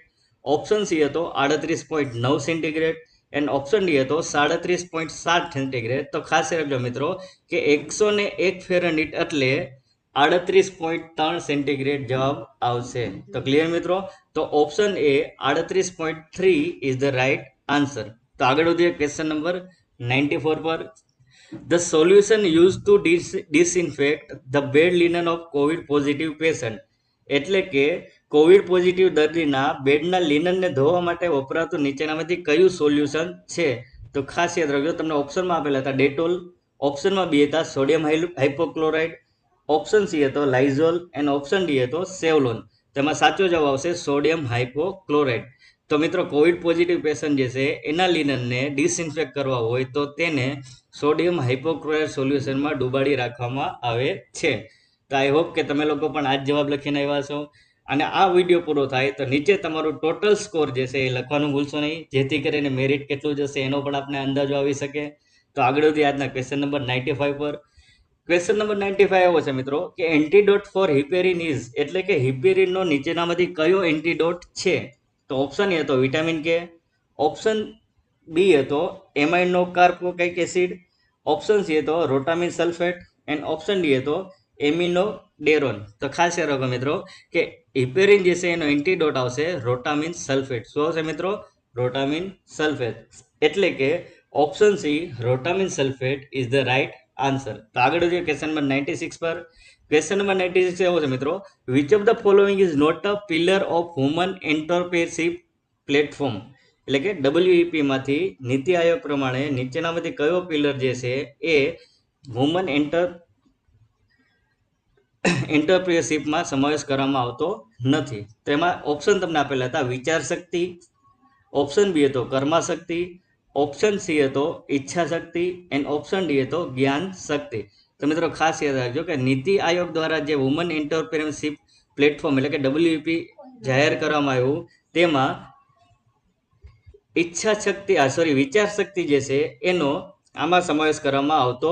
ઓપ્શન સી હતો 38.9 સેન્ટીગ્રેડ એન્ડ ઓપ્શન ડી હતો 37.7 સેન્ટીગ્રેડ. તો ખાસ રાખજો મિત્રો કે 101 ફેરનહીટ એટલે 38.3 સેન્ટીગ્રેડ જવાબ આવશે. તો ક્લિયર મિત્રો. તો option A 38.3 is the right answer. તો આગળ વધીએ ક્વેશ્ચન નંબર 94 પર. The solution used to disinfect the bed linen of COVID positive patient. એટલે કે કોવિડ પોઝિટિવ દર્દીના બેડના લિનનને ધોવા માટે વપરાતું નીચેનામાંથી કયું સોલ્યુશન છે? તો ખાસ યાદ રાખજો તમને ઓપ્શનમાં આપેલા હતા ડેટોલ, ઓપ્શનમાં બી હતા સોડિયમ હાઇપોક્લોરાઇડ, ઓપ્શન સી હતો લાઇઝોલ એન્ડ ઓપ્શન ડી હતો સેવલોન. તેમાં સાચો જવાબ આવશે સોડિયમ હાઇપોક્લોરાઇડ. તો મિત્રો કોવિડ પોઝિટિવ પેશન્ટ જે છે એના લિનનને ડિસઇન્ફેક્ટ કરવા હોય તો તેને સોડિયમ હાઇપોક્લોરાઇડ સોલ્યુશનમાં ડૂબાડી રાખવામાં આવે છે. તો આઈ હોપ કે તમે લોકો પણ આ જ જવાબ લખીને આવ્યા છો. અને આ વિડીયો પૂરો થાય તો નીચે તમારું ટોટલ સ્કોર જે છે એ લખવાનું ભૂલશો નહીં, જેથી કરીને મેરિટ કેટલું જશે એનો પણ આપણે અંદાજો આવી શકે. તો આગળ વધી આજના ક્વેશ્ચન નંબર 95 પર. ક્વેશ્ચન નંબર 95 એવો છે મિત્રો કે એન્ટીડોટ ફોર હિપેરિન ઇઝ. એટલે કે હિપેરિનનો નીચેનામાંથી કયો એન્ટીડોટ છે? તો ઓપ્શન એ હતો વિટામિન કે, ઓપ્શન બી હતો એમાઇનો કાર્બોક્સિલિક એસિડ, ઓપ્શન સી હતો રોટામિન સલ્ફેટ એન્ડ ઓપ્શન ડી હતો એમિનોડેરોન. તો ખાસ યાદ રાખો મિત્રો કે હિપેરિન જે છે એનો એન્ટીડોટ આવશે રોટામિન સલ્ફેટ. શું આવશે મિત્રો? Protamine sulphate. એટલે કે option C protamine sulphate is the right answer. તો આગળ જોઈએ ક્વેશ્ચન નંબર 96 પર. ક્વેશ્ચન નંબર 96 એવો છે મિત્રો, which of the following is not a pillar of human entrepreneurship platform. એટલે કે WEP માંથી નીતિ આયોગ પ્રમાણે નીચેનામાંથી કયો પિલર જે છે એ વુમન એન્ટરપ્રિનરશિપમાં સમાવેશ કરવામાં આવતો નથી. તેમાં ઓપ્શન તમને આપેલા હતા, વિચાર શક્તિ, ઓપ્શન બી હતો કર્માશક્તિ, ઓપ્શન સી હતો ઈચ્છા શક્તિ એન્ડ ઓપ્શન ડી હતો જ્ઞાન શક્તિ. તો મિત્રો ખાસ યાદ રાખજો કે નીતિ આયોગ દ્વારા જે વુમન એન્ટરપ્રિનરશિપ પ્લેટફોર્મ એટલે કે WEP જાહેર કરવામાં આવ્યું તેમાં ઈચ્છા શક્તિ વિચાર શક્તિ જે છે એનો આમાં સમાવેશ કરવામાં આવતો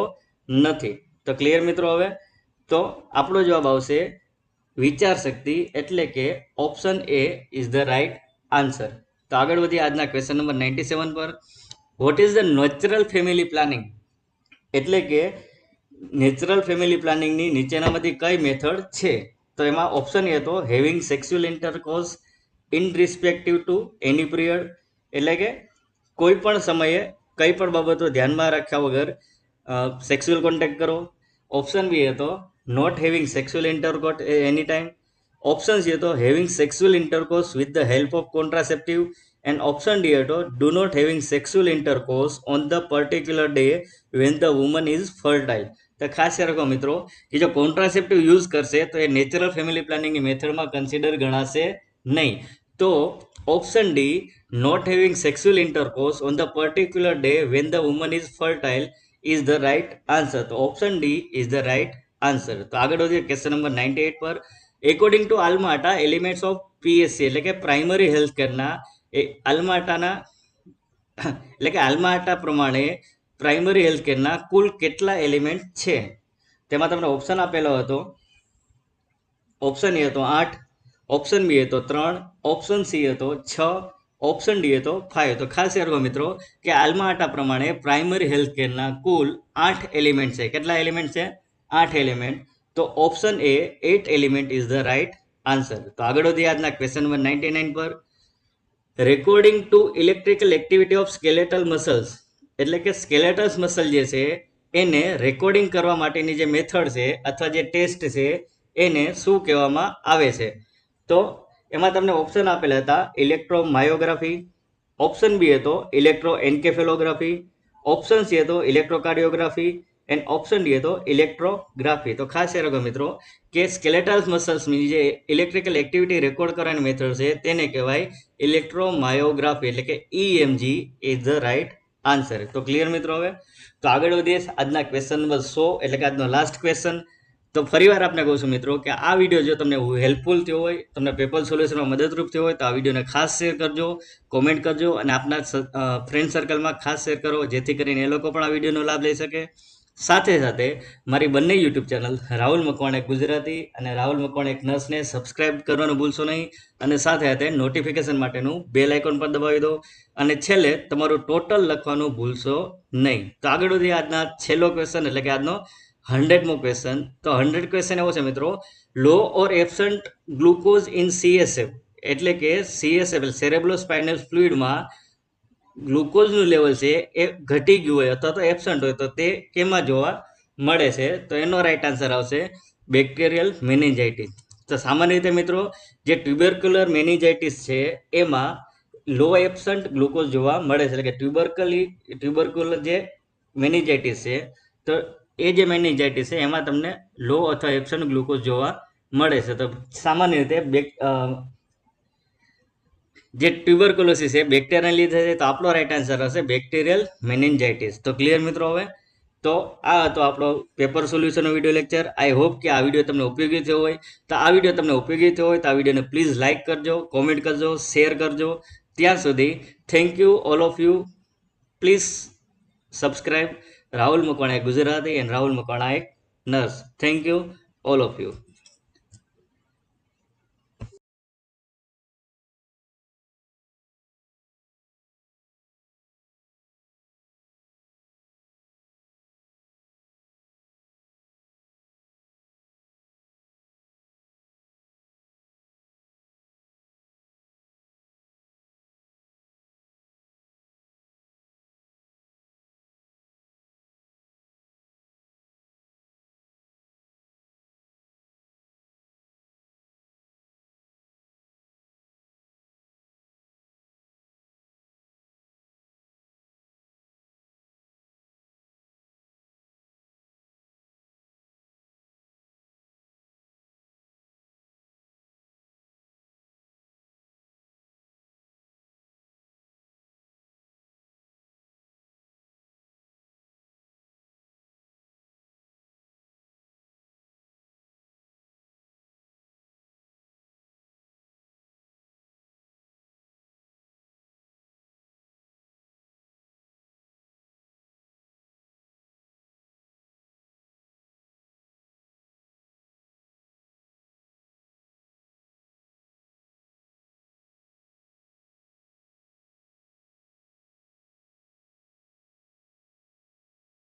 નથી. તો ક્લિયર મિત્રો? હવે તો આપણો જવાબ આવશે વિચાર શક્તિ, એટલે કે option A is the right answer. તો આગળ વધીએ આજના ક્વેશ્ચન નંબર 97 પર. What is the natural family planning. એટલે કે નેચરલ ફેમિલી પ્લાનિંગની નીચેનામાંથી કઈ મેથડ છે? તો એમાં ઓપ્શન એ હતો having sexual intercourse in respective to any period. એટલે કે કોઈ પણ સમયે કઈ પણ બાબતો ધ્યાનમાં રાખ્યા વગર સેક્સ્યુઅલ કોન્ટેક્ટ કરો. ઓપ્શન બી હતો not having sexual intercourse any time. Option C હતો having sexual intercourse with the help of contraceptive. And option D હતો do not having sexual intercourse on the particular day when the woman is fertile. તો ખાસ યાદ રાખો મિત્રો કે જો contraceptive use કરશે તો એ નેચરલ ફેમિલી પ્લાનિંગની મેથડમાં કન્સિડર ગણાશે નહીં. તો option D not having sexual intercourse on the particular day when the woman is fertile is the right answer. તો option D is the right answer. તો આગળ વધીએ ક્વેશ્ચન નંબર 98 પર. According to Alma Ata elements of PSC એટલે કે primary health કેરના આલ્માટા પ્રમાણે primary health કેરના કુલ કેટલા એલિમેન્ટ છે? તેમાં તમને ઓપ્શન આપેલો હતો. ઓપ્શન એ હતો 8, ઓપ્શન બી હતો 3, ઓપ્શન સી હતો 6, ઓપ્શન ડી હતો 5. તો ખાસ યાદ રાખો મિત્રો કે આલ્માટા પ્રમાણે પ્રાઇમરી હેલ્થ કેરના કુલ 8 એલિમેન્ટ છે. કેટલા એલિમેન્ટ છે? 8 એલિમેન્ટ. તો option A 8 element is the right answer. તો આગળ વધીએ આજના ક્વેશ્ચન નંબર 99 પર. Recording to electrical activity of skeletal muscles એટલે કે સ્કેલેટસ મસલ જે છે એને રેકોર્ડિંગ કરવા માટેની જે મેથડ છે અથવા જે ટેસ્ટ છે એને શું કહેવામાં આવે છે? તો એમાં તમને ઓપ્શન આપેલા હતા ઇલેક્ટ્રોમાયોગ્રાફી, ઓપ્શન બી હતો ઇલેક્ટ્રો એન્કેફેલોગ્રાફી, ઓપ્શન સી હતો ઇલેક્ટ્રોકાર્ડિયોગ્રાફી એન્ડ ઓપ્શન ડી હતો ઇલેક્ટ્રોગ્રાફી. તો ખાસ યાદ રાખો મિત્રો કે સ્કેલેટલ મસલ્સની જે ઇલેક્ટ્રિકલ એક્ટિવિટી રેકોર્ડ કરવાની મેથડ છે તેને કહેવાય ઇલેક્ટ્રોમાયોગ્રાફી એટલે કે EMG is the right answer. તો ક્લિયર મિત્રો? હવે તો આગળ વધીએ આજના ક્વેશ્ચન નંબર 100 એટલે કે આજનો લાસ્ટ ક્વેશ્ચન. તો ફરીવાર આપણે કહું છું મિત્રો કે આ વિડીયો જો તમને હેલ્પફુલ થયો હોય, તમને પેપર સોલ્યુશનમાં મદદરૂપ થયો હોય તો આ વિડીયોને ખાસ શેર કરજો, કોમેન્ટ કરજો અને આપના ફ્રેન્ડ સર્કલમાં ખાસ શેર કરો જેથી કરીને એ લોકો પણ આ વિડીયોનો લાભ લઈ શકે. સાથે સાથે મારી બંને યુટ્યુબ ચેનલ રાહુલ મકવાણા ગુજરાતી અને રાહુલ મકવાણા નર્સને સબસ્ક્રાઇબ કરવાનું ભૂલશો નહીં અને સાથે સાથે નોટિફિકેશન માટેનું બેલ આઇકોન પર દબાવી દો અને છેલ્લે તમારું ટોટલ લખવાનું ભૂલશો નહીં. તો આગળ વધીએ આજના છેલ્લો ક્વેશ્ચન એટલે કે આજનો 100મો ક્વેશ્ચન. તો 100 ક્વેશ્ચન એવો છે મિત્રો, લો ઓર એબસન્ટ ગ્લુકોઝ ઇન CSF એટલે કે CSF સેરેબ્રો સ્પાઇનલ ફ્લુઇડમાં ગ્લુકોઝનું લેવલ છે એ ઘટી ગયું હોય અથવા તો એબસન્ટ હોય તો તે કેમાં જોવા મળે છે? તો એનો રાઈટ આન્સર આવશે બેક્ટેરિયલ મેનિન્જાઇટિસ. તો સામાન્ય રીતે મિત્રો જે ટ્યુબરક્યુલર મેનિન્જાઇટિસ છે એમાં લો એબસન્ટ ગ્લુકોઝ જોવા મળે છે. એટલે કે ટ્યુબરક્યુલર જે મેનિન્જાઇટિસ છે તો એ જે મેનિન્જાઇટિસ છે એમાં તમને લો અથવા એબસન્ટ ગ્લુકોઝ જોવા મળે છે. તો સામાન્ય રીતે જે ટ્યુબરક્યુલોસિસ છે બેક્ટેરિયાને લીધે છે તો આપણો રાઈટ આન્સર હશે બેક્ટેરિયલ મેનિન્જાઇટિસ. તો ક્લિયર મિત્રો? હવે તો આ હતો આપણો પેપર સોલ્યુશનનો વિડીયો લેક્ચર. આઈ હોપ કે આ વિડીયો તમને ઉપયોગી થયો હોય. તો આ વિડીયો તમને ઉપયોગી થયો હોય તો આ વિડીયોને પ્લીઝ લાઇક કરજો, કોમેન્ટ કરજો, શેર કરજો. ત્યાં સુધી thank you all of you. Please subscribe Rahul Makwana Gujarati and Rahul Makwana nurse. Thank you all of you.